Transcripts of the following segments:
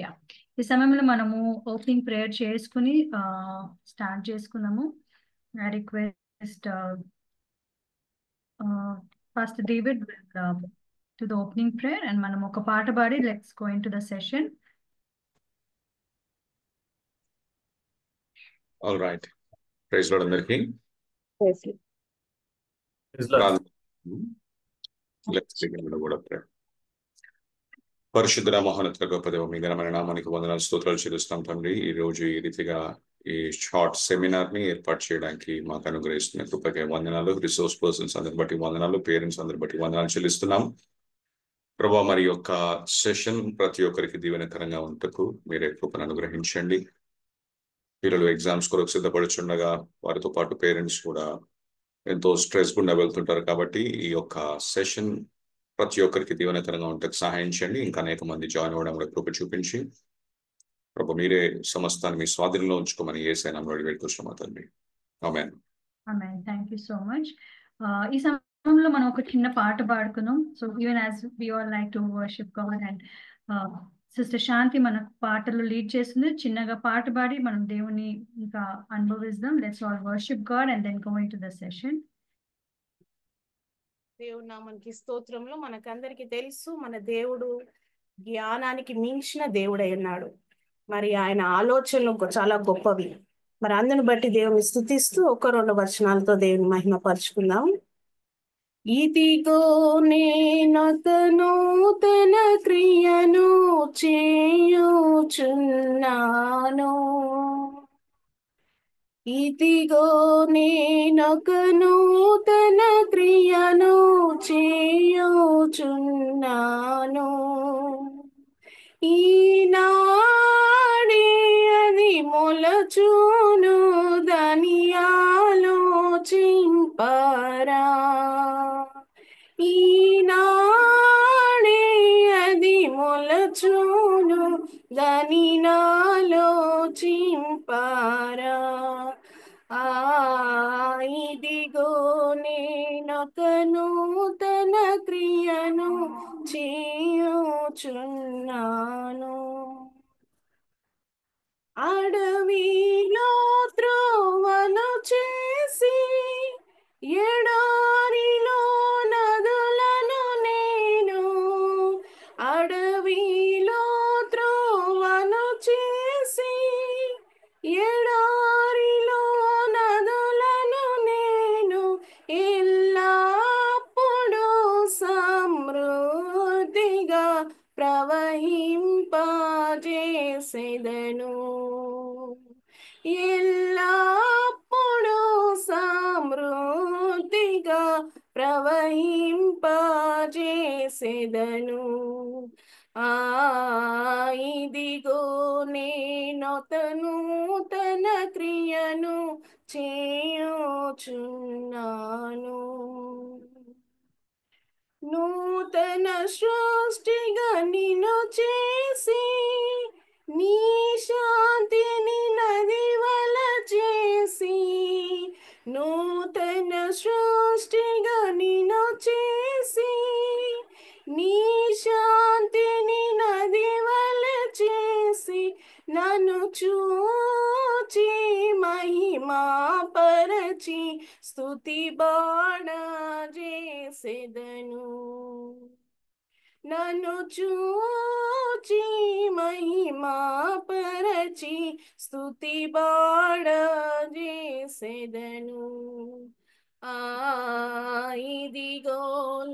Yeah ఈ సమయంలో మనము ఓపెనింగ్ ప్రేయర్ చేసుకుని స్టార్ట్ చేసుకున్నాము. I request first David to the opening prayer and మనం ఒక పాట పాడి let's go into the session. All right, praise Lord అందరికీ. Let's begin with word of prayer. పరిశుద్ధ మహోన్నత గొప్ప దేవ, మీ ఘనమైన నామానికి వందనాలు స్తోత్రాలు చెల్లిస్తున్నాం తండ్రి. ఈ రోజు ఈ రీతిగా ఈ షార్ట్ సెమినార్ ని ఏర్పాటు చేయడానికి మాకు అనుగ్రహిస్తున్న కృపకే వందనాలు. రిసోర్స్ పర్సన్స్ అందరి బట్టి వందనాలు, పేరెంట్స్ అందరి బట్టి వందనాలు చెల్లిస్తున్నాం ప్రభా. మరి యొక్క సెషన్ ప్రతి ఒక్కరికి దీవెనకరంగా ఉంటకు మీరే కృపను అనుగ్రహించండి. పిల్లలు ఎగ్జామ్స్ కొరకు సిద్ధపడుచుండగా వారితో పాటు పేరెంట్స్ కూడా ఎంతో స్ట్రెస్ గుండా వెళ్తుంటారు. కాబట్టి ఈ యొక్క సెషన్ ప్రతి ఒక్కరికి దీవెనకరంగా ఉంటకు సహాయం చేయండి. ఇంకా అనేక మంది జాయిన్ అవ్వడం కూడా కృప చూపించి ప్రభు మీరే సమస్తాన్ని మీ స్వాధీనంలో ఉంచుకోమని యేసయ్య నామములో వేడుకొస్తున్నాము తండ్రి. Amen. Amen. Thank you so much. ఈ సమయంలో మనం ఒక చిన్న పాట పాడుకుందాం. So even as we all like to worship God and sister Shanthi మన పాటలు లీడ్ చేస్తుంది. చిన్నగా పాట పాడి మనం దేవుని ఇంకా అనుభవిద్దాం. Let's all worship God and then go into the session. దేవుడు నామానికి స్తోత్రంలో మనకందరికి తెలుసు, మన దేవుడు జ్ఞానానికి మించిన దేవుడై ఉన్నాడు. మరి ఆయన ఆలోచనలు చాలా గొప్పవి. మరి అందుని బట్టి దేవుని స్తుతిస్తూ ఒక 2 వచనాలతో దేవుని మహిమ పరుచుకుందాం. ఇదిగో నేనొక నూతన క్రియను చేయుచున్నాను, ఇదిగో నేనొక నూతన క్రియను చేయుచున్నాను, ఈనాడే అది మొలచును దాని ఆలోచింపరా, ఈనాడే అది మొలచును దాని ఆలోచింపరా. ఇదిగో నేనొక నూతన క్రియను చేయుచున్నాను, అడవిలో త్రోవను చేసి ఎడారిలో నదులను నేను, అడవిలో త్రోవను చేసి ఎడారిలో నదులను నేను, ఎల్లప్పుడూ సమృద్ధిగా ప్రవహింపజేసెదను, ఎల్లప్పుడూ సమృద్ధిగా ప్రవహింపజేసెదను. ఇదిగో నేనొక నూతన క్రియను చేయుచున్నాను, నూతన సృష్టిగా నిన్ను చేసి నీ శాంతిని నదివల చేసి, నూతన సృష్టిగా నిన్ను చేసి నీ శాంతిని నదివల చేసి, నన్ను చూచి మహిమా పరచి స్తుతి బాణ చేసెదను, నన్ను చూచి మహిమా పరచి స్తుతి బాణ చేసెదను. ఇదిగో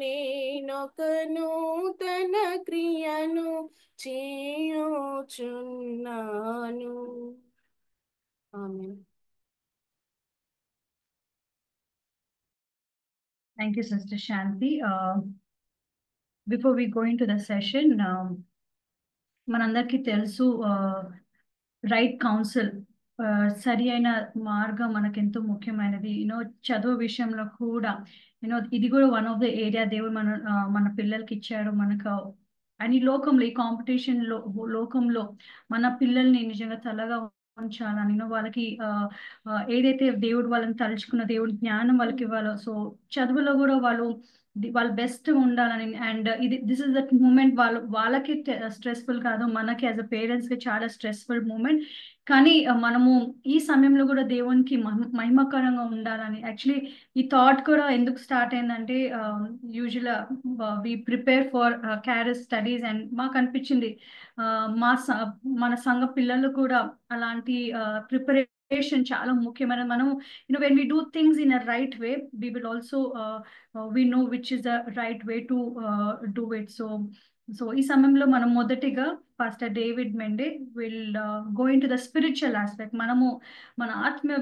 నేనొక నూతన క్రియను చేయుచున్నాను. ఆమేన్. Thank you, Sister Shanti. Before we go into the session, మనందరికీ తెలుసు రైట్ కౌన్సిల్, సరి అయిన మార్గం మనకెంతో ముఖ్యమైనది. చదువు విషయంలో కూడా ఇది కూడా వన్ ఆఫ్ ద ఏరియా దేవుడు మన పిల్లలకి ఇచ్చాడు మనకు. అండ్ ఈ లోకంలో ఈ కాంపిటీషన్ లోకంలో మన పిల్లల్ని నిజంగా చల్లగా ఉంచాలని వాళ్ళకి ఏదైతే దేవుడు వాళ్ళని తలుచుకున్న దేవుడి జ్ఞానం వాళ్ళకి ఇవ్వాలో, సో చదువులో కూడా వాళ్ళు వాళ్ళ బెస్ట్ ఉండాలని. And this is that moment వాళ్ళకి స్ట్రెస్ఫుల్ కాదు, మనకి యాజ్ అ పేరెంట్స్ కి చాలా స్ట్రెస్ఫుల్ మూమెంట్. కానీ మనము ఈ సమయంలో కూడా దేవునికి మహిమకరంగా ఉండాలని. యాక్చువల్లీ ఈ థాట్ కూడా ఎందుకు స్టార్ట్ అయిందంటే, usual we prepare for career studies, and మాకు అనిపించింది మన సంఘ పిల్లలు కూడా అలాంటి ప్రిపరేషన్ చాలా ముఖ్యమైన. మనం when we do things in a right way, we will also we know which is the right way to do it. So ఈ సమయంలో మనం మొదటిగా pastor David Mende will go into the spiritual aspect. మనము మన ఆత్మీయ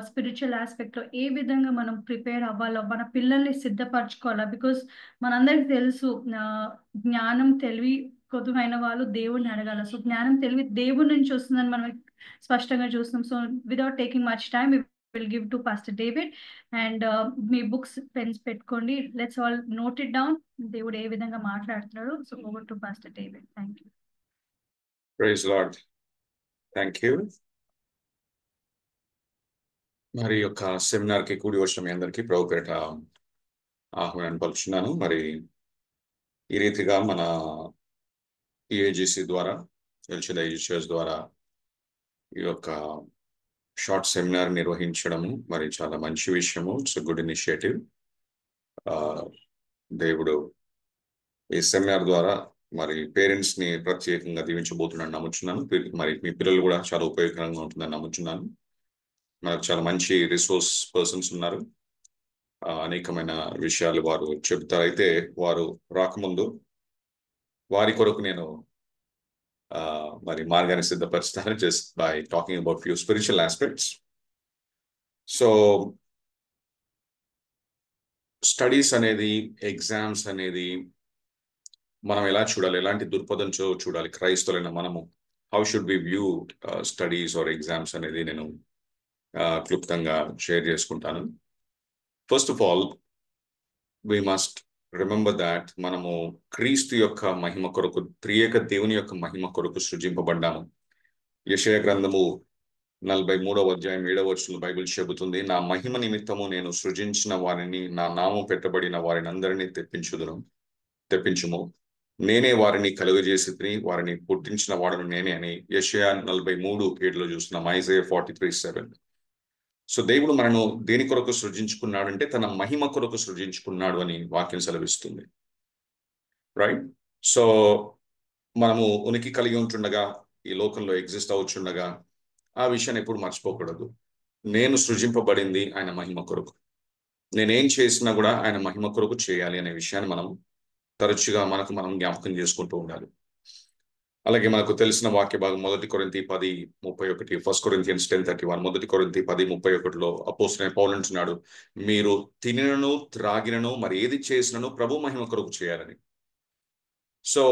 spiritual aspect లో ఏ విధంగా మనం ప్రిపేర్ అవ్వాలో, మన పిల్లల్ని సిద్ధపరచుకోవాలా. బికాస్ మనందరికి తెలుసు, జ్ఞానం తెలివి కొద్దుమైన వాళ్ళు దేవుడిని అడగాల. సో జ్ఞానం తెలివి దేవుడి నుంచి వస్తుందని మనం స్పష్టంగా చూస్తున్నాం. So without taking much time will give to pastor David. And మీ బుక్స్ పెన్స్ పెట్టుకోండి, let's all note it down, దేవుడు ఏ విధంగా మాట్లాడుతున్నాడు. So over to pastor David. Thank you. Praise Lord. Thank you. మరి యొక్క సెమినార్ కి కూడి వచ్చిన మీ అందరికీ ప్రభు పేరిట ఆహ్వానం పలుచున్నాను. మరి ఈ రీతిగా మన ఈఏజీసీ ద్వారా, ఎల్షదాయి చర్చ్ ద్వారా ఈ యొక్క షార్ట్ సెమినార్ నిర్వహించడము మరి చాలా మంచి విషయము. It's good initiative. దేవుడు ఈ సెమినార్ ద్వారా మరి పేరెంట్స్ ని ప్రత్యేకంగా దీవించబోతున్నాను నమ్ముచున్నాను. మరి మీ పిల్లలు కూడా చాలా ఉపయోగకరంగా ఉంటుందని నమ్ముచున్నాను. మనకు చాలా మంచి రిసోర్స్ పర్సన్స్ ఉన్నారు. అనేకమైన విషయాలు వారు చెబుతారు. అయితే వారు రాకముందు వారి కొరకు నేను మరి మార్గాన్ని సిద్ధపరుస్తాను, just by talking about few spiritual aspects. So studies అనేది, ఎగ్జామ్స్ అనేది మనం ఎలా చూడాలి, ఎలాంటి దృక్పథంతో చూడాలి క్రైస్తవులైన మనము, how should we view studies or exams అనేది నేను క్లుప్తంగా షేర్ చేసుకుంటాను. First of all we must remember that మనము క్రీస్తు యొక్క మహిమ కొరకు, త్రియేక దేవుని యొక్క మహిమ కొరకు సృజింపబడ్డాము. యెషయా గ్రంథము 43వ అధ్యాయం 7వ వచనంలో బైబిల్ చెబుతుంది, నా మహిమ నిమిత్తము నేను సృజించిన వారిని, నా నామం పెట్టబడిన వారిని అందరినీ తెప్పించుము, నేనే వారిని కలుగజేసి వారిని పుట్టించిన వాడును నేనే అని యెషయా 43:7 చూస్తున్నాం. ఐజాయా 43:7. సో దేవుడు మనను దేని కొరకు సృజించుకున్నాడు అంటే తన మహిమ కొరకు సృజించుకున్నాడు అని వాక్యం సెలవిస్తుంది. రైట్. సో మనము ఉనికి కలిగి ఉంటుండగా, ఈ లోకంలో ఎగ్జిస్ట్ అవుతుండగా ఆ విషయాన్ని ఎప్పుడు మర్చిపోకూడదు. నేను సృజింపబడింది ఆయన మహిమ కొరకు, నేనేం చేసినా కూడా ఆయన మహిమ కొరకు చేయాలి అనే విషయాన్ని మనం తరచుగా మనం జ్ఞాపకం చేసుకుంటూ ఉండాలి. అలాగే మనకు తెలిసిన వాక్య భాగం 1 కొరింథీ 10:31, 1 Corinthians 10:31, 1 Corinthians 10:31లో అపోస్తలుడైన పౌలు అంటున్నాడు, మీరు తినినను త్రాగినను మరి ఏది చేసినను ప్రభు మహిమ కొరకు చేయాలని. So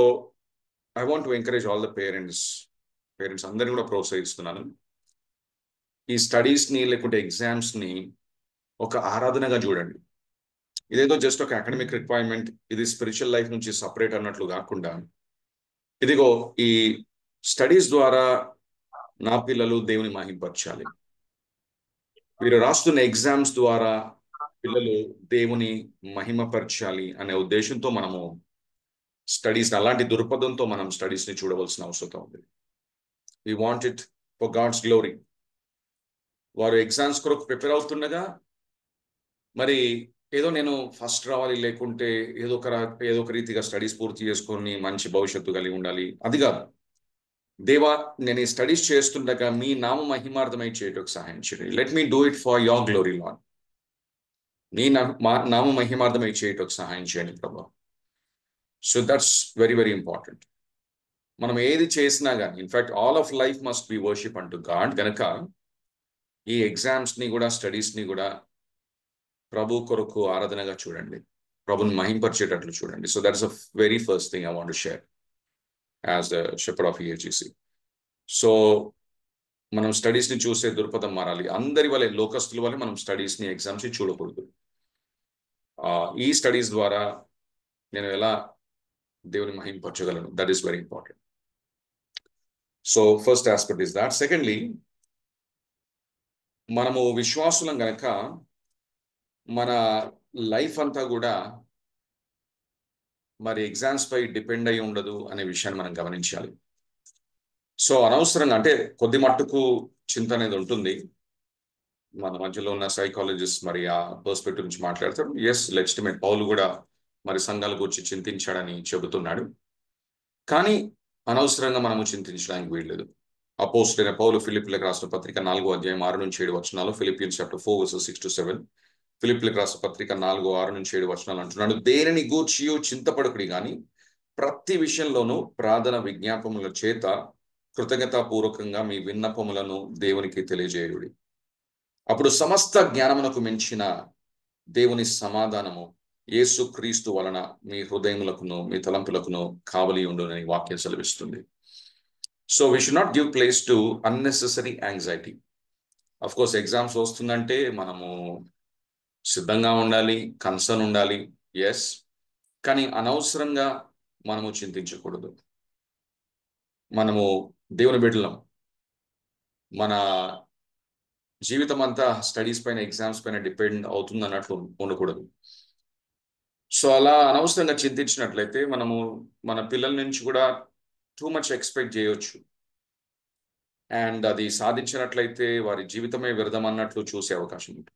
I want to encourage all the parents అందరినీ కూడా ప్రోత్సహిస్తున్నాను. ఈ స్టడీస్ ని లేకుంటే ఎగ్జామ్స్ ని ఒక ఆరాధనగా చూడండి. ఇదేదో జస్ట్ ఒక అకాడమిక్ రిక్వైర్మెంట్, ఇది స్పిరిచువల్ లైఫ్ నుంచి సపరేట్ అన్నట్లు కాకుండా, ఇదిగో ఈ స్టడీస్ ద్వారా నా పిల్లలు దేవుని మహింపరచాలి, వీరు రాస్తున్న ఎగ్జామ్స్ ద్వారా పిల్లలు దేవుని మహిమపరచాలి అనే ఉద్దేశంతో మనము స్టడీస్, అలాంటి దృక్పథంతో మనం స్టడీస్ ని చూడవలసిన అవసరం ఉంది. We want it for God's glory. వారు ఎగ్జామ్స్ కొరకు ప్రిపేర్ అవుతుండగా మరి ఏదో నేను ఫస్ట్ రావాలి, లేకుంటే ఏదో ఒక రీతిగా స్టడీస్ పూర్తి చేసుకొని మంచి భవిష్యత్తు కలిగి ఉండాలి, అది కాదు. దేవా, నేను ఈ స్టడీస్ చేస్తుండగా మీ నామ మహిమార్థమై చేయటకు సహాయం చేయండి. Let me do it for your glory lord. నీ నామ మహిమార్థమై చేయటకు సహాయం చేయండి ప్రభా. So that's very very important. మనం ఏది చేసినా కానీ, in fact all of life must be worship అంటూ గాడ్. కనుక ఈ ఎగ్జామ్స్ ని కూడా, స్టడీస్ ని కూడా ప్రభు కొరకు ఆరాధనగా చూడండి, ప్రభుని మహింపరిచేటట్లు చూడండి. So that's the very first thing I want to share as the shepherd of EAGC. సో మనం స్టడీస్ ని చూసే దృక్పథం మారాలి. అందరి వల్లే, లోకస్తుల వల్లే మనం స్టడీస్ ని, ఎగ్జామ్స్ ని చూడకూడదు. ఈ స్టడీస్ ద్వారా నేను ఎలా దేవుని మహింపరచగలను, that is very important. So first aspect is that. Secondly, మనము విశ్వాసులం గనక మన లైఫ్ అంతా కూడా మరి ఎగ్జామ్స్ పై డిపెండ్ అయి ఉండదు అనే విషయాన్ని మనం గమనించాలి. సో అనవసరంగా అంటే కొద్ది మట్టుకు చింత అనేది ఉంటుంది. మన మధ్యలో ఉన్న సైకాలజిస్ట్ మరి ఆ పర్స్పెక్టివ్ నుంచి మాట్లాడతారు. Yes, legitimate. పౌలు కూడా మరి సంఘాల గురించి చింతించాడని చెబుతున్నాడు. కానీ అనవసరంగా మనము చింతించడానికి వీల్లేదు. అపోస్తలుడైన పౌలు ఫిలిప్పీయులకు రాసిన పత్రిక 4వ అధ్యాయం 6-7 వచనాలు, ఫిలిపియన్స్ చాప్టర్ 4 verses 6-7, ఫిలిప్పీయులకు రాసిన పత్రిక 4:6-7 వచనాలు అంటున్నాడు, దేనిని గూర్చియు చింతపడకుడి గాని ప్రతి విషయంలోనూ ప్రార్థన విజ్ఞాపముల చేత కృతజ్ఞతాపూర్వకంగా మీ విన్నపములను దేవునికి తెలియజేయుడి. అప్పుడు సమస్త జ్ఞానమునకు మించిన దేవుని సమాధానము యేసు క్రీస్తు వలన మీ హృదయములకును మీ తలంపులకును కావలి ఉండునని వాక్యం సెలవిస్తుంది. So we should not give place to unnecessary anxiety. Of course exams వస్తుందంటే మనము సిద్ధంగా ఉండాలి, కన్సర్న్ ఉండాలి, ఎస్. కానీ అనవసరంగా మనము చింతించకూడదు. మనము దేవుని బిడ్డలం. మన జీవితం అంతా స్టడీస్ పైన, ఎగ్జామ్స్ పైన డిపెండ్ అవుతుంది అన్నట్లు ఉండకూడదు. సో అలా అనవసరంగా చింతించినట్లయితే మనము మన పిల్లల నుంచి కూడా టూ మచ్ ఎక్స్పెక్ట్ చేయొచ్చు. అండ్ అది సాధించినట్లయితే వారి జీవితమే వ్యర్థం అన్నట్లు చూసే అవకాశం ఉంటుంది.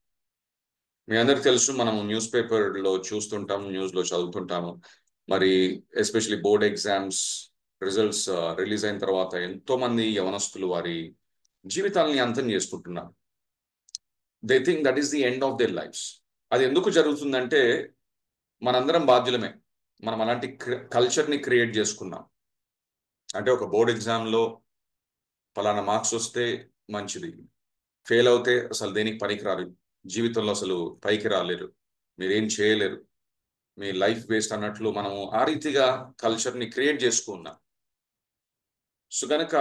మీ అందరికి తెలుసు, మనం న్యూస్ పేపర్లో చూస్తుంటాం, న్యూస్లో చదువుతుంటాము. మరి especially board exams results release అయిన తర్వాత ఎంతో మంది యవనస్తులు వారి జీవితాలని అంతం చేసుకుంటున్నారు. They think that is the end of their lifes. అది ఎందుకు జరుగుతుందంటే మనందరం బాధ్యులమే. మనం అలాంటి కల్చర్ని క్రియేట్ చేసుకున్నాం. అంటే ఒక బోర్డ్ ఎగ్జామ్లో ఫలానా మార్క్స్ వస్తే మంచిది, ఫెయిల్ అవుతే అసలు దేనికి పనికిరారు, జీవితంలో అసలు పైకి రాలేరు, మీరేం చేయలేరు, మీ లైఫ్ వేస్ట్ అన్నట్లు మనము ఆ రీతిగా కల్చర్ని క్రియేట్ చేసుకున్నాం. సో గనక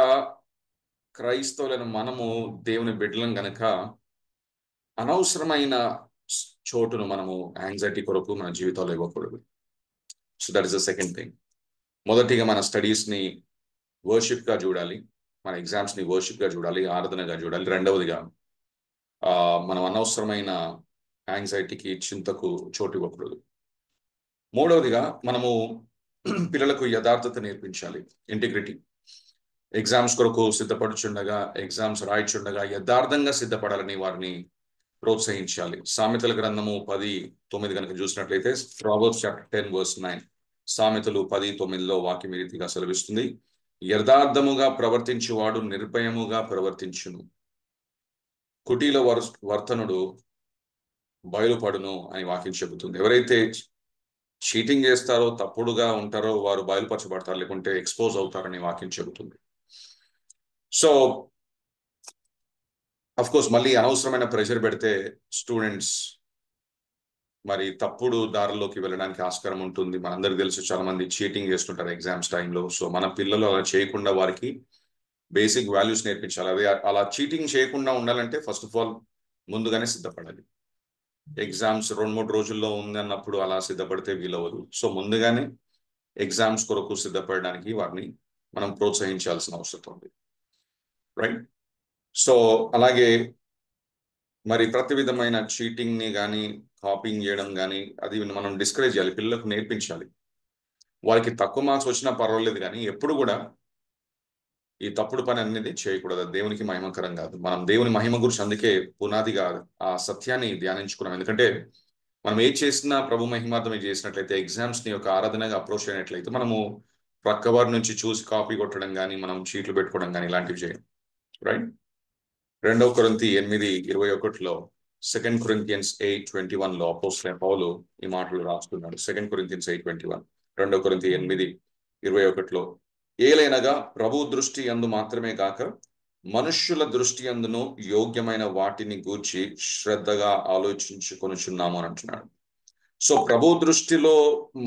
క్రైస్తవులను మనము దేవుని బిడ్డలం గనక అనవసరమైన చోటును మనము యాంగ్జైటీ కొరకు మన జీవితాల్లో ఇవ్వకూడదు. So that is the second thing. మొదటిగా మన స్టడీస్ని వర్షిప్గా చూడాలి, మన ఎగ్జామ్స్ని వర్షిప్గా చూడాలి, ఆరాధనగా చూడాలి. రెండవదిగా మనం అనవసరమైన యాంగ్జైటీకి, చింతకు చోటు ఇవ్వకూడదు. మూడవదిగా మనము పిల్లలకు యథార్థత నేర్పించాలి, ఇంటిగ్రిటీ. ఎగ్జామ్స్ కొరకు సిద్ధపడుచుండగా, ఎగ్జామ్స్ రాయిచుండగా యథార్థంగా సిద్ధపడాలని వారిని ప్రోత్సహించాలి. సామెతల గ్రంథము 10:9 కనుక చూసినట్లయితే, ప్రావర్బ్స్ చాప్టర్ 10 verse 9, సామెతలు 10:9లో వాక్యం ఈ రీతిగా సెలవిస్తుంది, యథార్థముగా ప్రవర్తించువాడు నిర్భయముగా ప్రవర్తించును, కుటీల వర్తనుడు బయలుపడును అని వాక్యం చెబుతుంది. ఎవరైతే చీటింగ్ చేస్తారో, తప్పుడుగా ఉంటారో వారు బయలుపరచబడతారు, లేకుంటే ఎక్స్పోజ్ అవుతారని వాక్యం చెబుతుంది. సో అఫ్ కోర్స్ మళ్ళీ అనవసరమైన ప్రెషర్ పెడితే స్టూడెంట్స్ మరి తప్పుడు దారిలోకి వెళ్ళడానికి ఆస్కారం ఉంటుంది. మనందరికీ తెలుసు, చాలా మంది చీటింగ్ చేస్తుంటారు ఎగ్జామ్స్ టైంలో. సో మన పిల్లలు అలా చేయకుండా వారికి బేసిక్ వాల్యూస్ నేర్పించాలి. అదే అలా చీటింగ్ చేయకుండా ఉండాలంటే ఫస్ట్ ఆఫ్ ఆల్ ముందుగానే సిద్ధపడాలి. ఎగ్జామ్స్ 2-3 రోజుల్లో ఉంది అన్నప్పుడు అలా సిద్ధపడితే వీలవదు. సో ముందుగానే ఎగ్జామ్స్ కొరకు సిద్ధపడడానికి వారిని మనం ప్రోత్సహించాల్సిన అవసరం ఉంది, రైట్? సో అలాగే మరి ప్రతి విధమైన చీటింగ్ని కానీ, కాపీయింగ్ చేయడం కానీ అది మనం డిస్కరేజ్ చేయాలి, పిల్లలకు నేర్పించాలి. వారికి తక్కువ మార్క్స్ వచ్చినా పర్వాలేదు, కానీ ఎప్పుడు కూడా ఈ తప్పుడు పని అనేది చేయకూడదు. దేవునికి మహిమకరం కాదు. మనం దేవుని మహిమ గురించి అందుకే పునాదిగా ఆ సత్యాన్ని ధ్యానించుకున్నాం. ఎందుకంటే మనం ఏది చేసినా ప్రభు మహిమార్థమే చేసినట్లయితే, ఎగ్జామ్స్ని ఒక ఆరాధనగా అప్రోచ్ అయినట్లయితే మనము ప్రక్కవారి నుంచి చూసి కాపీ కొట్టడం కానీ, మనం చీట్లు పెట్టుకోవడం కానీ ఇలాంటివి చేయం, రైట్? 2 కొరింథీ 8:21లో, 2 Corinthians 8:21లో అపోస్తలుడైన పౌలు ఈ మాటలు రాస్తున్నాడు. 2 Corinthians 8:21, 2 కొరింథీ 8:21లో, ఏలైనగా ప్రభు దృష్టి యందు మాత్రమే కాక మనుష్యుల దృష్టి యందును యోగ్యమైన వాటిని గూర్చి శ్రద్ధగా ఆలోచించుకొనుచున్నాము అని అంటున్నాడు. సో ప్రభు దృష్టిలో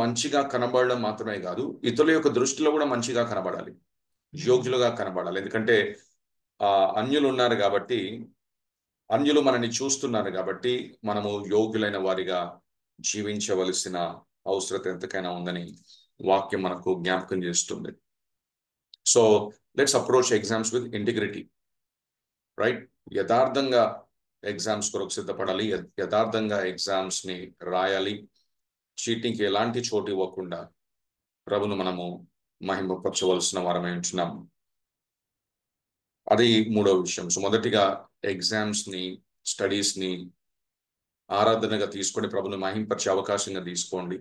మంచిగా కనబడడం మాత్రమే కాదు, ఇతరుల యొక్క దృష్టిలో కూడా మంచిగా కనబడాలి, యోగ్యులుగా కనబడాలి. ఎందుకంటే అన్యులు ఉన్నారు కాబట్టి, అన్యులు మనని చూస్తున్నారు కాబట్టి మనము యోగ్యులైన వారిగా జీవించవలసిన అవసరం ఎంతకైనా ఉందని వాక్యం మనకు జ్ఞాపకం చేస్తుంది. So let's approach exams with integrity, right? యథార్థంగా ఎగ్జామ్స్ కొరకు సిద్ధపడాలి, యథార్థంగా ఎగ్జామ్స్ని రాయాలి, చీటింగ్కి ఎలాంటి చోటు ఇవ్వకుండా ప్రభును మనము మహిమపరచవలసిన వారమై ఉంటున్నాం. అది మూడవ విషయం. సో మొదటిగా ఎగ్జామ్స్ని, స్టడీస్ని ఆరాధనగా తీసుకొని ప్రభును మహింపరిచే అవకాశంగా తీసుకోండి.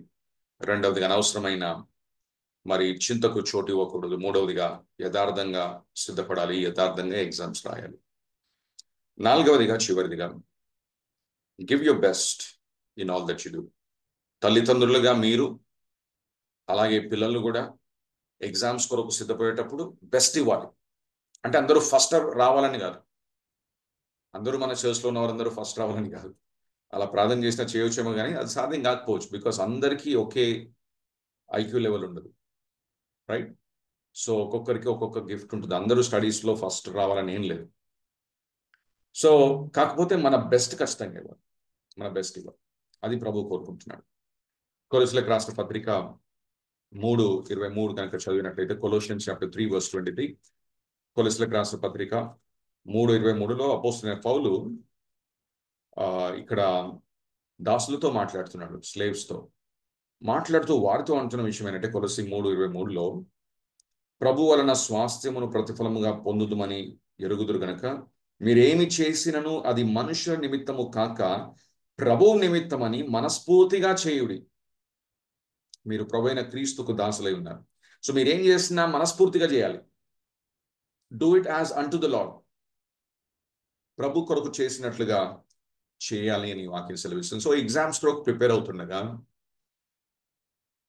రెండవదిగా అనవసరమైన చింతకు చోటు ఇవ్వకూడదు. మూడవదిగా యథార్థంగా సిద్ధపడాలి, యథార్థంగా ఎగ్జామ్స్ రాయాలి. నాలుగవదిగా చివరిదిగా give your best in all that you do. తల్లిదండ్రులుగా మీరు అలాగే పిల్లలు కూడా ఎగ్జామ్స్ కొరకు సిద్ధపడేటప్పుడు బెస్ట్ ఇవ్వాలి. అంటే అందరూ ఫస్ట్ రావాలని కాదు, అందరూ మన చర్చ్లో ఉన్న వారందరూ ఫస్ట్ రావాలని కాదు. అలా ప్రార్థన చేసినా చేయవచ్చేమో, కానీ అది సాధ్యం కాకపోవచ్చు. బికాస్ అందరికీ ఒకే ఐక్యూ లెవెల్ ఉండదు, రైట్? సో ఒక్కొక్కరికి ఒక్కొక్క గిఫ్ట్ ఉంటుంది. అందరూ స్టడీస్లో ఫస్ట్ రావాలని ఏం లేదు. సో కాకపోతే మన బెస్ట్ ఖచ్చితంగా ఇవ్వాలి, మన బెస్ట్ ఇవ్వాలి. అది ప్రభు కోరుకుంటున్నాడు. కొలొస్సీలకు రాసిన పత్రిక 3:23 కనుక చదివినట్లయితే, కొలోషియన్స్ చాప్టర్ 3:23, కొలొస్సీలకు రాసిన పత్రిక 3:23లో అపోస్తలుడైన పౌలు ఇక్కడ దాసులతో మాట్లాడుతున్నాడు, స్లేవ్స్తో మాట్లాడుతూ వారితో అంటున్న విషయం ఏంటంటే, కొలొస్సీ 3:23లో ప్రభు వలన స్వాస్థ్యమును ప్రతిఫలముగా పొందుదుమని ఎరుగుదురు గనక మీరేమి చేసినను అది మనుషుల నిమిత్తము కాక ప్రభువు నిమిత్తమని మనస్ఫూర్తిగా చేయుడి. మీరు ప్రభు అయిన క్రీస్తుకు దాసులై ఉన్నారు. సో మీరేం చేసినా మనస్ఫూర్తిగా చేయాలి. Do it as unto the lord. ప్రభు కొరకు చేసినట్లుగా చేయాలి అని వాక్యం సెలవిస్తుంది. సో ఎగ్జామ్స్ కొరకు ప్రిపేర్ అవుతుండగా,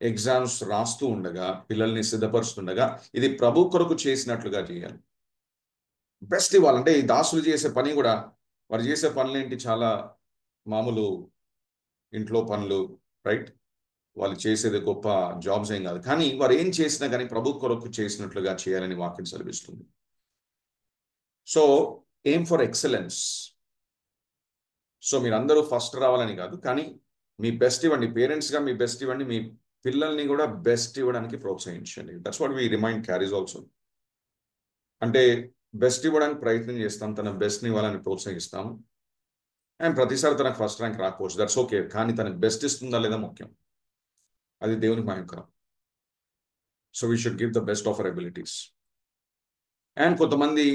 ఎగ్జామ్స్ రాస్తూ ఉండగా, పిల్లల్ని సిద్ధపరుస్తుండగా ఇది ప్రభు కొరకు చేసినట్లుగా చేయాలి. బెస్ట్ ఇవ్వాలంటే ఈ దాసులు చేసే పని కూడా, వారు చేసే పనులు ఏంటి, చాలా మామూలు ఇంట్లో పనులు, రైట్? వాళ్ళు చేసేది గొప్ప జాబ్స్ ఏం కాదు, కానీ వారు ఏం చేసినా కానీ ప్రభు కొరకు చేసినట్లుగా చేయాలని వాక్యం సెలవిస్తుంది. So aim for excellence. So మీరందరూ ఫస్ట్ రావాలని కాదు, కానీ మీ బెస్ట్ ఇవ్వండి. పేరెంట్స్గా మీ బెస్ట్ ఇవ్వండి, మీ పిల్లల్ని కూడా బెస్ట్ ఇవ్వడానికి ప్రోత్సహించండి. That's what we remind carries also. అంటే బెస్ట్ ఇవ్వడానికి ప్రయత్నం చేస్తాం, తన బెస్ట్ని ఇవ్వాలని ప్రోత్సహిస్తాం. అండ్ ప్రతిసారి తనకు ఫస్ట్ ర్యాంక్ రాకపోవచ్చు, దట్స్ ఓకే, కానీ తనకు బెస్ట్ ఇస్తుందా లేదా ముఖ్యం. అది దేవునికి మహిమకరం. So we should give the best of our abilities. And కొంతమంది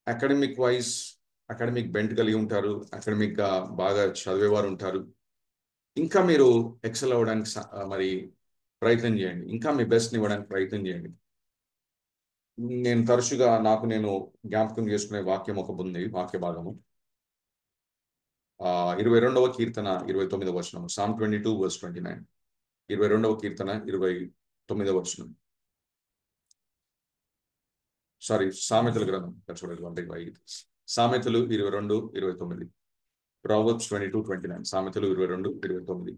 అకాడమిక్ వైజ్ అకాడమిక్ బెంట్ కలిగి ఉంటారు, అకాడమిక్గా బాగా చదివేవారు ఉంటారు. ఇంకా మీరు ఎక్సెల్ అవ్వడానికి ప్రయత్నం చేయండి, ఇంకా మీ బెస్ట్ని ఇవ్వడానికి ప్రయత్నం చేయండి. నేను తరచుగా నేను జ్ఞాపకం చేసుకునే వాక్యం ఒక ఉంది, వాక్య భాగము 22వ కీర్తన 29వ వచనం, Psalm 22:29. 22వ కీర్తన 29వ వచనం. సామెతల గ్రంథం, సామెతలు 22:29, Proverbs 22:29, సామెతలు 22:29.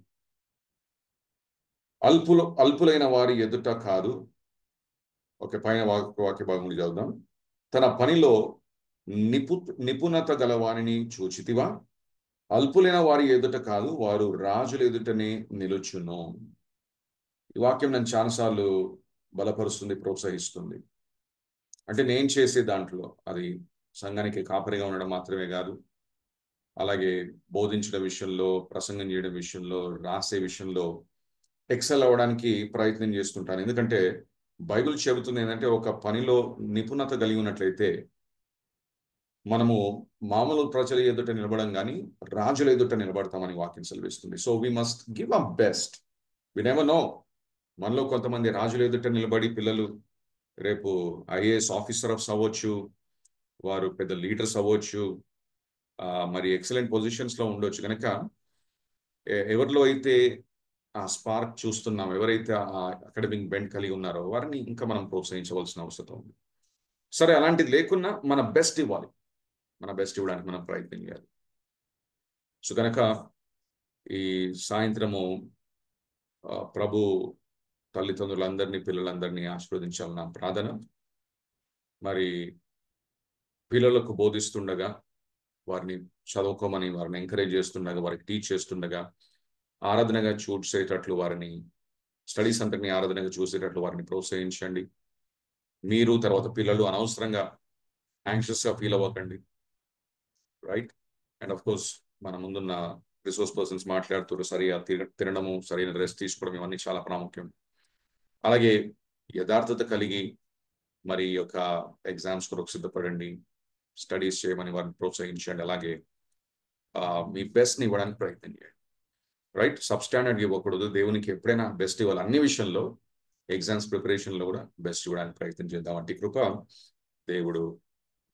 అల్పులైన వారి ఎదుట కాదు, ఒక పైన వాక్య భాగం చదువుదాం. తన పనిలో నిపుణత గల వారిని చూచితివా? అల్పులైన వారి ఎదుట కాదు, వారు రాజుల ఎదుటనే నిలుచును. ఈ వాక్యం నన్ను చాలాసార్లు బలపరుస్తుంది, ప్రోత్సహిస్తుంది. అంటే నేను చేసే దాంట్లో, అది సంఘానికి కాపరిగా ఉండడం మాత్రమే కాదు, అలాగే బోధించడం విషయంలో, ప్రసంగం చేయడం విషయంలో, రాసే విషయంలో ఎక్సెల్ అవ్వడానికి ప్రయత్నం చేస్తుంటాను. ఎందుకంటే బైబిల్ చెబుతుంది ఏంటంటే, ఒక పనిలో నిపుణత కలిగి ఉన్నట్లయితే మనము మామూలు ప్రజల ఎదుట నిలబడం కానీ రాజుల ఎదుట నిలబడతామని వాక్యం సెలవిస్తుంది. So we must give a best. We never know, మనలో కొంతమంది రాజుల ఎదుట నిలబడి పిల్లలు రేపు ఐఏఎస్ ఆఫీసర్స్ అవ్వచ్చు, వారు పెద్ద లీడర్స్ అవ్వచ్చు, ఎక్సలెంట్ పొజిషన్స్లో ఉండొచ్చు. కనుక ఎవరిలో అయితే ఆ స్పార్క్ చూస్తున్నాం, ఎవరైతే ఆ అకాడమిక్ బెండ్ కలిగి ఉన్నారో వారిని ఇంకా మనం ప్రోత్సహించవలసిన అవసరం ఉంది. సరే, అలాంటిది లేకున్నా మన బెస్ట్ ఇవ్వాలి, మన బెస్ట్ ఇవ్వడానికి మనం ప్రయత్నం చేయాలి. సో కనుక ఈ సాయంత్రము ప్రభు తల్లిదండ్రులందరినీ, పిల్లలందరినీ ఆశీర్వదించాలని నా ప్రార్థన. పిల్లలకు బోధిస్తుండగా, వారిని చదువుకోమని వారిని ఎంకరేజ్ చేస్తుండగా, వారికి టీచ్ చేస్తుండగా, ఆరాధనగా చూసేటట్లు వారిని, స్టడీస్ అంతటిని ఆరాధనగా చూసేటట్లు వారిని ప్రోత్సహించండి. మీరు తర్వాత పిల్లలు అనవసరంగా యాంగ్షియస్గా ఫీల్ అవ్వకండి, రైట్? అండ్ ఆఫ్ కోర్స్ మన ముందున్న రిసోర్స్ పర్సన్స్ మాట్లాడుతారు, సరిగా తినడము, సరైన రెస్ట్ తీసుకోవడం, ఇవన్నీ చాలా ప్రాముఖ్యం. అలాగే యథార్థత కలిగి మరి ఈ యొక్క ఎగ్జామ్స్ కొరకు సిద్ధపడండి, స్టడీస్ చేయమని వారిని ప్రోత్సహించండి. అలాగే మీ బెస్ట్ని ఇవ్వడానికి ప్రయత్నం చేయండి. రైట్, సబ్స్టాండర్డ్ ఇవ్వకూడదు, దేవునికి ఎప్పుడైనా బెస్ట్ ఇవ్వాలి. అన్ని విషయంలో ఎగ్జామ్స్ ప్రిపరేషన్లో కూడా బెస్ట్ ఇవ్వడానికి ప్రయత్నం చేద్దాం. అంటే కృప దేవుడు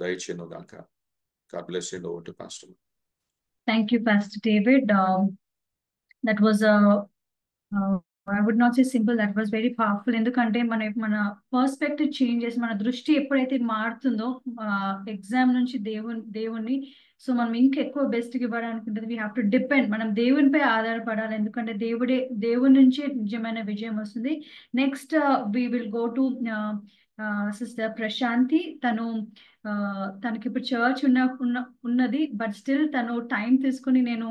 దయచేయను గాక. God bless you. Over to Pastor. Thank you, Pastor David. That was a I would not say simple, that was very powerful. ఎందుకంటే మన పర్స్పెక్టివ్ చేంజెస్, మన దృష్టి ఎప్పుడైతే మారుతుందో ఎగ్జామ్ నుంచి దేవుణ్ణి, సో మనం ఇంకెక్కువ బెస్ట్ ఇవ్వడానికి ఉంటుంది. వీ హ్యావ్ టు డిపెండ్, మనం దేవునిపై ఆధారపడాలి. ఎందుకంటే దేవుడి నుంచి నిజమైన విజయం వస్తుంది. Next we will go to sister Prashanti. తనకి ఇప్పుడు చర్చ్ ఉన్నది, బట్ స్టిల్ తను టైం తీసుకుని నేను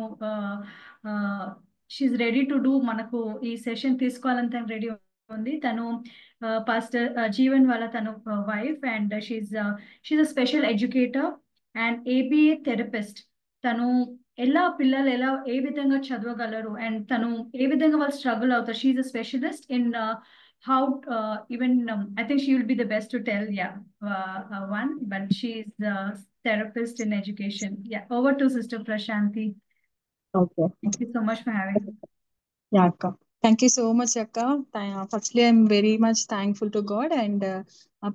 షీఈ్ రెడీ టు డూ, మనకు ఈ సెషన్ తీసుకోవాలని తను రెడీ ఉంది. తను పాస్టర్ జీవన్ వాళ్ళ తను wife, and she's a special educator and ABA therapist. తను పిల్లలు ఏ విధంగా చదవగలరు అండ్ తను ఏ విధంగా వాళ్ళు స్ట్రగుల్ అవుతారు. She's a specialist in how even I think she will be the best to tell, one, but she is the therapist in education. Over to Sister Prashanti. Okay. Thank you so much for having me. Yeah, Akka. Thank you so much, Akka. Firstly, I'm very much thankful to God and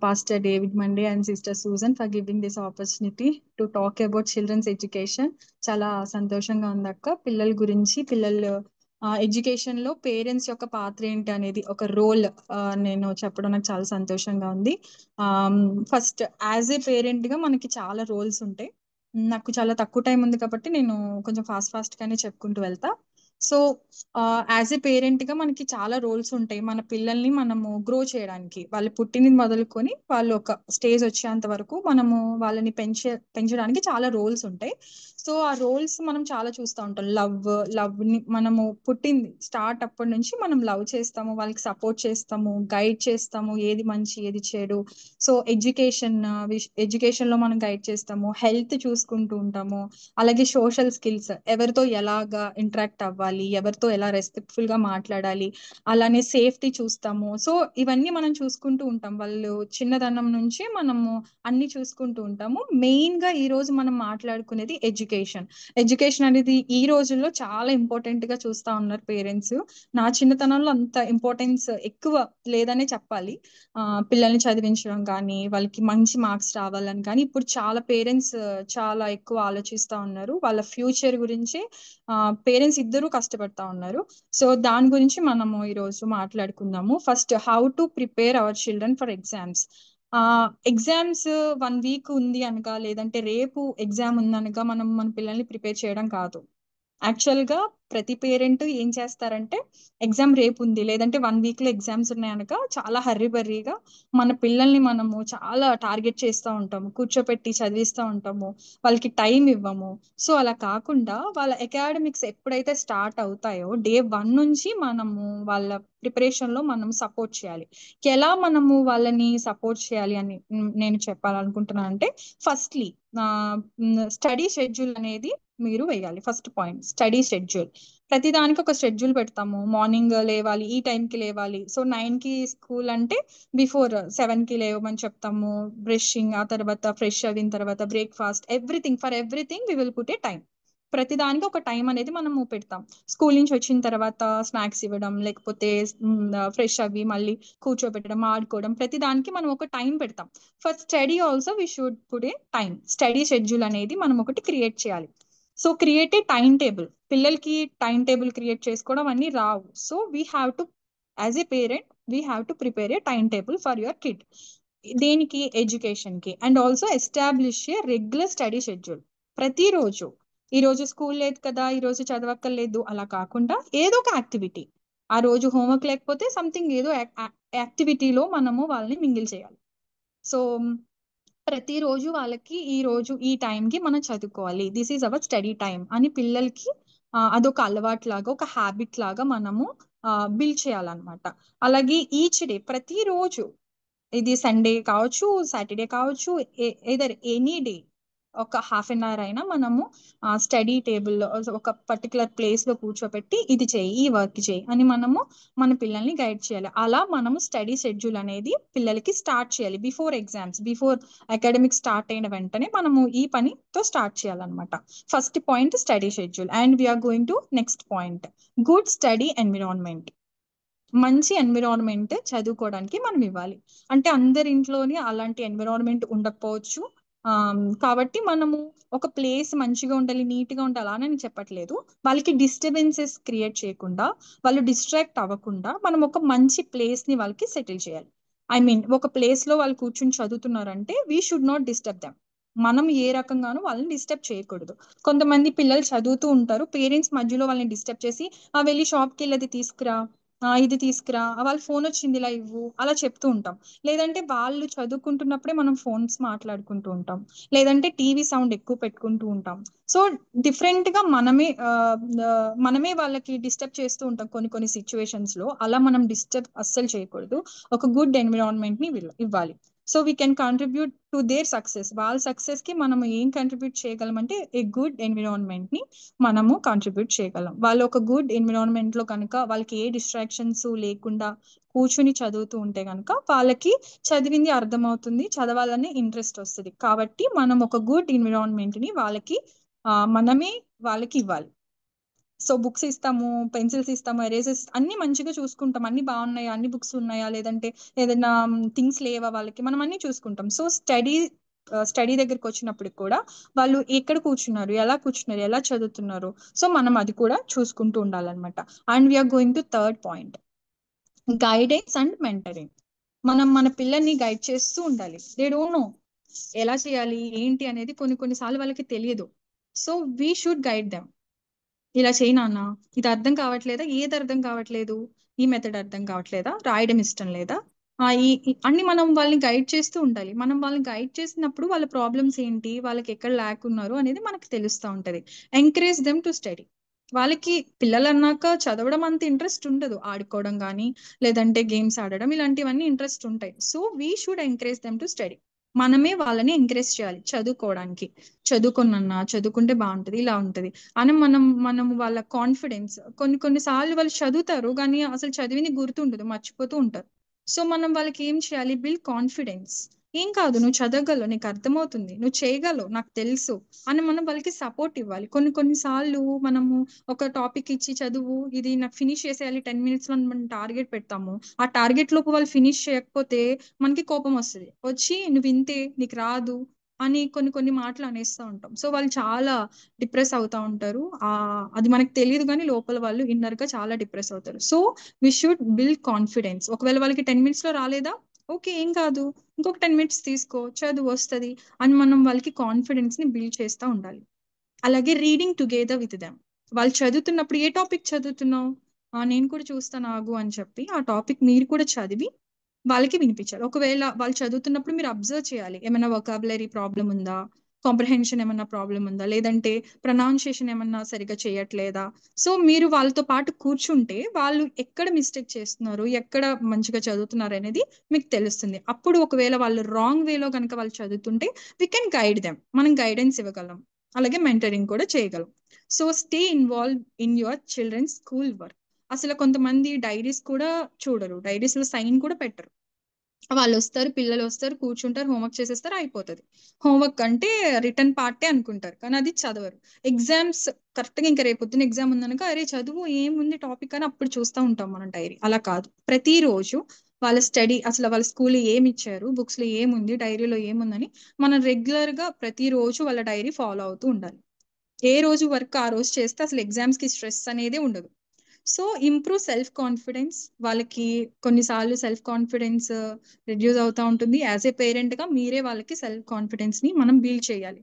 Pastor David Monday and Sister Susan for giving this opportunity to talk about children's education. Chala సంతోషంగా ఉంది అక్క. పిల్లల గురించి, పిల్లలు education లో parents యొక్క పాత్ర ఏంటి అనేది ఒక రోల్ నేను చెప్పడం నాకు చాలా సంతోషంగా ఉంది. ఫస్ట్ యాజ్ ఏ పేరెంట్ గా మనకి చాలా రోల్స్ ఉంటాయి. నాకు చాలా తక్కువ టైం ఉంది కాబట్టి నేను కొంచెం ఫాస్ట్ గానే చెప్పుకుంటూ వెళ్తా. సో యాజ్ ఏ పేరెంట్ గా మనకి చాలా రోల్స్ ఉంటాయి. మన పిల్లల్ని మనము గ్రో చేయడానికి, వాళ్ళు పుట్టినది మొదలుకొని వాళ్ళు ఒక స్టేజ్ వచ్చేంత వరకు మనము వాళ్ళని పెంచడానికి చాలా రోల్స్ ఉంటాయి. సో ఆ రోల్స్ మనం చాలా చూస్తూ ఉంటాం. లవ్ ని మనము పుట్టింది స్టార్ట్ అప్పటి నుంచి మనం లవ్ చేస్తాము, వాళ్ళకి సపోర్ట్ చేస్తాము, గైడ్ చేస్తాము, ఏది మంచి ఏది చెడు. సో ఎడ్యుకేషన్ లో మనం గైడ్ చేస్తాము, హెల్త్ చూసుకుంటూ ఉంటాము, అలాగే సోషల్ స్కిల్స్, ఎవరితో ఎలాగా ఇంటరాక్ట్ అవ్వాలి, ఎవరితో ఎలా రెస్పెక్ట్ఫుల్ గా మాట్లాడాలి, అలానే సేఫ్టీ చూస్తాము. సో ఇవన్నీ మనం చూసుకుంటూ ఉంటాం. వాళ్ళు చిన్నదనం నుంచి మనము అన్ని చూసుకుంటూ ఉంటాము. మెయిన్ గా ఈ రోజు మనం మాట్లాడుకునేది ఎడ్యుకేషన్ అనేది ఈ రోజుల్లో చాలా ఇంపార్టెంట్ గా చూస్తా ఉన్నారు పేరెంట్స్. నా చిన్నతనంలో అంత ఇంపార్టెన్స్ ఎక్కువ లేదనే చెప్పాలి. పిల్లల్ని చదివించడం కానీ, వాళ్ళకి మంచి మార్క్స్ రావాలని కానీ ఇప్పుడు చాలా పేరెంట్స్ చాలా ఎక్కువ ఆలోచిస్తా ఉన్నారు. వాళ్ళ ఫ్యూచర్ గురించి పేరెంట్స్ ఇద్దరు కష్టపడతా ఉన్నారు. సో దాని గురించి మనము ఈరోజు మాట్లాడుకుందాము. First, how to prepare our children for exams. Exams 1 week ఉంది అనగా, లేదంటే రేపు ఎగ్జామ్ ఉందనగా మనం మన పిల్లల్ని ప్రిపేర్ చేయడం కాదు. యాక్చువల్ గా ప్రతి పేరెంట్ ఏం చేస్తారంటే, ఎగ్జామ్ రేపు ఉంది లేదంటే 1 వీక్ లో ఎగ్జామ్స్ ఉన్నాయనగా చాలా హర్రీబర్రీగా మన పిల్లల్ని మనము చాలా టార్గెట్ చేస్తూ ఉంటాము, కూర్చోపెట్టి చదివిస్తూ ఉంటాము, వాళ్ళకి టైం ఇవ్వము. సో అలా కాకుండా వాళ్ళ అకాడమిక్స్ ఎప్పుడైతే స్టార్ట్ అవుతాయో డే 1 నుంచి మనము వాళ్ళ ప్రిపరేషన్ లో మనం సపోర్ట్ చేయాలి. ఎలా మనము వాళ్ళని సపోర్ట్ చేయాలి అని నేను చెప్పాలనుకుంటున్నాను. అంటే ఫస్ట్లీ స్టడీ షెడ్యూల్ అనేది మీరు వేయాలి. First point, study schedule. ప్రతిదానికి ఒక షెడ్యూల్ పెడతాము. మార్నింగ్ లేవాలి, ఈ టైంకి లేవాలి. సో 9 కి స్కూల్ అంటే బిఫోర్ 7 కి లేవమని చెప్తాము. బ్రషింగ్, ఆ తర్వాత ఫ్రెష్ అయిన తర్వాత breakfast, for everything we will put a time. ప్రతిదానికి ఒక టైం అనేది మనము పెడతాం. స్కూల్ నుంచి వచ్చిన తర్వాత స్నాక్స్ ఇవ్వడం, లేకపోతే ఫ్రెష్ అవి మళ్ళీ కూర్చోబెట్టడం, ఆడుకోవడం, ప్రతిదానికి మనం ఒక టైం పెడతాం. For study also we should put a time. Study schedule అనేది మనం ఒకటి క్రియేట్ చేయాలి. So create a time table. పిల్లలకి టైం టేబుల్ క్రియేట్ చేసుకోవడం అన్ని రావు. So we have to, as a parent we have to prepare a time table for your kid. దేనికి? Education కి. And also establish a regular study schedule. ప్రతిరోజు, ఈ రోజు school లేదు కదా, ఈ రోజు చదవక్కర్లేదు అలా కాకుండా ఏదో ఒక యాక్టివిటీ, ఆ రోజు హోంవర్క్ లేకపోతే సంథింగ్ ఏదో యాక్టివిటీలో మనము వాళ్ళని మింగిల్ చేయాలి. సో ప్రతిరోజు వాళ్ళకి ఈ రోజు ఈ టైంకి మనం చదువుకోవాలి, this is our study time అని పిల్లలకి అదొక అలవాటు లాగా, ఒక హ్యాబిట్ లాగా మనము బిల్డ్ చేయాలన్నమాట. అలాగే ఈచ్ డే, ప్రతిరోజు, ఇది సండే కావచ్చు, సాటర్డే కావచ్చు, ఎనీ డే, ఒక హాఫ్ అన్ అవర్ అయినా మనము స్టడీ టేబుల్లో ఒక పర్టికులర్ ప్లేస్ లో కూర్చోపెట్టి ఇది చేయి, ఈ వర్క్ చేయి అని మనము మన పిల్లల్ని గైడ్ చేయాలి. అలా మనము స్టడీ షెడ్యూల్ అనేది పిల్లలకి స్టార్ట్ చేయాలి. Before exams, before academic start అయిన వెంటనే మనము ఈ పనితో స్టార్ట్ చేయాలన్నమాట. First point study schedule. And we're going to next point, good study environment. మంచి ఎన్విరాన్మెంట్ చదువుకోవడానికి మనం ఇవ్వాలి. అంటే అందరి ఇంట్లోని అలాంటి ఎన్విరాన్మెంట్ ఉండకపోవచ్చు. కాబట్టి మనము ఒక ప్లేస్ మంచిగా ఉండాలి, నీట్ గా ఉండాలి అని నేను చెప్పట్లేదు. వాళ్ళకి డిస్టర్బెన్సెస్ క్రియేట్ చేయకుండా, వాళ్ళు డిస్ట్రాక్ట్ అవ్వకుండా మనం ఒక మంచి ప్లేస్ ని వాళ్ళకి సెటిల్ చేయాలి. ఐ మీన్ ఒక ప్లేస్ లో వాళ్ళు కూర్చుని చదువుతున్నారంటే we should not disturb them. మనం ఏ రకంగానూ వాళ్ళని డిస్టర్బ్ చేయకూడదు. కొంతమంది పిల్లలు చదువుతూ ఉంటారు, పేరెంట్స్ మధ్యలో వాళ్ళని డిస్టర్బ్ చేసి వెళ్ళి షాప్కి వెళ్ళి అది తీసుకురా, ఇది తీసుకురా, వాళ్ళ ఫోన్ వచ్చింది ఇలా ఇవ్వు, అలా చెప్తూ ఉంటాం. లేదంటే వాళ్ళు చదువుకుంటున్నప్పుడే మనం ఫోన్స్ మాట్లాడుకుంటూ ఉంటాం, లేదంటే టీవీ సౌండ్ ఎక్కువ పెట్టుకుంటూ ఉంటాం. సో డిఫరెంట్ గా మనమే వాళ్ళకి డిస్టర్బ్ చేస్తూ ఉంటాం కొన్ని సిచ్యువేషన్స్ లో. అలా మనం డిస్టర్బ్ అస్సలు చేయకూడదు. ఒక గుడ్ ఎన్విరాన్మెంట్ ని ఇవ్వాలి. So we can contribute to their success. వాళ్ళ సక్సెస్ కి మనం ఏం కాంట్రిబ్యూట్ చేయగలం అంటే ఏ గుడ్ ఎన్విరాన్మెంట్ ని మనము కాంట్రిబ్యూట్ చేయగలం. వాళ్ళు ఒక గుడ్ ఎన్విరాన్మెంట్ లో కనుక వాళ్ళకి ఏ డిస్ట్రాక్షన్స్ లేకుండా కూర్చుని చదువుతూ ఉంటే కనుక వాళ్ళకి చదివింది అర్థమవుతుంది, చదవాలని ఇంట్రెస్ట్ వస్తుంది. కాబట్టి మనం ఒక గుడ్ ఎన్విరాన్మెంట్ ని మనమే వాళ్ళకి ఇవ్వాలి. సో బుక్స్ ఇస్తాము, పెన్సిల్స్ ఇస్తాము, ఎరేజర్స్ అన్ని మంచిగా చూసుకుంటాం. అన్ని బాగున్నాయా, అన్ని బుక్స్ ఉన్నాయా, లేదంటే ఏదైనా థింగ్స్ లేవా వాళ్ళకి, మనం అన్ని చూసుకుంటాం. సో స్టడీ దగ్గరికి వచ్చినప్పుడు కూడా వాళ్ళు ఎక్కడ కూర్చున్నారు, ఎలా చదువుతున్నారు, సో మనం అది కూడా చూసుకుంటూ ఉండాలన్నమాట. And we're going to third point, guidance and mentoring. మనం మన పిల్లల్ని గైడ్ చేస్తూ ఉండాలి. దే డోంట్ నో ఎలా చేయాలి ఏంటి అనేది కొన్నిసార్లు వాళ్ళకి తెలియదు. So we should guide them. ఇలా చేయి నాన్న, ఇది అర్థం కావట్లేదా, ఏది అర్థం కావట్లేదు, ఈ మెథడ్ అర్థం కావట్లేదా, రాయడం ఇష్టం లేదా, అన్ని మనం వాళ్ళని గైడ్ చేస్తూ ఉండాలి. మనం వాళ్ళని గైడ్ చేసినప్పుడు వాళ్ళ ప్రాబ్లమ్స్ ఏంటి, వాళ్ళకి ఎక్కడ ల్యాక్ ఉన్నారు అనేది మనకు తెలుస్తూ ఉంటది. Encourage them to study. వాళ్ళకి పిల్లలు అన్నాక చదవడం అంత ఇంట్రెస్ట్ ఉండదు, ఆడుకోవడం కానీ లేదంటే గేమ్స్ ఆడడం ఇలాంటివన్నీ ఇంట్రెస్ట్ ఉంటాయి. So we should encourage them to study. మనమే వాళ్ళని ఎంకరేజ్ చేయాలి చదువుకోవడానికి. చదువుకుంటే బాగుంటది, ఇలా ఉంటది అని మనం వాళ్ళ కాన్ఫిడెన్స్. కొన్నిసార్లు వాళ్ళు చదువుతారు కానీ అసలు చదివింది గుర్తుండదు, మర్చిపోతూ ఉంటారు. సో మనం వాళ్ళకి ఏం చేయాలి, బిల్డ్ కాన్ఫిడెన్స్. ఏం కాదు, నువ్వు చదవగలవు, నీకు అర్థమవుతుంది, నువ్వు చేయగలవు, నాకు తెలుసు అని మనం వాళ్ళకి సపోర్ట్ ఇవ్వాలి. కొన్నిసార్లు మనము ఒక టాపిక్ ఇచ్చి చదువు, ఇది నాకు ఫినిష్ చేసేయాలి 10 minutes లో మనం టార్గెట్ పెడతాము. ఆ టార్గెట్ లోపు వాళ్ళు ఫినిష్ చేయకపోతే మనకి కోపం వస్తుంది, వచ్చి నువ్వు ఇంతే, నీకు రాదు అని కొన్ని మాటలు అనేస్తూ ఉంటాం. సో వాళ్ళు చాలా డిప్రెస్ అవుతా ఉంటారు. అది మనకు తెలియదు కానీ లోపల వాళ్ళు ఇన్నర్ గా చాలా డిప్రెస్ అవుతారు. So we should build confidence. ఒకవేళ వాళ్ళకి 10 minutes లో రాలేదా, ఓకే ఏం కాదు, ఇంకొక 10 minutes తీసుకో, చదువు వస్తుంది అని మనం వాళ్ళకి కాన్ఫిడెన్స్ ని బిల్డ్ చేస్తూ ఉండాలి. అలాగే రీడింగ్ టుగెదర్ విత్ దెమ్. వాళ్ళు చదువుతున్నప్పుడు ఏ టాపిక్ చదువుతున్నావు, నేను కూడా చూస్తాను ఆగు అని చెప్పి ఆ టాపిక్ మీరు కూడా చదివి వాళ్ళకి వినిపించాలి. ఒకవేళ వాళ్ళు చదువుతున్నప్పుడు మీరు అబ్జర్వ్ చేయాలి, ఏమైనా వొకాబులరీ ప్రాబ్లం ఉందా, కాంప్రహెన్షన్ ఏమన్నా ప్రాబ్లం ఉందా, లేదంటే ప్రొనౌన్సియేషన్ ఏమన్నా సరిగా చేయట్లేదా. సో మీరు వాళ్ళతో పాటు కూర్చుంటే వాళ్ళు ఎక్కడ మిస్టేక్ చేస్తున్నారు, ఎక్కడ మంచిగా చదువుతున్నారు అనేది మీకు తెలుస్తుంది. అప్పుడు ఒకవేళ వాళ్ళు రాంగ్ వేలో కనుక వాళ్ళు చదువుతుంటే వి కెన్ గైడ్ దెమ్, మనం గైడెన్స్ ఇవ్వగలం. అలాగే మెంటరింగ్ కూడా చేయగలం. So stay involve in your children's school work. అసలు కొంతమంది డైరీస్ కూడా చూడరు, డైరీస్ లో సైన్ కూడా పెట్టరు. వాళ్ళు వస్తారు, పిల్లలు వస్తారు, కూర్చుంటారు, హోంవర్క్ చేసేస్తారు, అయిపోతుంది. హోంవర్క్ అంటే రిటర్న్ పార్టే అనుకుంటారు కానీ అది చదవరు. ఎగ్జామ్స్ కరెక్ట్ గా ఇంకా రేపొద్దున ఎగ్జామ్ ఉందనక అరే చదువు ఏముంది టాపిక్ అని అప్పుడు చూస్తూ ఉంటాం మనం డైరీ. అలా కాదు, ప్రతిరోజు వాళ్ళ స్టడీ, అసలు వాళ్ళ స్కూల్లో ఏమి ఇచ్చారు, బుక్స్ లో ఏముంది, డైరీలో ఏముందని మనం రెగ్యులర్ గా ప్రతిరోజు వాళ్ళ డైరీ ఫాలో అవుతూ ఉండాలి. ఏ రోజు వర్క్ ఆ రోజు చేస్తే అసలు ఎగ్జామ్స్ కి స్ట్రెస్ అనేది ఉండదు. So improve self confidence. వాళ్ళకి కొన్నిసార్లు సెల్ఫ్ కాన్ఫిడెన్స్ రిడ్యూస్ అవుతా ఉంటుంది. యాజ్ ఏ పేరెంట్ గా మీరే వాళ్ళకి సెల్ఫ్ కాన్ఫిడెన్స్ ని మనం బిల్డ్ చేయాలి.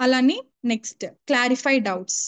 అలానే నెక్స్ట్ క్లారిఫై డౌట్స్.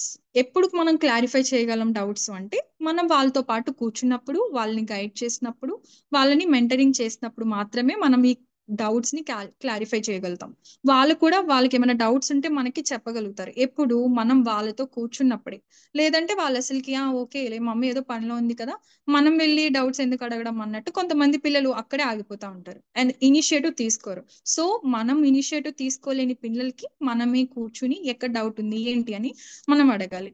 ఎప్పుడు మనం క్లారిఫై చేయగలం డౌట్స్ అంటే మనం వాళ్ళతో పాటు కూర్చున్నప్పుడు, వాళ్ళని గైడ్ చేసినప్పుడు, వాళ్ళని మెంటరింగ్ చేసినప్పుడు మాత్రమే మనం ఈ డౌట్స్ ని క్లారిఫై చేయగలుగుతాం. వాళ్ళు కూడా వాళ్ళకి ఏమైనా డౌట్స్ ఉంటే మనకి చెప్పగలుగుతారు ఎప్పుడు మనం వాళ్ళతో కూర్చున్నప్పుడే. లేదంటే వాళ్ళు అసలుకి ఓకే మమ్మీ ఏదో పనిలో ఉంది కదా మనం వెళ్ళి డౌట్స్ ఎందుకు అడగడం అన్నట్టు కొంతమంది పిల్లలు అక్కడే ఆగిపోతా ఉంటారు అండ్ ఇనిషియేటివ్ తీసుకోరు. సో మనం ఇనిషియేటివ్ తీసుకోలేని పిల్లలకి మనమే కూర్చుని ఎక్కడ డౌట్ ఉంది ఏంటి అని మనం అడగాలి.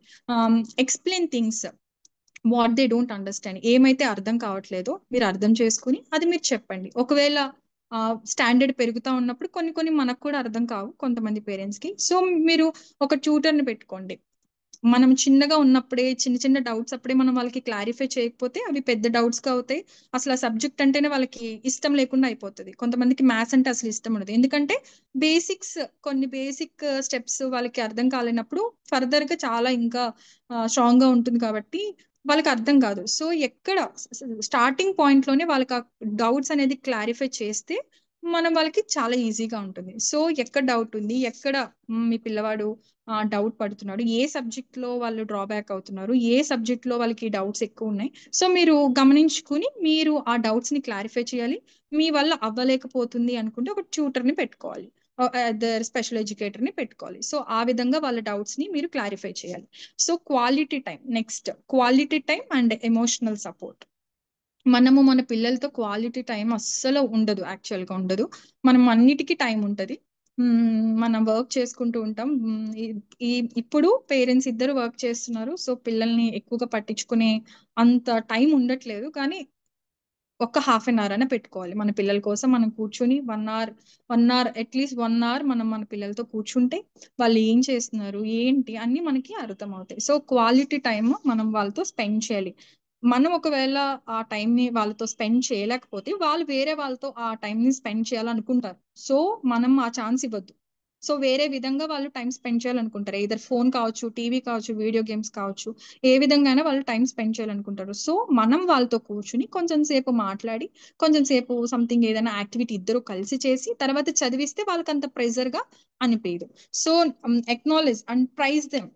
Explain things what they don't understand. ఏమైతే అర్థం కావట్లేదో మీరు అర్థం చేసుకుని అది మీరు చెప్పండి. ఒకవేళ స్టాండర్డ్ పెరుగుతా ఉన్నప్పుడు కొన్ని మనకు కూడా అర్థం కావు కొంతమంది పేరెంట్స్ కి. సో మీరు ఒక ట్యూటర్ ని పెట్టుకోండి. మనం చిన్నగా ఉన్నప్పుడే చిన్న డౌట్స్ అప్పుడే మనం వాళ్ళకి క్లారిఫై చేయకపోతే అవి పెద్ద డౌట్స్ గా అవుతాయి. అసలు ఆ సబ్జెక్ట్ అంటేనే వాళ్ళకి ఇష్టం లేకుండా అయిపోతుంది. కొంతమందికి మ్యాథ్స్ అంటే అసలు ఇష్టం ఉండదు, ఎందుకంటే కొన్ని బేసిక్ స్టెప్స్ వాళ్ళకి అర్థం కాలేనప్పుడు ఫర్దర్ గా చాలా ఇంకా స్ట్రాంగ్ గా ఉంటుంది కాబట్టి వాళ్ళకి అర్థం కాదు. సో ఎక్కడ స్టార్టింగ్ పాయింట్ లోనే వాళ్ళకి ఆ డౌట్స్ అనేది క్లారిఫై చేస్తే మనం వాళ్ళకి చాలా ఈజీగా ఉంటుంది. సో ఎక్కడ డౌట్ ఉంది, ఎక్కడ మీ పిల్లవాడు డౌట్ పడుతున్నాడు, ఏ సబ్జెక్ట్ లో వాళ్ళు డ్రాబ్యాక్ అవుతున్నారు, ఏ సబ్జెక్ట్ లో వాళ్ళకి డౌట్స్ ఎక్కువ ఉన్నాయి, సో మీరు గమనించుకుని మీరు ఆ డౌట్స్ ని క్లారిఫై చేయాలి. మీ వల్ల అవ్వలేకపోతుంది అనుకుంటే ఒక ట్యూటర్ ని పెట్టుకోవాలి, అదర్ స్పెషల్ ఎడ్యుకేటర్ ని పెట్టుకోవాలి. సో ఆ విధంగా వాళ్ళ డౌట్స్ ని మీరు క్లారిఫై చేయాలి. So quality time, next quality time and emotional support. మనము మన పిల్లలతో క్వాలిటీ టైం అస్సలు ఉండదు, యాక్చువల్ గా ఉండదు. మనం అన్నిటికీ టైం ఉంటది. మనం వర్క్ చేసుకుంటూ ఉంటాం. ఇప్పుడు పేరెంట్స్ ఇద్దరు వర్క్ చేస్తున్నారు, సో పిల్లల్ని ఎక్కువగా పట్టించుకునే అంత టైం ఉండట్లేదు. కానీ ఒక హాఫ్ అన్ అవర్ అయినా పెట్టుకోవాలి మన పిల్లల కోసం. మనం కూర్చుని 1 hour అట్లీస్ట్ 1 hour మనం మన పిల్లలతో కూర్చుంటే వాళ్ళు ఏం చేస్తున్నారు ఏంటి అన్ని మనకి అర్థం అవుతాయి. సో క్వాలిటీ టైం మనం వాళ్ళతో స్పెండ్ చేయాలి. మనం ఒకవేళ ఆ టైం ని వాళ్ళతో స్పెండ్ చేయలేకపోతే వాళ్ళు వేరే వాళ్ళతో ఆ టైం ని స్పెండ్ చేయాలనుకుంటారు. సో మనం ఆ ఛాన్స్ ఇవ్వద్దు. సో వేరే విధంగా వాళ్ళు టైం స్పెండ్ చేయాలనుకుంటారు, ఇదర్ ఫోన్ కావచ్చు, టీవీ కావచ్చు, వీడియో గేమ్స్ కావచ్చు, ఏ విధంగా వాళ్ళు టైం స్పెండ్ చేయాలనుకుంటారు. సో మనం వాళ్ళతో కూర్చుని కొంచెం సేపు మాట్లాడి కొంచెం సేపు సంథింగ్ ఏదైనా యాక్టివిటీ ఇద్దరు కలిసి చేసి తర్వాత చదివిస్తే వాళ్ళకి అంత ప్రెజర్ గా అనిపించదు. So acknowledge and praise them.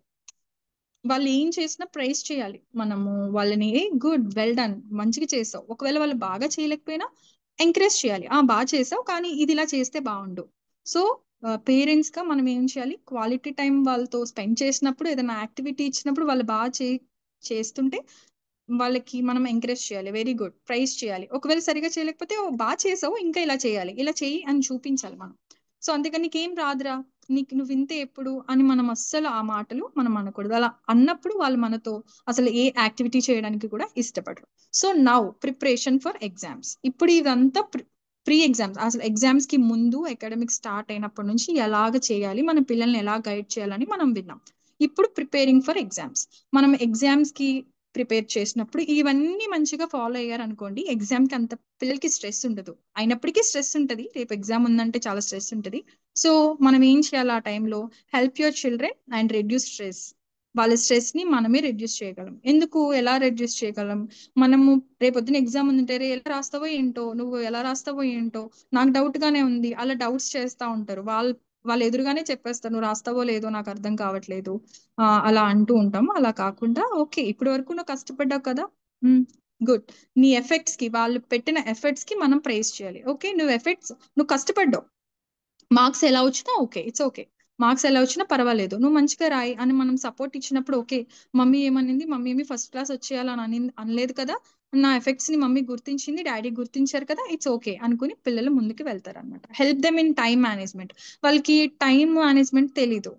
వాళ్ళు ఏం చేసినా ప్రైజ్ చేయాలి మనము వాళ్ళని. గుడ్, వెల్ డన్, మంచిగా చేసావు. ఒకవేళ వాళ్ళు బాగా చేయలేకపోయినా ఎంకరేజ్ చేయాలి, బాగా చేసావు కానీ ఇది ఇలా చేస్తే బాగుండు. సో పేరెంట్స్ గా మనం ఏం చేయాలి, క్వాలిటీ టైం వాళ్ళతో స్పెండ్ చేసినప్పుడు ఏదైనా యాక్టివిటీ ఇచ్చినప్పుడు వాళ్ళు బాగా చేస్తుంటే వాళ్ళకి మనం ఎంకరేజ్ చేయాలి, వెరీ గుడ్, ప్రైజ్ చేయాలి. ఒకవేళ సరిగా చేయలేకపోతే బాగా చేసావు ఇంకా ఇలా చేయాలి, ఇలా చేయి అని చూపించాలి మనం. సో అందుకని నీకేం రాదురా, నువ్వు ఇంతే ఎప్పుడు అని మనం అస్సలు ఆ మాటలు మనం అనకూడదు. అలా అన్నప్పుడు వాళ్ళు మనతో అసలు ఏ యాక్టివిటీ చేయడానికి కూడా ఇష్టపడరు. So now preparation for exams. ఇప్పుడు ఇదంతా ప్రీ ఎగ్జామ్స్, అసలు ఎగ్జామ్స్ కి ముందు అకాడమిక్ స్టార్ట్ అయినప్పటి నుంచి ఎలాగ చేయాలి, మన పిల్లల్ని ఎలా గైడ్ చేయాలని మనం విన్నాం. ఇప్పుడు ప్రిపేరింగ్ ఫర్ ఎగ్జామ్స్. మనం ఎగ్జామ్స్ కి ప్రిపేర్ చేసినప్పుడు ఇవన్నీ మంచిగా ఫాలో అయ్యారు అనుకోండి, ఎగ్జామ్ కి అంత పిల్లలకి స్ట్రెస్ ఉండదు. అయినప్పటికీ స్ట్రెస్ ఉంటది, రేపు ఎగ్జామ్ ఉందంటే చాలా స్ట్రెస్ ఉంటది. సో మనం ఏం చేయాలి ఆ టైంలో, help your children and reduce stress. వాళ్ళ స్ట్రెస్ ని మనమే రెడ్యూస్ చేయగలం. ఎందుకు, ఎలా రెడ్యూస్ చేయగలం, మనము రేపొద్దున ఎగ్జామ్ ఉందంటే రే ఎలా రాస్తావో ఏంటో, నువ్వు ఎలా రాస్తావో ఏంటో, నాకు డౌట్ గానే ఉంది, అలా డౌట్స్ చేస్తా ఉంటారు. వాళ్ళు ఎదురుగానే చెప్పేస్తారు, నువ్వు రాస్తావో లేదో నాకు అర్థం కావట్లేదు అలా అంటూ ఉంటాం. అలా కాకుండా ఓకే ఇప్పటి వరకు నువ్వు కష్టపడ్డావు కదా, గుడ్, నీ ఎఫెక్ట్స్ కి, వాళ్ళు పెట్టిన ఎఫర్ట్స్ కి మనం ప్రైజ్ చేయాలి. ఓకే నువ్వు కష్టపడ్డావు, మార్క్స్ ఎలా వచ్చినా ఓకే, ఇట్స్ ఓకే, మార్క్స్ ఎలా వచ్చినా పర్వాలేదు, నువ్వు మంచిగా రాయి అని మనం సపోర్ట్ ఇచ్చినప్పుడు ఓకే మమ్మీ ఏమనింది, మమ్మీ ఏమి ఫస్ట్ క్లాస్ వచ్చేయాలని అనలేదు కదా, నా ఎఫెక్ట్స్ ని మమ్మీ గుర్తించింది, డాడీ గుర్తించారు కదా, ఇట్స్ ఓకే అనుకుని పిల్లలు ముందుకు వెళ్తారు అనమాట. Help them in time management. వాళ్ళకి టైం మేనేజ్మెంట్ తెలీదు,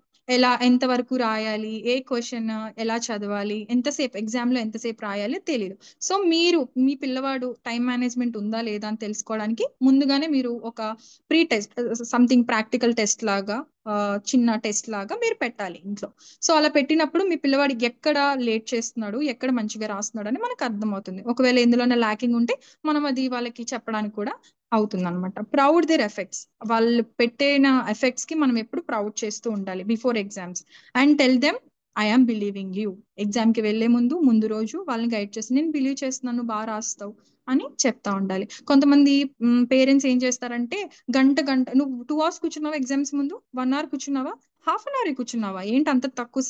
ఎంత వరకు రాయాలి, ఏ క్వశ్చన్ ఎలా చదవాలి, ఎగ్జామ్ లో ఎంతసేపు రాయాలి తెలియదు. సో మీ పిల్లవాడు టైం మేనేజ్మెంట్ ఉందా లేదా అని తెలుసుకోవడానికి ముందుగానే మీరు ఒక pre test, something practical test లాగా, చిన్న టెస్ట్ లాగా మీరు పెట్టాలి ఇంట్లో. సో అలా పెట్టినప్పుడు మీ పిల్లవాడికి ఎక్కడ లేట్ చేస్తున్నాడు, ఎక్కడ మంచిగా రాస్తున్నాడు అని మనకు అర్థమవుతుంది. ఒకవేళ ఎందులోనే ల్యాకింగ్ ఉంటే మనం అది వాళ్ళకి చెప్పడానికి కూడా అవుతుంది అనమాట. Proud their effects. వాళ్ళు పెట్టిన ఎఫెక్ట్స్ కి మనం ఎప్పుడు ప్రౌడ్ చేస్తూ ఉండాలి before exams. And tell them I'm believing you. Exam కి వెళ్లే ముందు రోజు వాళ్ళని గైడ్ చేసి నేను బిలీవ్ చేస్తున్నాను, బాగా రాస్తావు అని చెప్తా ఉండాలి. కొంతమంది పేరెంట్స్ ఏం చేస్తారంటే గంట నువ్వు 2 hours కూర్చున్నావా ఎగ్జామ్స్ ముందు, 1 hour కూర్చున్నావా, హాఫ్ అన్ అవర్ కూర్చున్నావా, ఏంటి అంత తక్కువ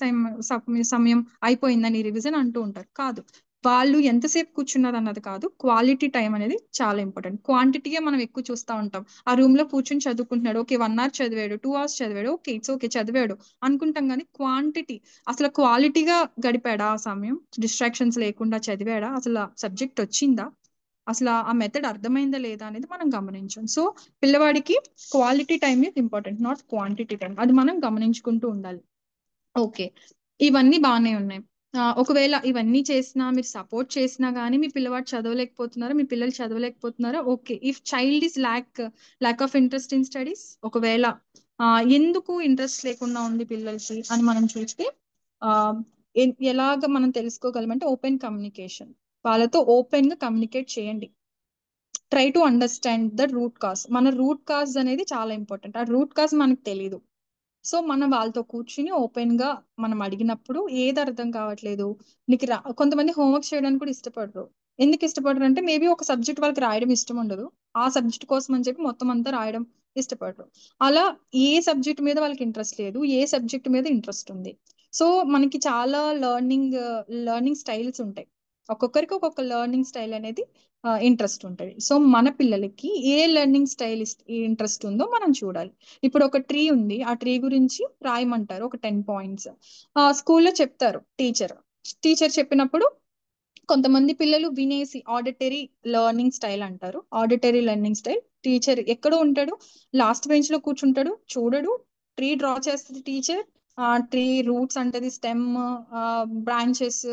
సమయం అయిపోయిందని రివిజన్ అంటూ ఉంటారు. కాదు, వాళ్ళు ఎంతసేపు కూర్చున్నారు అన్నది కాదు, క్వాలిటీ టైం అనేది చాలా ఇంపార్టెంట్. క్వాంటిటీయే మనం ఎక్కువ చూస్తూ ఉంటాం. ఆ రూమ్ లో కూర్చొని చదువుకుంటున్నాడు, ఓకే 1 hour చదివాడు, 2 hours చదివాడు, ఓకే ఇట్స్ ఓకే చదివాడు అనుకుంటాం. కానీ క్వాంటిటీ, అసలు క్వాలిటీగా గడిపాడా ఆ సమయం, డిస్ట్రాక్షన్స్ లేకుండా చదివాడా, అసలు సబ్జెక్ట్ వచ్చిందా, అసలు ఆ మెథడ్ అర్థమైందా లేదా అనేది మనం గమనించాం. సో పిల్లవాడికి quality time is important, not quantity time. అది మనం గమనించుకుంటూ ఉండాలి. ఓకే, ఇవన్నీ బాగానే ఉన్నాయి. ఒకవేళ ఇవన్నీ చేసినా, మీరు సపోర్ట్ చేసినా కానీ మీ పిల్లవాడు చదవలేకపోతున్నారా, మీ పిల్లలు చదవలేకపోతున్నారా, okay. If child is lack of interest in studies, ఒకవేళ ఎందుకు ఇంట్రెస్ట్ లేకుండా ఉంది పిల్లలకి అని మనం చూస్తే ఎలాగ మనం తెలుసుకోగలమంటే ఓపెన్ కమ్యూనికేషన్. వాళ్ళతో ఓపెన్ గా కమ్యూనికేట్ చేయండి. Try to understand the root cause. మన రూట్ కాజ్ అనేది చాలా ఇంపార్టెంట్. ఆ రూట్ కాజ్ మనకు తెలియదు. సో మనం వాళ్ళతో కూర్చుని ఓపెన్ గా మనం అడిగినప్పుడు ఏది అర్థం కావట్లేదు నీకు కొంతమంది హోంవర్క్ చేయడానికి కూడా ఇష్టపడరు. ఎందుకు ఇష్టపడరు అంటే మేబీ ఒక సబ్జెక్ట్ వాళ్ళకి రాయడం ఇష్టం ఉండదు, ఆ సబ్జెక్ట్ కోసం అని చెప్పి మొత్తం అంతా రాయడం ఇష్టపడరు. అలా ఏ సబ్జెక్ట్ మీద వాళ్ళకి ఇంట్రెస్ట్ లేదు, ఏ సబ్జెక్ట్ మీద ఇంట్రెస్ట్ ఉంది. సో మనకి చాలా లర్నింగ్ స్టైల్స్ ఉంటాయి. ఒక్కొక్కరికి ఒక్కొక్క లర్నింగ్ స్టైల్ అనేది ఇంట్రెస్ట్ ఉంటుంది. సో మన పిల్లలకి ఏ లెర్నింగ్ స్టైల్ ఇంట్రెస్ట్ ఉందో మనం చూడాలి. ఇప్పుడు ఒక ట్రీ ఉంది, ఆ ట్రీ గురించి రాయమంటారు ఒక 10 points. స్కూల్లో చెప్తారు టీచర్ చెప్పినప్పుడు కొంతమంది పిల్లలు వినేసి ఆడిటరీ లెర్నింగ్ స్టైల్ అంటారు. ఆడిటరీ లెర్నింగ్ స్టైల్, టీచర్ ఎక్కడో ఉంటాడు, లాస్ట్ బెంచ్ లో కూర్చుంటాడు, చూడడు, ట్రీ డ్రా చేస్తుంది టీచర్, ట్రీ రూట్స్ అంటది, స్టెమ్, బ్రాంచెస్,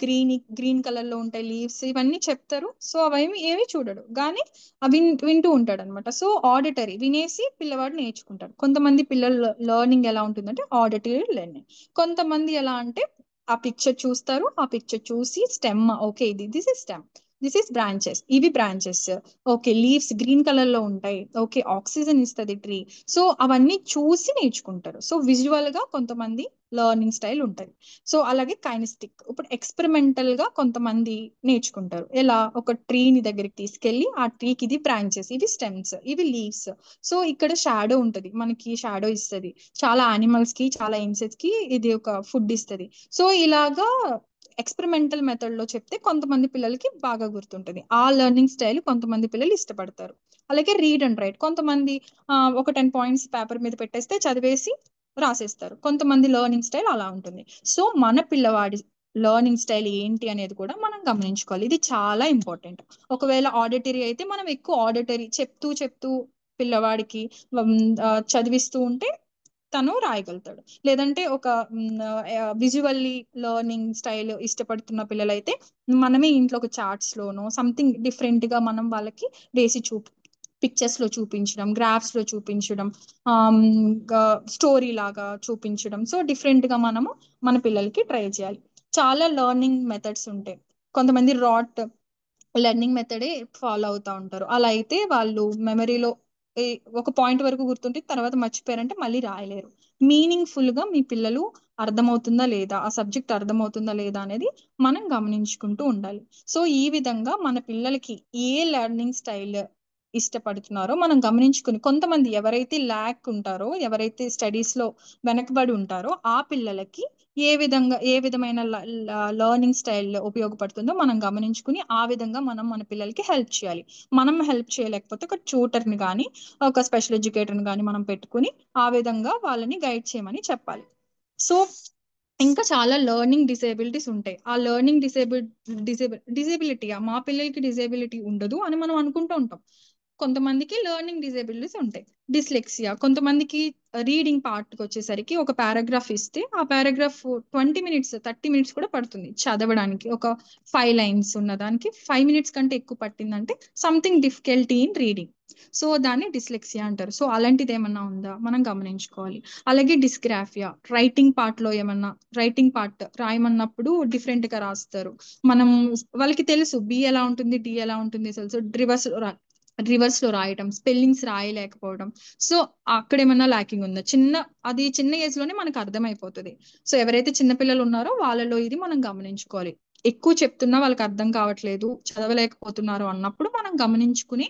గ్రీన్ కలర్ లో ఉంటాయి లీవ్స్, ఇవన్నీ చెప్తారు. సో అవేమి ఏమి చూడడు కానీ వింటూ ఉంటాడు అనమాట. సో ఆడిటరీ వినేసి పిల్లవాడు నేర్చుకుంటాడు. కొంతమంది పిల్లల లెర్నింగ్ ఎలా ఉంటుందంటే ఆడిటరీ లెర్నింగ్. కొంతమంది ఎలా అంటే ఆ పిక్చర్ చూస్తారు, ఆ పిక్చర్ చూసి stem, okay this is stem, this is branches, ఇవి branches, okay leaves green colour లో ఉంటాయి, ఓకే ఆక్సిజన్ ఇస్తుంది ట్రీ. సో అవన్నీ చూసి నేర్చుకుంటారు. సో విజువల్ గా కొంతమంది లెర్నింగ్ స్టైల్ ఉంటుంది. సో అలాగే కైనెస్టిక్, ఇప్పుడు ఎక్స్పెరిమెంటల్ గా కొంతమంది నేర్చుకుంటారు. ఎలా, ఒక ట్రీని దగ్గరికి తీసుకెళ్లి ఆ ట్రీకి ఇది బ్రాంచెస్, ఇవి స్టెమ్స్, ఇవి లీవ్స్. సో ఇక్కడ షాడో ఉంటది, మనకి షాడో ఇస్తుంది, చాలా యానిమల్స్ కి చాలా ఇన్సెక్ట్స్ కి ఇది ఒక ఫుడ్ ఇస్తుంది. సో ఇలాగా ఎక్స్పెరిమెంటల్ మెథడ్ లో చెప్తే కొంతమంది పిల్లలకి బాగా గుర్తుంటది. ఆ లెర్నింగ్ స్టైల్ కొంతమంది పిల్లలు ఇష్టపడతారు. అలాగే రీడ్ అండ్ రైట్, కొంతమంది ఒక 10 points పేపర్ మీద పెట్టేస్తే చదివేసి రాసేస్తారు. కొంతమంది లెర్నింగ్ స్టైల్ అలా ఉంటుంది. సో మన పిల్లవాడి లెర్నింగ్ స్టైల్ ఏంటి అనేది కూడా మనం గమనించుకోవాలి. ఇది చాలా ఇంపార్టెంట్. ఒకవేళ ఆడిటరీ అయితే మనం ఎక్కువ ఆడిటరీ చెప్తూ పిల్లవాడికి చదివిస్తూ ఉంటే తను రాయగలుగుతాడు. లేదంటే ఒక విజువల్లీ లెర్నింగ్ స్టైల్ ఇష్టపడుతున్న పిల్లలైతే మనమే ఇంట్లో ఒక చార్ట్స్ లోనో సంథింగ్ డిఫరెంట్ గా మనం వాళ్ళకి వేసి పిక్చర్స్ లో చూపించడం, గ్రాఫ్స్ లో చూపించడం, స్టోరీ లాగా చూపించడం. సో డిఫరెంట్ గా మనము మన పిల్లలకి ట్రై చేయాలి. చాలా లెర్నింగ్ మెథడ్స్ ఉంటాయి. కొంతమంది రాట్ లెర్నింగ్ మెథడే ఫాలో అవుతా ఉంటారు. అలా అయితే వాళ్ళు మెమరీలో ఒక పాయింట్ వరకు గుర్తుంటే తర్వాత మర్చిపోయారంటే మళ్ళీ రాయలేరు. మీనింగ్ఫుల్ గా మీ పిల్లలు అర్థమవుతుందా లేదా, ఆ సబ్జెక్ట్ అర్థమవుతుందా లేదా అనేది మనం గమనించుకుంటూ ఉండాలి. సో ఈ విధంగా మన పిల్లలకి ఏ లెర్నింగ్ స్టైల్ ఇష్టపడుతున్నారో మనం గమనించుకుని, కొంతమంది ఎవరైతే ల్యాక్ ఉంటారో, ఎవరైతే స్టడీస్ లో వెనకబడి ఉంటారో ఆ పిల్లలకి ఏ విధమైన లెర్నింగ్ స్టైల్ ఉపయోగపడుతుందో మనం గమనించుకుని ఆ విధంగా మనం మన పిల్లలకి హెల్ప్ చేయాలి. మనం హెల్ప్ చేయలేకపోతే ఒక ట్యూటర్ని కానీ ఒక స్పెషల్ ఎడ్యుకేటర్ని కానీ మనం పెట్టుకుని ఆ విధంగా వాళ్ళని గైడ్ చేయమని చెప్పాలి. సో ఇంకా చాలా లెర్నింగ్ డిసేబిలిటీస్ ఉంటాయి. ఆ లెర్నింగ్ డిసేబిలిటీయా, మా పిల్లలకి డిసేబిలిటీ ఉండదు అని మనం అనుకుంటూ ఉంటాం. కొంతమందికి లెర్నింగ్ డిసేబిలిటీస్ ఉంటాయి. డిస్లెక్సియా, కొంతమందికి రీడింగ్ పార్ట్ వచ్చేసరికి ఒక పారాగ్రాఫ్ ఇస్తే ఆ పారాగ్రాఫ్ 20 minutes 30 minutes కూడా పడుతుంది చదవడానికి. ఒక 5 lines ఉన్నదానికి 5 minutes కంటే ఎక్కువ పట్టిందంటే something difficulty in reading. So దాన్ని డిస్లెక్సియా అంటారు. సో అలాంటిది ఏమన్నా ఉందా మనం గమనించుకోవాలి. అలాగే డిస్గ్రాఫియా, రైటింగ్ పార్ట్ లో ఏమన్నా, రైటింగ్ పార్ట్ రాయమన్నప్పుడు డిఫరెంట్ గా రాస్తారు. మనం వాళ్ళకి తెలుసు బి ఎలా ఉంటుంది, డి ఎలా ఉంటుంది తెలుసు, రివర్స్ లో రాయటం, స్పెల్లింగ్స్ రాయలేకపోవడం. సో అక్కడ ఏమన్నా ల్యాకింగ్ ఉందా, చిన్న ఏజ్ లోనే మనకు అర్థమైపోతుంది. సో ఎవరైతే చిన్న పిల్లలు ఉన్నారో వాళ్ళలో ఇది మనం గమనించుకోవాలి. ఎక్కువ చెప్తున్నా వాళ్ళకి అర్థం కావట్లేదు, చదవలేకపోతున్నారు అన్నప్పుడు మనం గమనించుకుని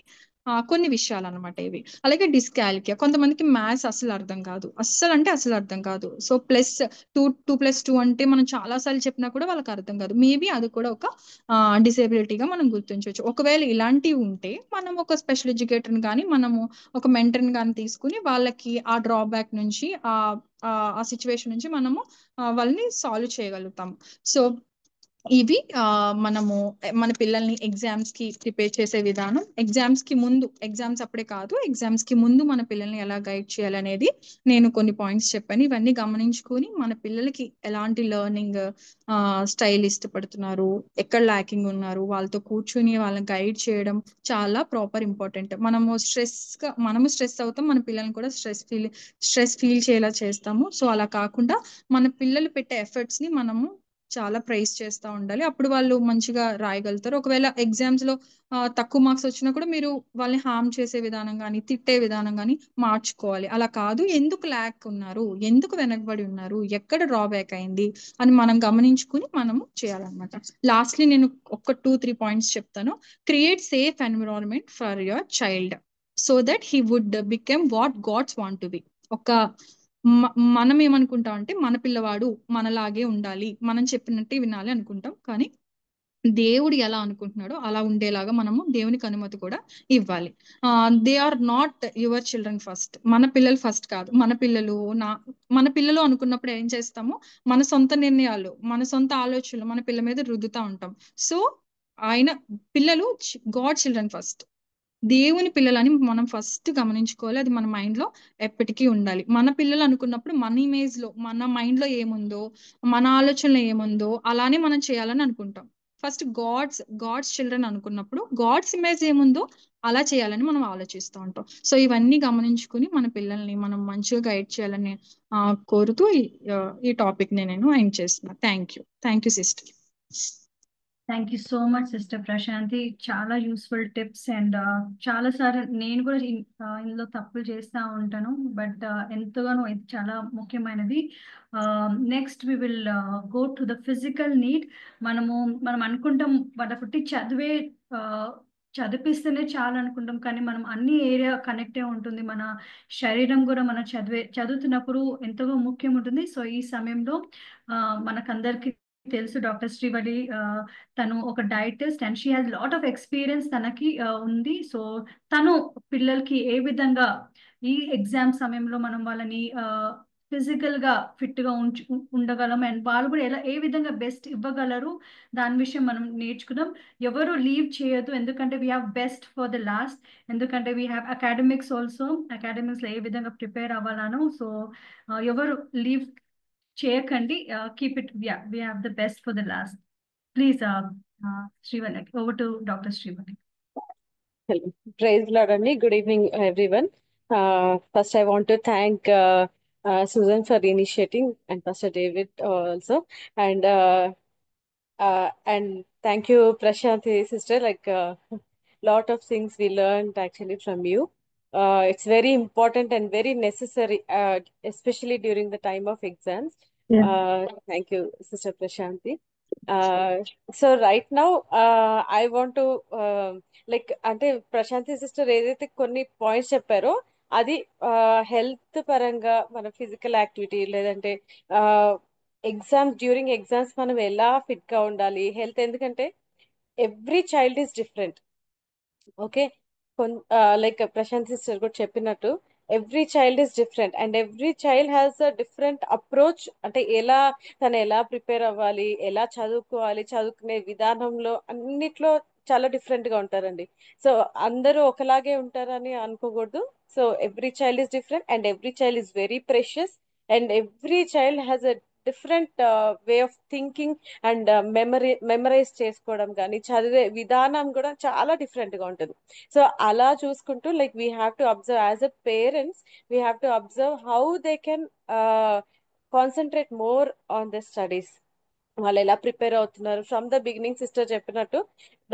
కొన్ని విషయాలు అనమాట ఇవి. అలాగే డిస్కాల్కియా, కొంతమందికి మ్యాథ్స్ అసలు అర్థం కాదు, అస్సలు అంటే అసలు అర్థం కాదు. సో ప్లస్ 2+2 అంటే మనం చాలా సార్లు చెప్పినా కూడా వాళ్ళకి అర్థం కాదు. మేబీ అది కూడా ఒక డిసేబిలిటీగా మనం గుర్తించవచ్చు. ఒకవేళ ఇలాంటివి ఉంటే మనం ఒక స్పెషల్ ఎడ్యుకేటర్ని కానీ మనము ఒక మెంటర్ని కానీ తీసుకుని వాళ్ళకి ఆ డ్రాబ్యాక్ నుంచి ఆ సిచ్యువేషన్ నుంచి మనము వాళ్ళని సాల్వ్ చేయగలుగుతాం. సో ఇవి మనము మన పిల్లల్ని ఎగ్జామ్స్ కి ప్రిపేర్ చేసే విధానం, ఎగ్జామ్స్ కి ముందు, ఎగ్జామ్స్ అప్పుడే కాదు, ఎగ్జామ్స్ కి ముందు మన పిల్లల్ని ఎలా గైడ్ చేయాలనేది నేను కొన్ని పాయింట్స్ చెప్పాను. ఇవన్నీ గమనించుకొని మన పిల్లలకి ఎలాంటి లెర్నింగ్ స్టైల్ ఇష్టపడుతున్నారు, ఎక్కడ ల్యాకింగ్ ఉన్నారు, వాళ్ళతో కూర్చుని వాళ్ళని గైడ్ చేయడం చాలా ప్రాపర్ ఇంపార్టెంట్. మనము స్ట్రెస్ అవుతాం, మన పిల్లల్ని కూడా స్ట్రెస్ ఫీల్ చేయాలా చేస్తాము. సో అలా కాకుండా మన పిల్లలు పెట్టే ఎఫర్ట్స్ ని మనము చాలా ప్రైజ్ చేస్తూ ఉండాలి. అప్పుడు వాళ్ళు మంచిగా రాయగలుగుతారు. ఒకవేళ ఎగ్జామ్స్ లో తక్కువ మార్క్స్ వచ్చినా కూడా మీరు వాళ్ళని హార్మ్ చేసే విధానం కానీ తిట్టే విధానం కానీ మార్చుకోవాలి. అలా కాదు, ఎందుకు ల్యాక్ ఉన్నారు, ఎందుకు వెనకబడి ఉన్నారు, ఎక్కడ డ్రాబ్యాక్ అయింది అని మనం గమనించుకుని మనము చేయాలన్నమాట. లాస్ట్లీ నేను ఒక 2-3 పాయింట్స్ చెప్తాను. Create safe environment for your child so that he would become what God's want to be. ఒక మనం ఏమనుకుంటాం అంటే మన పిల్లవాడు మనలాగే ఉండాలి, మనం చెప్పినట్టే వినాలి అనుకుంటాం. కానీ దేవుడు ఎలా అనుకుంటున్నాడో అలా ఉండేలాగా మనము దేవునికి అనుమతి కూడా ఇవ్వాలి. They are not your children first. మన పిల్లలు ఫస్ట్ కాదు. మన పిల్లలు అనుకున్నప్పుడు ఏం చేస్తాము, మన సొంత నిర్ణయాలు, మన సొంత ఆలోచనలు మన పిల్ల మీద రుద్దుతా ఉంటాం. సో పిల్లలు గాడ్ చిల్డ్రన్ ఫస్ట్, దేవుని పిల్లలని మనం ఫస్ట్ గమనించుకోవాలి. అది మన మైండ్ లో ఎప్పటికీ ఉండాలి. మన పిల్లలు అనుకున్నప్పుడు మన ఇమేజ్ లో, మన మైండ్ లో ఏముందో, మన ఆలోచనలో ఏముందో అలానే మనం చేయాలని అనుకుంటాం. ఫస్ట్ గాడ్స్ చిల్డ్రన్ అనుకున్నప్పుడు గాడ్స్ ఇమేజ్ ఏముందో అలా చేయాలని మనం ఆలోచిస్తూ ఉంటాం. సో ఇవన్నీ గమనించుకుని మన పిల్లల్ని మనం మంచిగా గైడ్ చేయాలని కోరుతూ ఈ టాపిక్ ని నేను ఎండ్ చేస్తున్నా. Thank you sister. Thank you so much sister Prashanti. చాలా యూస్ఫుల్ టిప్స్ అండ్ చాలా సార్లు నేను కూడా ఇందులో తప్పులు చేస్తూ ఉంటాను. బట్ ఎంతగానో ఇది చాలా ముఖ్యమైనది. Next we will go to the physical need. మనం అనుకుంటాం వాళ్ళ చదివిస్తేనే చాలా అనుకుంటాం, కానీ మనం అన్ని ఏరియా కనెక్టే ఉంటుంది. మన శరీరం కూడా మన చదువుతున్నప్పుడు ఎంతో ముఖ్యం ఉంటుంది. సో ఈ సమయంలో మనకందరికి తెలుసు డాక్టర్ శ్రీవల్లి తను ఒక డైటిస్ట్ and she has lot of experience తనకి ఉంది. సో తను పిల్లలకి ఏ విధంగా ఈ ఎగ్జామ్ సమయంలో మనం వాళ్ళని ఫిజికల్ గా ఫిట్ గా ఉండగలం అండ్ వాళ్ళు కూడా ఏ విధంగా బెస్ట్ ఇవ్వగలరు దాని విషయం మనం నేర్చుకుందాం. ఎవరు లీవ్ చేయొద్దు, ఎందుకంటే we have best for the last. ఎందుకంటే we have academics also, academics లో ఏ విధంగా ప్రిపేర్ అవ్వాలను. సో ఎవరు లీవ్ చేయకండి. Keep it, we have the best for the last. Please, Srivalli, over to Dr. Srivalli. Hello. Praise the Lord, Andy. Good evening, everyone. First, I want to thank Susan for initiating, and Pastor David also, and thank you, Prashanthi sister. Like lot of things we learned actually from you. It's very important and very necessary, especially during the time of exams. Thank you, Sister Prashanthi. So right now, I want to అంటే Prashanti sister ఏదైతే కొన్ని points చెప్పారో అది health పరంగా మన physical activity లేదంటే during exams మనం ఎలా ఫిట్ గా ఉండాలి, హెల్త్, ఎందుకంటే every child is different. Okay, like Prashanth sister కూడా చెప్పినట్టు every child is different and every child has a different approach. అంటే తను ఎలా ప్రిపేర్ అవ్వాలి, ఎలా చదువుకోవాలి, చదువుకునే విధానంలో అన్నిట్లో చాలా డిఫరెంట్ గా ఉంటారండి. సో అందరూ ఒకలాగే ఉంటారని అనుకోకూడదు. So every child is different and every child is very precious and every child has a different way of thinking and memorize చేసుకోవడం కానీ చదివే విధానం కూడా చాలా డిఫరెంట్ గా ఉంటుంది. సో అలా చూసుకుంటూ like we have to observe as a parents, we have to observe how they can concentrate more on the studies. వాళ్ళు ఎలా ప్రిపేర్ అవుతున్నారు ఫ్రమ్ ద బిగినింగ్. సిస్టర్ చెప్పినట్టు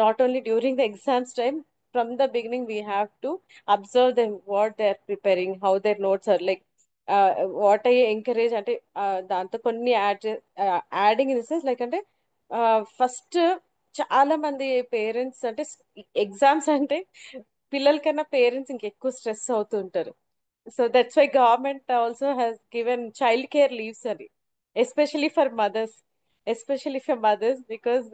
not only during the exams time, from the beginning we have to observe them what they are preparing, how their notes are, like what I encourage అంటే దాంతో కొన్ని adding in the sense like అంటే first చాలా మంది parents అంటే exams అంటే పిల్లలకన్నా parents ఇంకెక్కువ stress అవుతూ ఉంటారు. So that's why government also has given child care leaves అని, especially for mothers, especially for mothers, because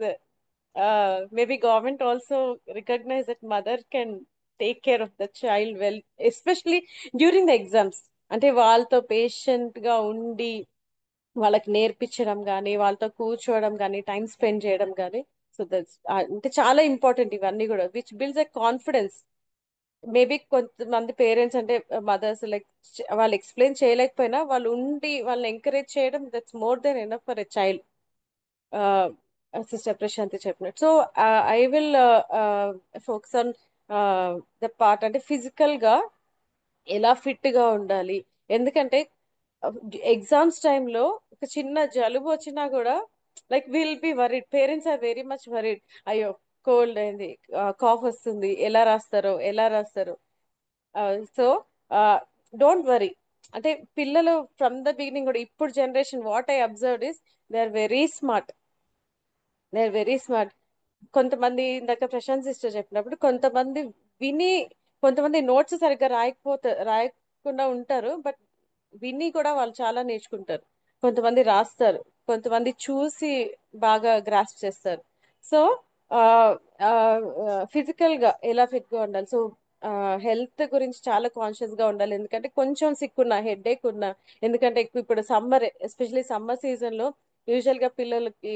maybe government also recognize that mother can take care of the child well, especially during the exams. అంటే వాళ్ళతో patient గా ఉండి వాళ్ళకి నేర్పించడం కానీ, వాళ్ళతో కూర్చోవడం కానీ, టైం స్పెండ్ చేయడం కానీ. సో దట్స్ అంటే చాలా ఇంపార్టెంట్ ఇవన్నీ కూడా, which builds a confidence. Maybe కొంతమంది పేరెంట్స్ అంటే మదర్స్ లైక్ వాళ్ళు ఎక్స్ప్లెయిన్ చేయలేకపోయినా వాళ్ళు ఉండి వాళ్ళని ఎంకరేజ్ చేయడం, that's more than enough for a child. Sister Prashanti చెప్పినట్టు. So I will focus on the part అంటే ఫిజికల్ గా ఎలా ఫిట్ గా ఉండాలి. ఎందుకంటే ఎగ్జామ్స్ టైంలో ఒక చిన్న జలుబు వచ్చినా కూడా like will be worried, parents are very much worried. అయ్యో కోల్డ్ అయింది, కాఫ్ వస్తుంది, ఎలా రాస్తారు. So don't worry. అంటే పిల్లలు ఫ్రమ్ ద బిగినింగ్ కూడా, ఇప్పుడు generation what I observed is they are very smart, they are very smart. కొంతమంది ఇందాక ప్రశాంత్ సిస్టర్ చెప్పినప్పుడు కొంతమంది విని, కొంతమంది నోట్స్ సరిగ్గా రాయకుండా ఉంటారు, బట్ విని కూడా వాళ్ళు చాలా నేర్చుకుంటారు. కొంతమంది రాస్తారు, కొంతమంది చూసి బాగా గ్రాస్ప్ చేస్తారు. సో ఫిజికల్ గా ఎలా ఫిట్ గా ఉండాలి. సో హెల్త్ గురించి చాలా కాన్షియస్ గా ఉండాలి. ఎందుకంటే కొంచెం సిక్ ఉన్నా, హెడేక్ ఉన్నా, ఎందుకంటే ఇప్పుడు సమ్మర్, ఎస్పెషలీ సమ్మర్ సీజన్ లో యూజువల్ గా పిల్లలకి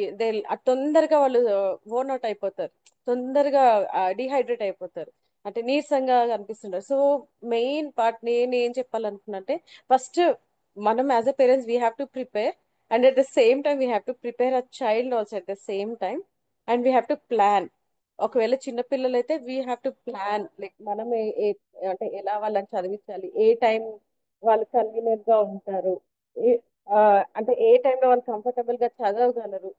తొందరగా వాళ్ళు ఓన్ అవుట్ అయిపోతారు, తొందరగా డిహైడ్రేట్ అయిపోతారు, అంటే నీరసంగా కనిపిస్తుంటారు. సో మెయిన్ పార్ట్ నేను ఏం చెప్పాలనుకున్నా అంటే, ఫస్ట్ మనం as a parents we have to prepare, and at the same time we have to prepare a child also at the same time, and we have to plan. ఒకవేళ చిన్న పిల్లలు అయితే we have to plan, like మనం అంటే ఎలా వాళ్ళని చదివించాలి, ఏ time వాళ్ళు కన్వీనియంట్ గా ఉంటారు, ఏ- ఆ, అంటే ఏ టైంలో వాళ్ళు కంఫర్టబుల్ గా చదవగలరు.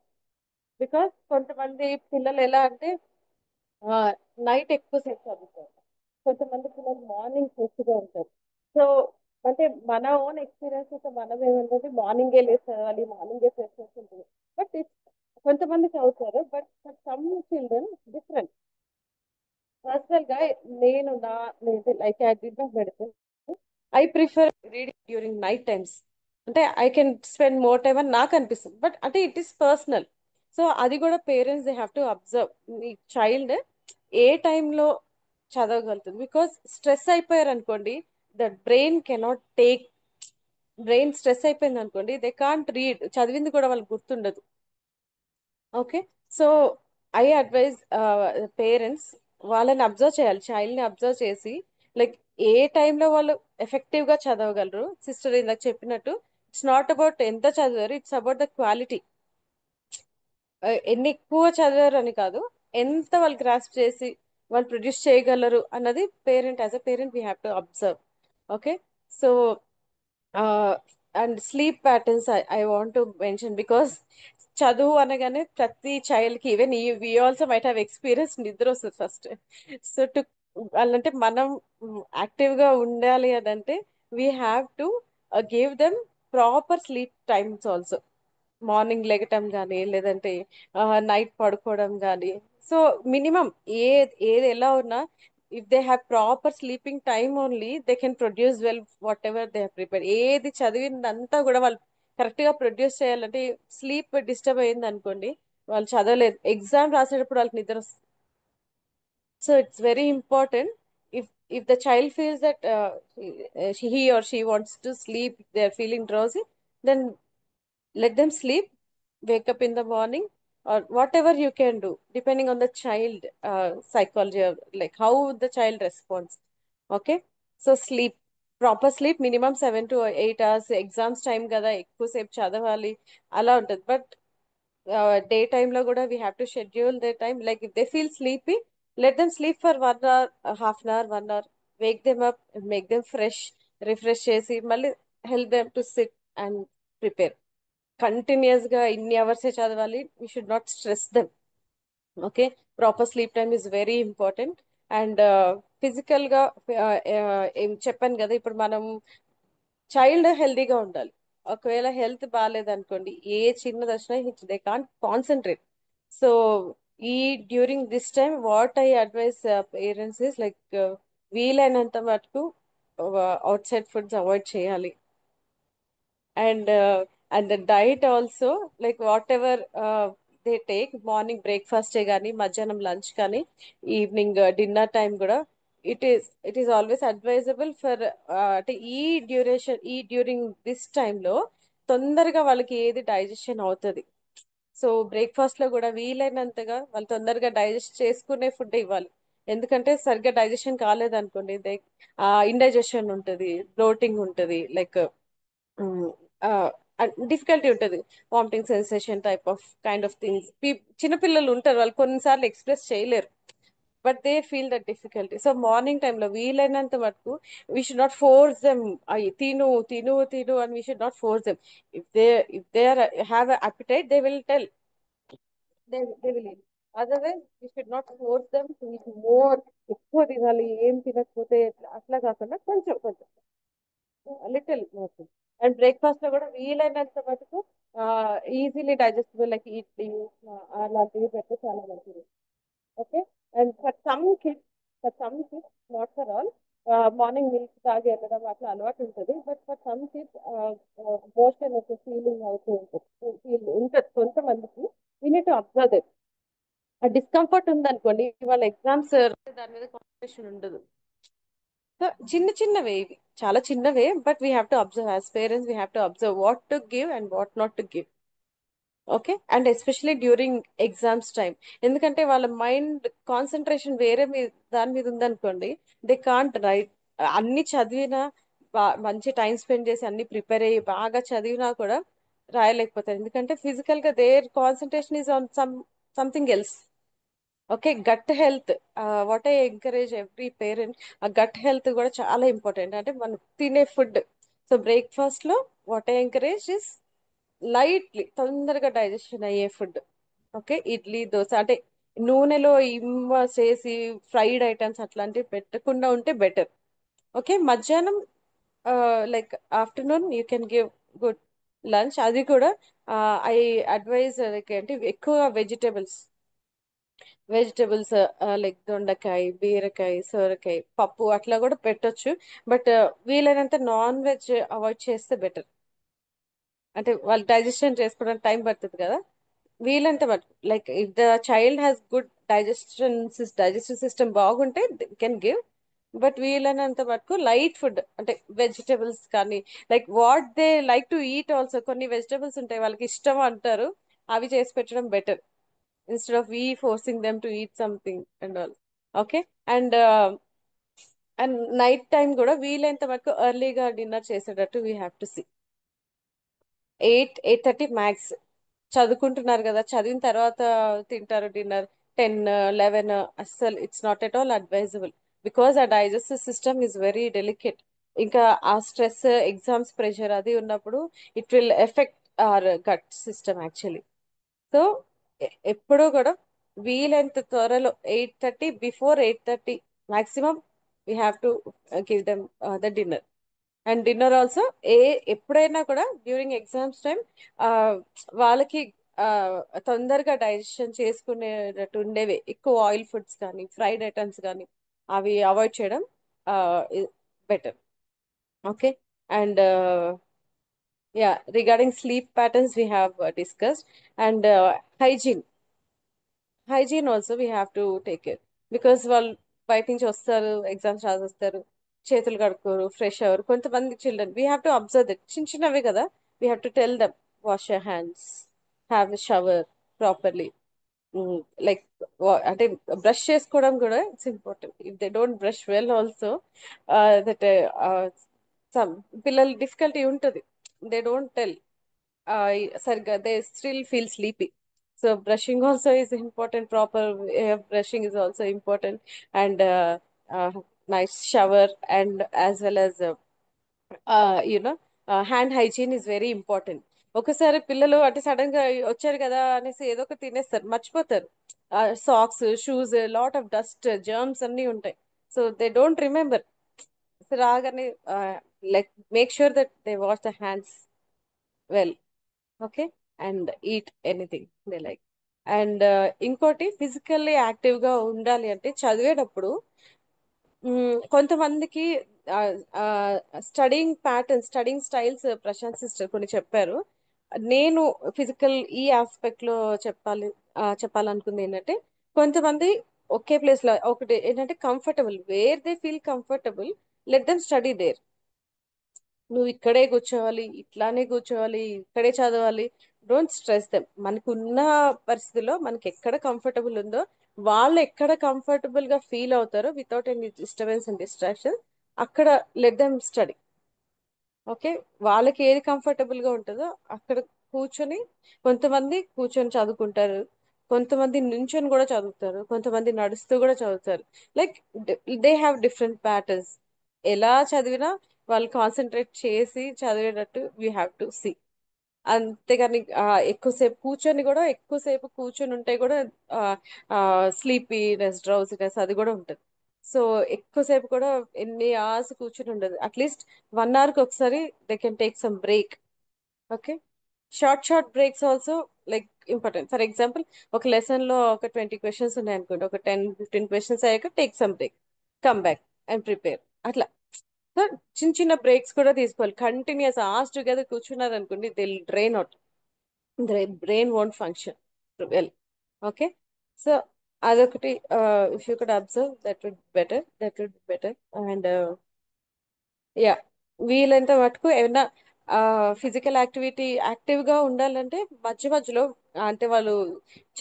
బికాస్ కొంతమంది పిల్లలు ఎలా అంటే నైట్ ఎక్కువసేపు చదువుతారు, కొంతమంది పిల్లలు మార్నింగ్ ఫ్రెష్గా ఉంటారు. సో అంటే మన ఓన్ ఎక్స్పీరియన్స్ అయితే మనం ఏమంటే మార్నింగే లేసి చదవాలి, మార్నింగే ఫ్రెష్ ఉంటుంది. బట్ కొంతమంది చదువుతారు, but for some children different. Personal గా నేను like I did not medicine, I prefer reading during night times. అంటే I can spend more time అని నాకు అనిపిస్తుంది, బట్ అంటే ఇట్ ఈస్ పర్సనల్. సో అది కూడా parents they have to observe, మీ చైల్డ్ ఏ టైంలో చదవగలుగుతుంది. బికాస్ స్ట్రెస్ అయిపోయారు అనుకోండి, the brain cannot take, brain stress అయిపోయింది అనుకోండి, దే కాంట్ రీడ్, చదివింది కూడా వాళ్ళకి గుర్తుండదు. Okay. So I advise parents వాళ్ళని అబ్జర్వ్ చేయాలి, చైల్డ్ని అబ్జర్వ్ చేసి లైక్ ఏ టైంలో వాళ్ళు ఎఫెక్టివ్ గా చదవగలరు. సిస్టర్ ఇందాక చెప్పినట్టు ఇట్స్ నాట్ అబౌట్ ఎంత చదివారు, ఇట్స్ అబౌట్ ద క్వాలిటీ. ఎన్ని ఎక్కువ చదివారు అని కాదు, ఎంత వాళ్ళు గ్రాస్ప్ చేసి వాళ్ళు ప్రొడ్యూస్ చేయగలరు అన్నది parent, as a parent we have to observe. Okay. So and sleep patterns I want to mention, because చదువు అనగానే ప్రతి చైల్డ్ కి, even we also might have experience, నిద్ర వస్తుంది ఫస్ట్. సో టు వాళ్ళంటే మనం యాక్టివ్ గా ఉండాలి అని అంటే we have to give them proper sleep times also. Morning లెగటం కానీ, లేదంటే నైట్ పడుకోవడం కానీ. సో మినిమం ఏది ఎలా ఉన్నా, if they have proper sleeping time only they can produce well what ever they have prepare. ఏది చదివిందంతా కూడా వాళ్ళు కరెక్ట్ గా ప్రొడ్యూస్ చేయాలంటే, స్లీప్ డిస్టర్బ్ అయింది అనుకోండి, వాళ్ళు చదవలేదు, ఎగ్జామ్ రాసేటప్పుడు వాళ్ళకి నిద్ర వస్తుంది. So it's very important. if the child feels that he or she wants to sleep, they are feeling drowsy, then let them sleep, wake up in the morning, or whatever you can do depending on the child psychology, or like how the child responds. Okay. So sleep, proper sleep, minimum 7 to 8 hours. Exams time కదా, ఎక్కువసేపు చదవాలి అలా ఉంటుంది. But day టైంలో కూడా we have to schedule they time. Like if they feel sleepy, let them sleep for 1 hour, half an hour, 1 hour, wake them up, make them fresh, refresh చేసి మళ్ళీ help them to sit and prepare. Continuous గా ఇన్ని అవర్సే చదవాలి, we should not stress them. Okay. Proper sleep time is very important. And physical గా ఏం చెప్పాను కదా, ఇప్పుడు మనం చైల్డ్ హెల్దీగా ఉండాలి. ఒకవేళ హెల్త్ బాగాలేదనుకోండి, ఏ చిన్నది వచ్చినా దే కాంట్ కాన్సన్ట్రేట్. సో ఈ during this time what I advise parents is like వీలైనంత మటుకు అవుట్ సైడ్ ఫుడ్స్ అవాయిడ్ చేయాలి. and and the diet also, like whatever they take, morning breakfast కానీ మధ్యాహ్నం లంచ్ కానీ ఈవినింగ్ డిన్నర్ టైం కూడా it is always advisable for అంటే during this టైంలో తొందరగా వాళ్ళకి ఏది డైజెషన్ అవుతుంది. సో బ్రేక్ఫాస్ట్ లో కూడా వీలైనంతగా వాళ్ళు తొందరగా డైజెస్ట్ చేసుకునే ఫుడ్ ఇవ్వాలి. ఎందుకంటే సరిగ్గా డైజెషన్ కాలేదనుకోండి, ఇండైజెషన్ ఉంటుంది, బ్లోటింగ్ ఉంటుంది, లైక్ డిఫికల్టీ ఉంటుంది, vomiting sensation type of kind of things. చిన్నపిల్లలు ఉంటారు, వాళ్ళు కొన్నిసార్లు ఎక్స్ప్రెస్ చేయలేరు, but they feel that difficulty. So morning టైంలో వీలైనంత మటుకు we should not force them, అయ్యి తిను తిను తిను అని we should not force them. If they are have appetite, they will tell, they will eat. Otherwise we should not force them to eat more. ఎక్కువ తినాలి, ఏం తినకపోతే అట్లా కాకుండా కొంచెం కొంచెం లిటిల్ మోర్. అండ్ బ్రేక్ఫాస్ట్ లో కూడా వీలైనంత మటుకు ఈజీలీ డైజెస్టబుల్ లైక్ ఇడ్లీ అలాంటివి పెడితే చాలా మంచిది. Okay. And for some kids not for all, morning milk తాగి వెళ్ళడం అట్లా అలవాటు ఉంటుంది. But for some kids motion వచ్చే ఫీలింగ్ అవుతూ ఉంటుంది, ఫీల్ ఉంటుంది కొంతమందికి. We need to observe that. ఆ డిస్కంఫర్ట్ ఉందనుకోండి, వాళ్ళ ఎగ్జామ్స్ దాని మీద కాన్సన్ట్రేషన్ ఉండదు. సో చిన్న చిన్నవే ఇవి, చాలా చిన్నవే, but we have to observe as parents. We have to observe what to give and what not to give. Okay. And especially during exams time, ఎందుకంటే వాళ్ళ మైండ్ కాన్సన్ట్రేషన్ వేరే దాని మీద ఉందనుకోండి, దే కాంట్ రైట్. అన్ని చదివినా, మంచి టైం స్పెండ్ చేసి అన్ని ప్రిపేర్ అయ్యి బాగా చదివినా కూడా రాయలేకపోతారు, ఎందుకంటే ఫిజికల్ గా their concentration is on something else. Okay. Gut health, what I encourage every parent, ah gut health కూడా చాలా ఇంపార్టెంట్. అంటే మనం తినే ఫుడ్. సో బ్రేక్ఫాస్ట్ లో what I encourage is lightly, తొందరగా డైజెషన్ అయ్యే ఫుడ్. ఓకే. ఇడ్లీ దోశ అంటే నూనెలో చేసి ఫ్రైడ్ ఐటమ్స్ అట్లాంటివి పెట్టకుండా ఉంటే బెటర్. ఓకే. మధ్యాహ్నం like afternoon you can give good lunch. అది కూడా ఐ అడ్వైజ్ లైక్ అంటే ఎక్కువ వెజిటబుల్స్ లైక్ దొండకాయ, బీరకాయ, సొరకాయ, పప్పు అట్లా కూడా పెట్టొచ్చు. బట్ వీలైనంత నాన్ వెజ్ అవాయిడ్ చేస్తే బెటర్. అంటే వాళ్ళు డైజెషన్ చేసుకోవడానికి టైం పడుతుంది కదా. వీలంత మటుకు like if the child has good digestive system బాగుంటే కెన్ గివ్. బట్ వీలైనంత మటుకు లైట్ ఫుడ్, అంటే వెజిటబుల్స్ కానీ, like what they like to eat also. కొన్ని వెజిటబుల్స్ ఉంటాయి వాళ్ళకి ఇష్టం అంటారు, అవి చేసి పెట్టడం better, instead of forcing them to eat something and all. Okay. And and night time కూడా వీలైనంత వరకు ఎర్లీగా డిన్నర్ చేసేటట్టు we have to see. 8-8:30 max. చదువుకుంటున్నారు కదా, చదివిన తర్వాత తింటారు డిన్నర్. 10-11 అస్సలు it's not at all advisable, because ఆ digestive system is very delicate. ఇంకా ఆ స్ట్రెస్, ఎగ్జామ్స్ ప్రెషర్ అది ఉన్నప్పుడు it will effect our gut system actually. So ఎప్పుడూ కూడా వీలైనంత త్వరలో 8:30, before 8:30 maximum we have to give them the dinner. And dinner also ఎప్పుడైనా కూడా డ్యూరింగ్ ఎగ్జామ్స్ టైం వాళ్ళకి తొందరగా డైజెషన్ చేసుకునేటట్టు ఉండేవి ఎక్కువ ఆయిల్ ఫుడ్స్ కానీ, ఫ్రైడ్ ఐటమ్స్ కానీ అవి అవాయిడ్ చేయడం better. Okay. And yeah, regarding sleep patterns we have discussed. And hygiene also we have to take care, because వాళ్ళు బయట నుంచి వస్తారు, ఎగ్జామ్స్ రాసి వస్తారు, చేతులు కడుక్కోరు, ఫ్రెష్ అవ్వరు. కొంతమంది children we have to observe that. చిన్న చిన్నవే కదా, we have to tell them wash your hands, have a shower properly. Like అంటే బ్రష్ చేసుకోవడం కూడా it's important. If they don't brush well also, that some పిల్లలు difficulty ఉంటుంది, they don't tell సరిగ్గా, they still feel sleepy. So brushing also is important. Proper brushing is also important, and uh, nice shower, and as well as you know hand hygiene is very important. ఒకసారి పిల్లలు అంటే sudden గా వచ్చారు కదా అనేసి ఏదో ఒకటి తినేస్తారు, మర్చిపోతారు. Socks, shoes, lot of dust, germs అన్నీ ఉంటాయి. So they don't remember. రాగానే like make sure that they wash the hands well. Okay. And eat anything they like. And ఇంకోటి, ఫిజికల్లీ యాక్టివ్గా ఉండాలి అంటే చదివేటప్పుడు కొంతమందికి స్టడింగ్ స్టైల్స్ ప్రశాంత్ సిస్టర్ కొన్ని చెప్పారు. నేను ఫిజికల్ ఈ ఆస్పెక్ట్ లో చెప్పాలనుకుంది ఏంటంటే, కొంతమంది ఒకే ప్లేస్ లో ఒకటి ఏంటంటే comfortable, where they feel comfortable, let them study there. నువ్వు ఇక్కడే కూర్చోవాలి, ఇట్లానే కూర్చోవాలి, ఇక్కడే చదవాలి, డోంట్ స్ట్రెస్ దెమ్. మనకున్న పరిస్థితిలో మనకి ఎక్కడ కంఫర్టబుల్ ఉందో, వాళ్ళు ఎక్కడ కంఫర్టబుల్ గా ఫీల్ అవుతారో without any disturbance and distraction, అక్కడ లెట్ దెమ్ స్టడీ. ఓకే, వాళ్ళకి ఏది కంఫర్టబుల్ గా ఉంటుందో అక్కడ కూర్చొని, కొంతమంది కూర్చొని చదువుకుంటారు, కొంతమంది నించొని కూడా చదువుతారు, కొంతమంది నడుస్తూ కూడా చదువుతారు. Like they have different patterns. ఎలా చదివినా వాళ్ళు కాన్సన్ట్రేట్ చేసి చదివేటట్టు వీ హ్యావ్ టు సీ. అంతేగాని ఎక్కువసేపు కూర్చొని ఉంటే కూడా స్లీపీనెస్, డ్రౌసినెస్ అది కూడా ఉంటుంది. సో ఎక్కువసేపు కూడా ఎన్ని అవర్స్ కూర్చొని ఉండదు. అట్లీస్ట్ 1 hour కి ఒకసారి they can take some break. Okay, short breaks also like important. For example, ఒక లెసన్ లో ఒక 20 questions ఉన్నాయి అనుకోండి, ఒక 10-15 questions అయ్యాక take some break, come back and prepare. అట్లా సో చిన్న చిన్న బ్రేక్స్ కూడా తీసుకోవాలి. కంటిన్యూస్ అవర్స్ టుగెదర్ కూర్చున్నారు అనుకోండి, they drain out, brain won't function well. Okay, so అదొకటి. If you could observe, that would better. And yeah, వీలైనంత మటుకు ఏమైనా ఫిజికల్ యాక్టివ్ గా ఉండాలంటే మధ్య మధ్యలో, అంటే వాళ్ళు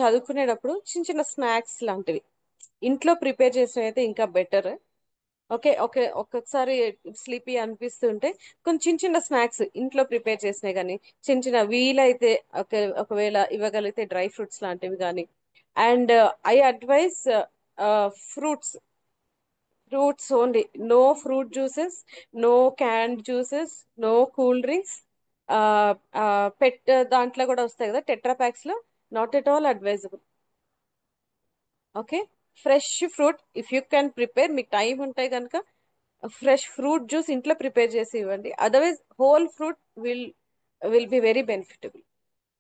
చదువుకునేటప్పుడు చిన్న చిన్న స్నాక్స్ లాంటివి ఇంట్లో ప్రిపేర్ చేసినవి అయితే ఇంకా బెటర్. ఓకే, ఒక్కొక్కసారి స్లీపీ అనిపిస్తుంటే కొంచెం చిన్న చిన్న స్నాక్స్ ఇంట్లో ప్రిపేర్ చేసినాయి కానీ, చిన్న వీలైతే ఒకవేళ ఇవ్వగలిగితే డ్రై ఫ్రూట్స్ లాంటివి కానీ. And I advise fruits only, no fruit juices, no canned juices, no cool drinks. దాంట్లో కూడా వస్తాయి కదా టెట్రా ప్యాక్స్ లో, not at all advisable. Okay, fresh fruit if you can prepare, మీకు టైం ఉంటాయి కనుక ఫ్రెష్ ఫ్రూట్ జ్యూస్ ఇంట్లో prepare చేసి ఇవ్వండి. Otherwise whole fruit will be very benefitable.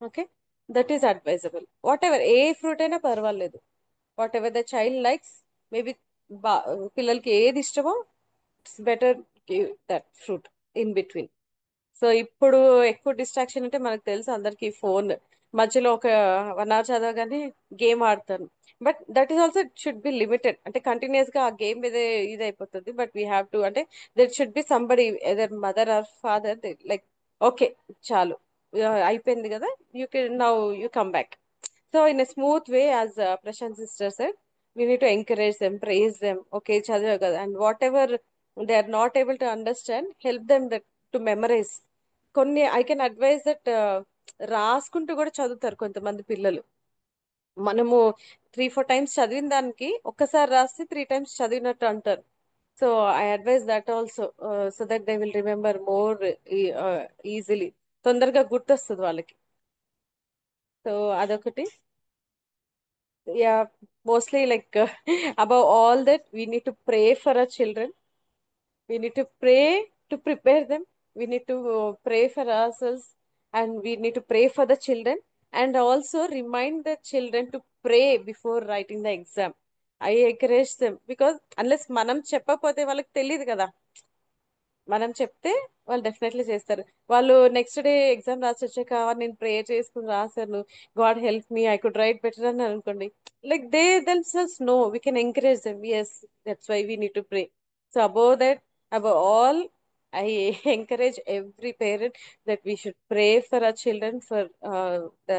Okay, that is advisable. Whatever, ఏ ఫ్రూట్ అయినా పర్వాలేదు, whatever the child likes. Maybe పిల్లలకి ఏది ఇష్టమో it's better give that fruit in between. So ఇప్పుడు ఎక్కువ డిస్ట్రాక్షన్ అంటే మనకు తెలుసు అందరికి, ఫోన్ మధ్యలో ఒక 1 hour చదవగానే గేమ్ ఆడతాను. But that is also should be limited. అంటే కంటిన్యూస్ గా ఆ గేమ్ మీద ఇది అయిపోతుంది. బట్ వీ హ్యావ్ టు, అంటే that should be somebody, either mother or father, like okay చాలు, అయిపోయింది కదా, you can now you come back. So in a smooth way, as Prashanth sister said, we need to encourage them, praise them. Okay, చదివే కదా, and whatever they are not able to understand, help them to memorize. కొన్ని I can advise that రాసుకుంటూ కూడా చదువుతారు కొంతమంది పిల్లలు. మనము 3-4 times చదివిన దానికి ఒక్కసారి రాస్తే 3 times చదివినట్టు అంటారు. So I advise that also, so that they will remember more easily, తొందరగా గుర్తొస్తుంది వాళ్ళకి. సో అదొకటి. Yeah, mostly like above all that, we need to pray for our children. We need to pray to prepare them. We need to pray for ourselves, and we need to pray for the children, and also remind the children to pray before writing the exam. I encourage them, because unless మనం చెప్పకపోతే వాళ్ళకి తెలియదు కదా, మనం చెప్తే వాళ్ళు definitely చేస్తారు. వాళ్ళు నెక్స్ట్ డే ఎగ్జామ్ రాసి వచ్చాక నేను ప్రేయర్ చేసుకుని రాశాను, God help me, I could write better అని అనుకోండి, like they themselves know, we can encourage them. Yes, that's why we need to pray. So above all, I encourage every parent that we should pray for our children, for the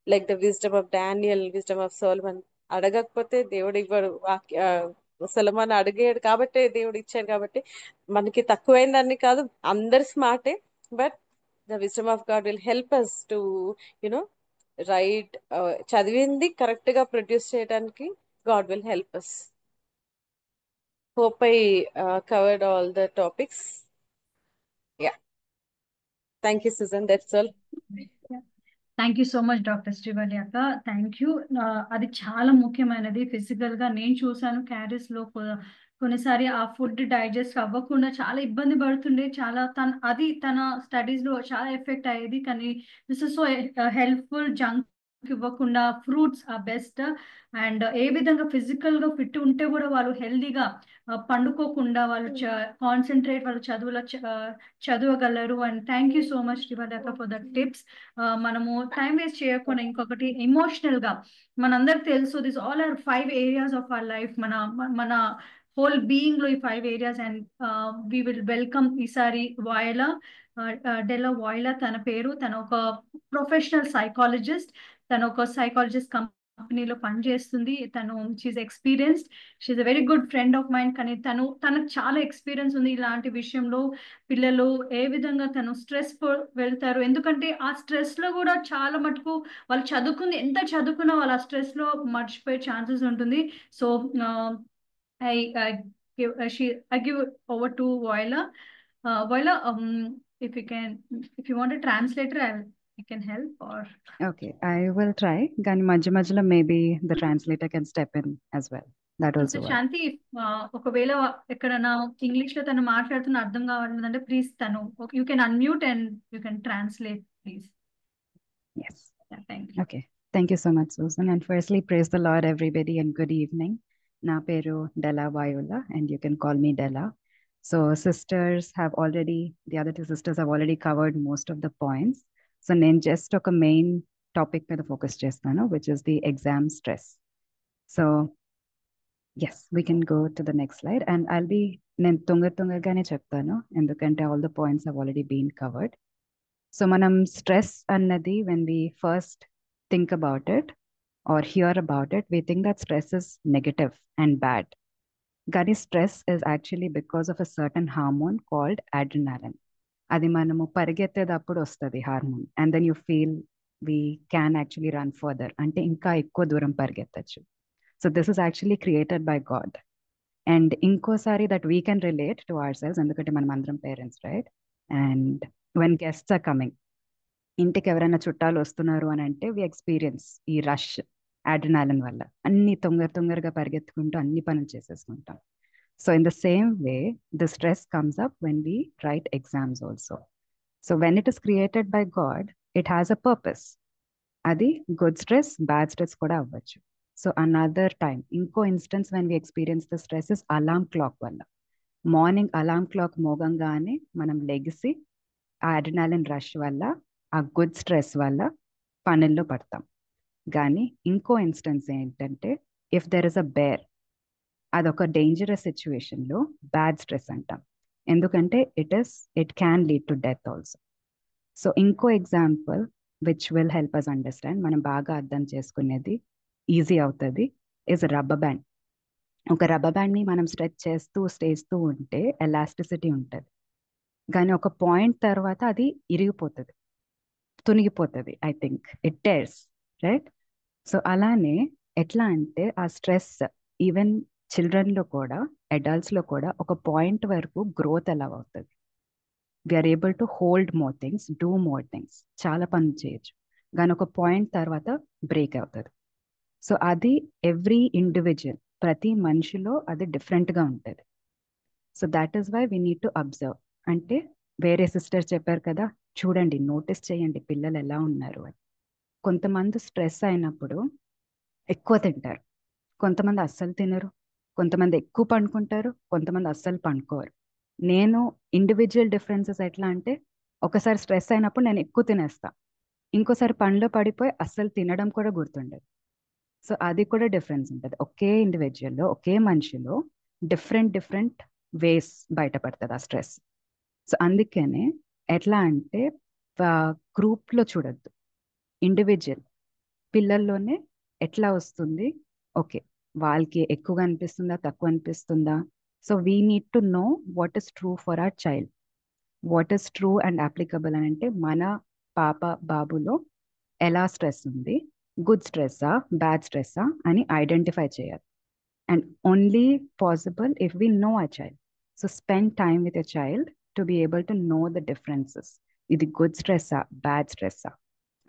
like the wisdom of Daniel, wisdom of Solomon. అడగకపోతే దేవుడు ఇవ్వడు. సొలొమోన్ అడిగాడు కాబట్టి దేవుడు ఇచ్చాడు. కాబట్టి మనకి తక్కువైందని కాదు, అందరు స్మార్టే, but the wisdom of God will help us to you know right, చదివింది కరెక్ట్ గా ప్రొడ్యూస్ చేయడానికి God will help us. Hope I covered all the topics. Yeah. Thank you, Susan. That's all. Thank you so much doctor Srivalli అక్క, thank you. అది చాలా ముఖ్యమైనది. Physical గా నేను చూసాను క్యారీస్ లో కొన్నిసారి ఆ ఫుడ్ డైజెస్ట్ అవ్వకుండా చాలా ఇబ్బంది పడుతుండే, చాలా తన స్టడీస్ లో చాలా ఎఫెక్ట్ అయ్యేది. కానీ this is so helpful. Junk ఇవ్వకుండా ఫ్రూట్స్ ఆ బెస్ట్. అండ్ ఏ విధంగా ఫిజికల్ గా ఫిట్ ఉంటే కూడా వాళ్ళు హెల్దీగా పండుకోకుండా వాళ్ళు కాన్సన్ట్రేట్ వాళ్ళ చదవగలరు. And thank you so much రివలక ఫర్ ద టిప్స్. మనము టైం వేస్ట్ చేయకుండా ఇంకొకటి ఎమోషనల్ గా మనందరికి తెలుసు this all are 5 areas of our life. మన హోల్ బీయింగ్ లో ఈ 5 areas. And we will welcome ఈసారి వాయిలా డెలా వాయిలా తన పేరు. తను ఒక ప్రొఫెషనల్ సైకాలజిస్ట్. తను ఒక సైకాలజిస్ట్ కంపెనీలో పనిచేస్తుంది. తను she's experienced. She's a very good friend of mind. కానీ తనకు చాలా ఎక్స్పీరియన్స్ ఉంది ఇలాంటి విషయంలో. పిల్లలు ఏ విధంగా తను స్ట్రెస్ వెళ్తారు, ఎందుకంటే ఆ స్ట్రెస్ లో కూడా చాలా మటుకు వాళ్ళు చదువుకుంది ఎంత చదువుకున్నా వాళ్ళు ఆ స్ట్రెస్ లో మర్చిపోయే ఛాన్సెస్ ఉంటుంది. So I give over to Voila. Voila, if you want a translator, I can help. Or Okay, I will try. Gani Majla, maybe the translator can step in as well. That also Sister works. Shanti, ఒకవేళ ఎక్కడన్నా English లో తను మాట్లాడుతున్న అర్థం కావాలంటే please you can unmute and you can translate, please. Yes. Yeah, thank you. Okay. Thank you so much, Susan. And firstly, praise the Lord, everybody, and good evening. Na peru Della Viola, and you can call me Della. So the other two sisters have already covered most of the points. So నేను just ఒక main topic మీద focus చేస్తాను, which is the exam stress. So yes, we can go to the next slide, and నేను తొందరగానే చెప్తాను ఎందుకంటే all the points have already been covered. So manam stress annadi, when we first think about it or hear about it, we think that stress is negative and bad. Gani stress is actually because of a certain hormone called adrenaline. Adi manamu పరిగెత్తేటప్పుడు వస్తుంది hormone, and then you feel we can actually run further, ante inka ekko దూరం పరిగెత్తచ్చు. So this is actually created by God. And inkosari that we can relate to ourselves, ఎందుకంటే మనం అందరం parents, right? And when guests are coming, ఇంటికి ఎవరైనా చుట్టాలు వస్తున్నారు అని అంటే వి ఎక్స్పీరియన్స్ ఈ రష్ అడ్రినాలిన్ వల్ల అన్ని తొందరగా పరిగెత్తుకుంటూ అన్ని పనులు చేసేసుకుంటాం. So in the same way the stress comes up when we write exams also. So when it is created by God, it has a purpose. అది గుడ్ స్ట్రెస్, బ్యాడ్ స్ట్రెస్ కూడా అవ్వచ్చు. సో అనదర్ టైం ఇంకో instance when we experience the stress is alarm clock వల్ల. Morning alarm clock మోగంగానే మనం లెగిసి ఆ adrenaline rush వల్ల, ఆ గుడ్ స్ట్రెస్ వల్ల పనుల్లో పడతాం. కానీ ఇంకో ఇన్స్టెన్స్ ఏంటంటే, if there is a bear, అదొక డేంజరస్ సిచ్యువేషన్లో బ్యాడ్ స్ట్రెస్ అంటాం. ఎందుకంటే it can lead to death also. So ఇంకో example which will help us understand, మనం బాగా అర్థం చేసుకునేది ఈజీ అవుతుంది, ఇస్ రబ్బర్ బ్యాండ్. ఒక రబ్బర్ బ్యాండ్ని మనం స్ట్రెచ్ చేస్తూ ఉంటే ఎలాస్టిసిటీ ఉంటుంది, కానీ ఒక పాయింట్ తర్వాత అది ఇరిగిపోతుంది, తునిగిపోతుంది. I think it tears, right? So అలానే ఎట్లా అంటే ఆ స్ట్రెస్ ఈవెన్ చిల్డ్రన్లో కూడా అడల్ట్స్లో కూడా ఒక పాయింట్ వరకు గ్రోత్ ఎలా అవుతుంది. We're able to hold more things, do more things, చాలా పనులు చేయొచ్చు, కానీ ఒక పాయింట్ తర్వాత బ్రేక్ అవుతుంది. సో అది ఎవ్రీ ఇండివిజువల్, ప్రతి మనిషిలో అది డిఫరెంట్గా ఉంటుంది. So that is why we need to observe. అంటే వేరే సిస్టర్ చెప్పారు కదా, చూడండి, నోటీస్ చేయండి పిల్లలు ఎలా ఉన్నారు అని. కొంతమంది స్ట్రెస్ అయినప్పుడు ఎక్కువ తింటారు, కొంతమంది అస్సలు తినరు, కొంతమంది ఎక్కువ పండుకుంటారు, కొంతమంది అస్సలు పండుకోరు. నేను ఇండివిజువల్ డిఫరెన్సెస్ ఎట్లా అంటే, ఒకసారి స్ట్రెస్ అయినప్పుడు నేను ఎక్కువ తినేస్తా, ఇంకోసారి పనిలో పడిపోయి అస్సలు తినడం కూడా గుర్తుండదు. సో అది కూడా డిఫరెన్స్ ఉంటుంది. ఒకే ఇండివిజువల్లో, ఒకే మనిషిలో డిఫరెంట్ వేస్ బయటపడుతుంది ఆ స్ట్రెస్. సో అందుకనే ఎట్లా అంటే గ్రూప్లో చూడొద్దు, ఇండివిజువల్ పిల్లల్లోనే ఎట్లా వస్తుంది, ఓకే వాళ్ళకి ఎక్కువగా అనిపిస్తుందా, తక్కువ అనిపిస్తుందా. So we need to know what is true for our child, what is true and applicable అని అంటే మన పాప బాబులో ఎలా స్ట్రెస్ ఉంది, గుడ్ స్ట్రెస్సా, బ్యాడ్ స్ట్రెస్సా అని ఐడెంటిఫై చేయాలి. And only possible if we know our child. So spend time with a child to be able to know the differences. ఇది గుడ్ స్ట్రెస్సా, బ్యాడ్ స్ట్రెస్సా.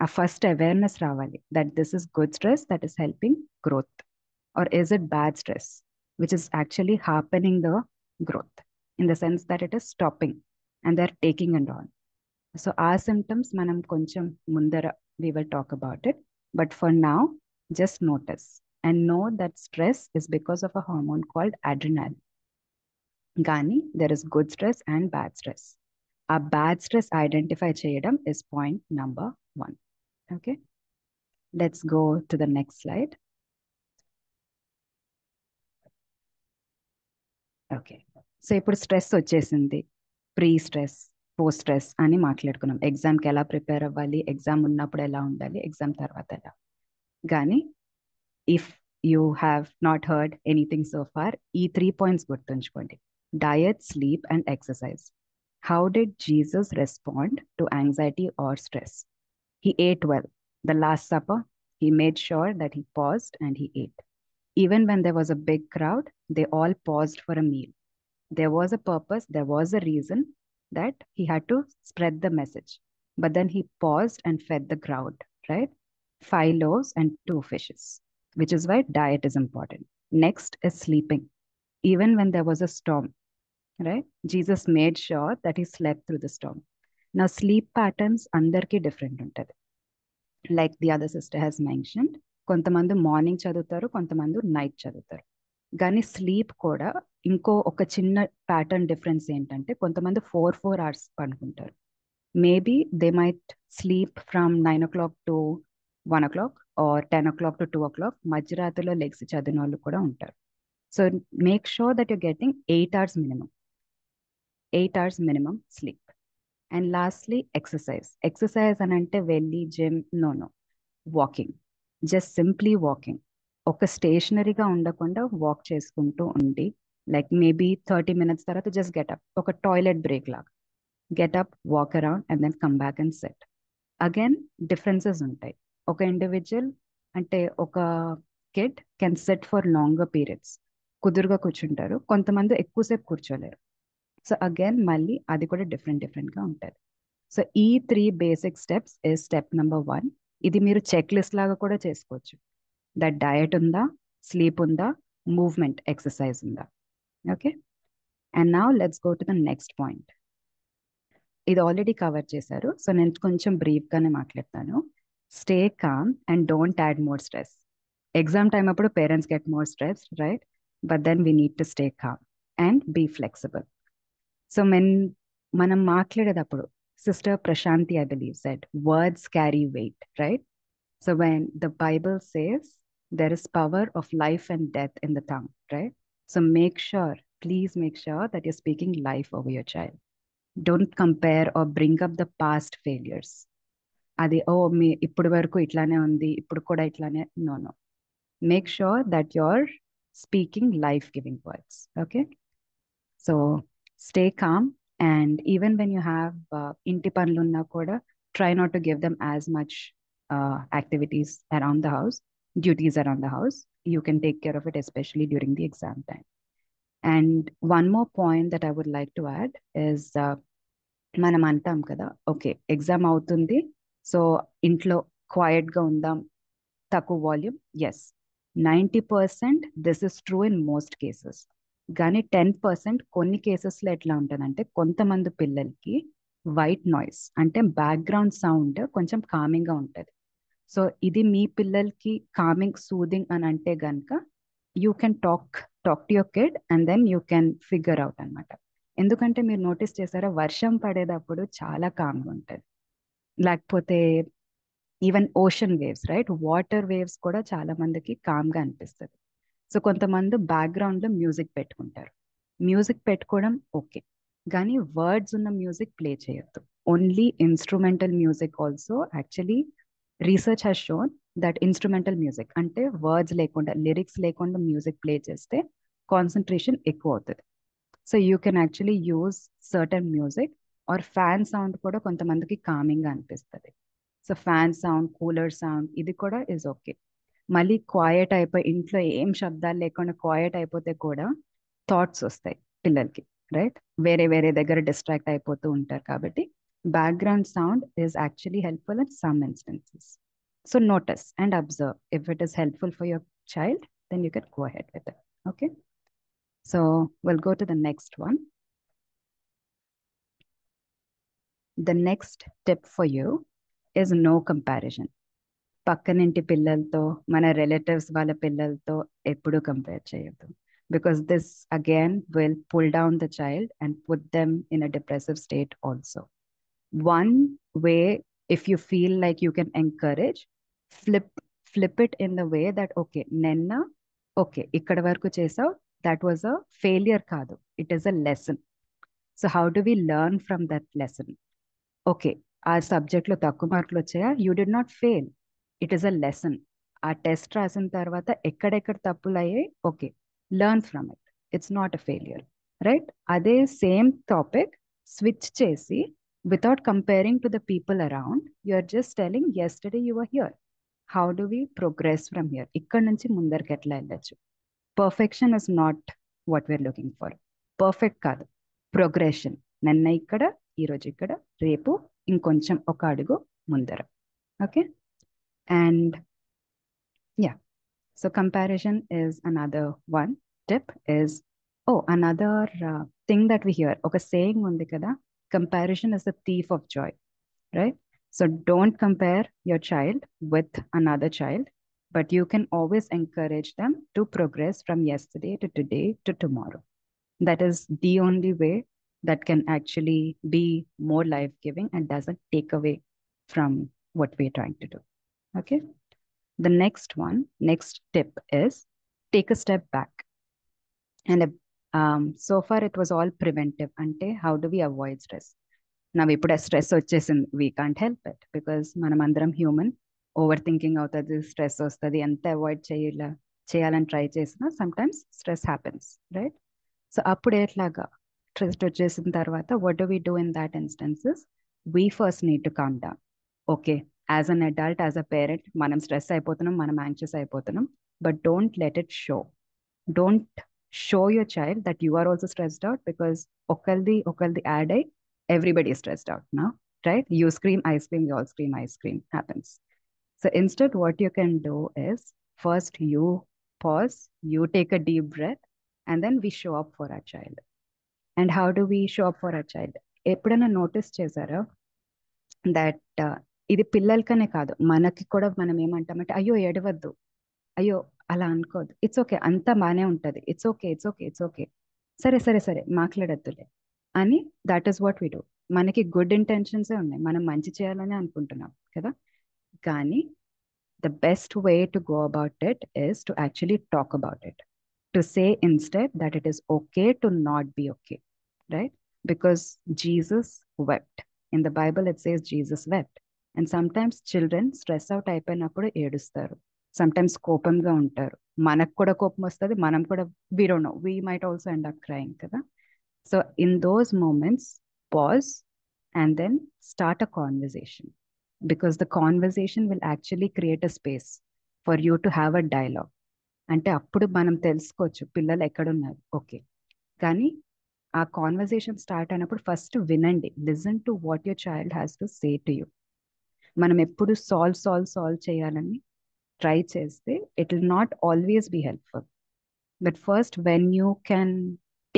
ఆ ఫస్ట్ అవేర్నెస్ రావాలి that this is good stress that is helping growth, or is it bad stress which is actually happening the growth in the sense that it is stopping and they are taking and on. So uh symptoms మనం కొంచెం ముందర we will talk about it. But for now, just notice and know that stress is because of a hormone called adrenaline. Gani, there is good stress and bad stress. A bad stress identify cheyadam is point number 1. Okay. Let's go to the next slide. Okay, so ఇప్పుడు stress వచ్చేసింది. Pre stress, post stress అని మాట్లాడుకున్నాం. ఎగ్జామ్కి ఎలా prepare అవ్వాలి, exam ఉన్నప్పుడు ఎలా ఉండాలి, ఎగ్జామ్ తర్వాత ఎలా. కానీ if you have not heard anything so far, ఈ 3 పాయింట్స్ గుర్తుంచుకోండి: diet, sleep and exercise. How did Jesus respond to anxiety or stress? He ate well. The Last Supper, he made sure that he paused and he ate. Even when there was a big crowd, they all paused for a meal. There was a purpose, there was a reason that he had to spread the message. But then he paused and fed the crowd, right? 5 loaves and 2 fishes, which is why diet is important. Next is sleeping. Even when there was a storm, right? Jesus made sure that he slept through the storm. Now, sleep patterns andarki different untadi. Like the other sister has mentioned, కొంతమంది morning చదువుతారు, కొంతమంది night చదువుతారు. కానీ sleep కూడా ఒక చిన్న pattern difference ఏంటంటే, కొంతమంది 4 hours పడుకుంటారు. Maybe they might sleep from 9 o'clock to 1 o'clock or 10 o'clock to 2 o'clock. మధ్యరాత్రిలో లెగ్సి చదివిన వాళ్ళు కూడా ఉంటారు. So make sure that you're getting 8 hours minimum. 8 hours minimum sleep. And lastly, exercise. Exercise anante velli gym, no. Walking. Just simply walking. Oka stationary ga undakunda walk cheskuntu undi. Like maybe 30 minutes tarata just get up. Oka toilet break laga. Get up, walk around and then come back and sit. Again, differences untai. Oka individual ante oka kid can sit for longer periods. Kudurga కూర్చుంటారు, కొంతమంది ఎక్కువసేపు కూర్చోలేరు. So again మళ్ళీ అది కూడా డిఫరెంట్గా ఉంటుంది. So ఈ 3 basic steps is step number 1. ఇది మీరు చెక్ లిస్ట్ లాగా కూడా చేసుకోవచ్చు. దట్ డయట్ ఉందా, స్లీప్ ఉందా, మూవ్మెంట్ ఎక్సర్సైజ్ ఉందా. Okay, and now let's go to the next point. ఇది ఆల్రెడీ కవర్ చేశారు, సో నేను కొంచెం బ్రీఫ్గానే మాట్లాడతాను. Stay calm and don't add more stress. Exam time అప్పుడు parents get more stress, right? But then we need to stay calm and be flexible. So మనం మాట్లాడేటప్పుడు, sister Prashanti I believe said, words carry weight, right? So when the Bible says there is power of life and death in the tongue, right? So please make sure that you're speaking life over your child. Don't compare or bring up the past failures. అది మీ ఇప్పుడు వరకు ఇట్లానే ఉంది, ఇప్పుడు కూడా ఇట్లానే. No. Make sure that you're speaking life-giving words, okay? So stay calm, and even when you have inti panlunna kuda, try not to give them as much activities around the house, duties around the house. You can take care of it, especially during the exam time. And one more point that I would like to add is మనం అంటాం కదా, okay exam అవుతుంది, so ఇంట్లో క్వైట్గా ఉందాం, తక్కువ volume. Yes, 90% this is true in most cases. కానీ 10% కొన్ని కేసెస్లో ఎట్లా ఉంటుందంటే, కొంతమంది పిల్లలకి వైట్ నాయిస్ అంటే బ్యాక్గ్రౌండ్ సౌండ్ కొంచెం కామింగ్గా ఉంటుంది. సో ఇది మీ పిల్లలకి కామింగ్, సూదింగ్ అని అంటే గనక you can talk to your kid and then you can figure out అనమాట. ఎందుకంటే మీరు నోటీస్ చేశారా, వర్షం పడేటప్పుడు చాలా కామ్గా ఉంటుంది. లేకపోతే even ocean waves, right, water waves కూడా చాలా మందికి కామ్గా అనిపిస్తుంది. సో కొంతమంది బ్యాక్గ్రౌండ్లో మ్యూజిక్ పెట్టుకుంటారు. మ్యూజిక్ పెట్టుకోవడం ఓకే, కానీ వర్డ్స్ ఉన్న మ్యూజిక్ ప్లే చేయొద్దు. Only instrumental music also. Actually research has shown that instrumental music అంటే వర్డ్స్ లేకుండా, లిరిక్స్ లేకుండా మ్యూజిక్ ప్లే చేస్తే కాన్సన్ట్రేషన్ ఎక్కువ అవుతుంది. So you can actually use certain music. Or fan sound కూడా కొంతమందికి కామింగ్గా అనిపిస్తుంది. సో ఫ్యాన్ సౌండ్, కూలర్ సౌండ్, ఇది కూడా ఇస్ ఓకే. మళ్ళీ క్వయట్ అయిపోయి ఇంట్లో ఏం శబ్దాలు లేకుండా క్వయట్ అయిపోతే కూడా థాట్స్ వస్తాయి పిల్లలకి, రైట్? వేరే వేరే దగ్గర డిస్ట్రాక్ట్ అయిపోతూ ఉంటారు. కాబట్టి background sound is actually helpful in some instances. So notice and observe. If it is helpful for your child, then you can go ahead with it. Okay, so we'll go to the next one. The next tip for you is no comparison. పక్కనింటి పిల్లలతో, మన relatives వాళ్ళ పిల్లలతో ఎప్పుడు compare చేయొద్దు. Because this again will pull down the child and put them in a depressive state also. One way, if you feel like you can encourage, flip it in the way that, okay, Nenna, okay, ikkada varaku chesav, that was a failure kaadu. It is a lesson. So how do we learn from that lesson? Okay, ఆ సబ్జెక్ట్లో తక్కువ మార్కులు వచ్చాయా? You did not fail, it is a lesson. ఆ test రాసిన తర్వాత ఎక్కడెక్కడ తప్పులు అయ్యాయి, okay, learn from it, it's not a failure, right? అదే సేమ్ టాపిక్ స్విచ్ చేసి without comparing to the people around, you are just telling yesterday you are here, how do we progress from here, ఇక్కడ నుంచి ముందరికి ఎట్లా వెళ్ళచ్చు. Perfection is not what we are looking for. Perfect కాదు, progression. నిన్న ఇక్కడ, ఈరోజు ఇక్కడ, రేపు ఇంకొంచెం ఒక అడుగు ముందర. Okay, and yeah, so comparison is another one. Tip is, another thing that we hear, ఒక saying ఉంది కదా, comparison is the thief of joy, right? So don't compare your child with another child, but you can always encourage them to progress from yesterday to today to tomorrow. That is the only way that can actually be more life-giving and doesn't take away from what we're trying to do. Okay. The next tip is take a step back. And so far it was all preventive. Ante, how do we avoid stress? Now we put a stress వచ్చేసింది, we can't help it because మనమందరం human. Over thinking అవుతుంది, stress వస్తుంది, ఎంత avoid చేయాలని try చేసినా sometimes stress happens, right? So అప్పుడు ఎట్లాగా stress వచ్చేసిన తర్వాత what do we do in that instances? We first need to calm down. Okay, as an adult, as a parent, మనం స్ట్రెస్ అయిపోతున్నాం, మనం యాంగ్షియస్ అయిపోతున్నాం, but don't let it show. Don't show your child that you are also stressed out, because okaldi add అయ్యి everybody is stressed out now, right? You scream, I scream, we all scream, I scream, happens. So instead what you can do is, first you pause, you take a deep breath, and then we show up for our child. And how do we show up for our child? ఎప్పుడైనా notice చేశారా that ఇది పిల్లలకనే కాదు, మనకి కూడా మనం ఏమంటామంటే, అయ్యో ఏడవద్దు, అయ్యో అలా అనుకోదు, ఇట్స్ ఓకే, అంతా బాగానే ఉంటుంది, it's okay, it's okay, it's okay, సరే సరే సరే మాట్లాడద్దులే అని. That is what we do. మనకి గుడ్ ఇంటెన్షన్సే ఉన్నాయి, మనం మంచి చేయాలని అనుకుంటున్నాం కదా, కానీ the best way to go about it is to actually talk about it. To say instead that it is okay to not be okay, right? Because Jesus wept. In the Bible, it says Jesus wept. And sometimes children stress out అయిపోయినప్పుడు ఏడుస్తారు, sometimes కోపంగా ఉంటారు, మనకు కూడా కోపం వస్తుంది, మనం కూడా, we don't know, we might also end up crying కదా. So in those moments, pause and then start a conversation, because the conversation will actually create a space for you to have a dialogue. అంటే అప్పుడు మనం తెలుసుకోవచ్చు పిల్లలు ఎక్కడున్నారు. Okay, కానీ ఆ conversation start అయినప్పుడు ఫస్ట్ వినండి, listen to what your child has to say to you. మనం ఎప్పుడు సాల్వ్ చేయాలని ట్రై చేస్తే it will not always be helpful. But first when you can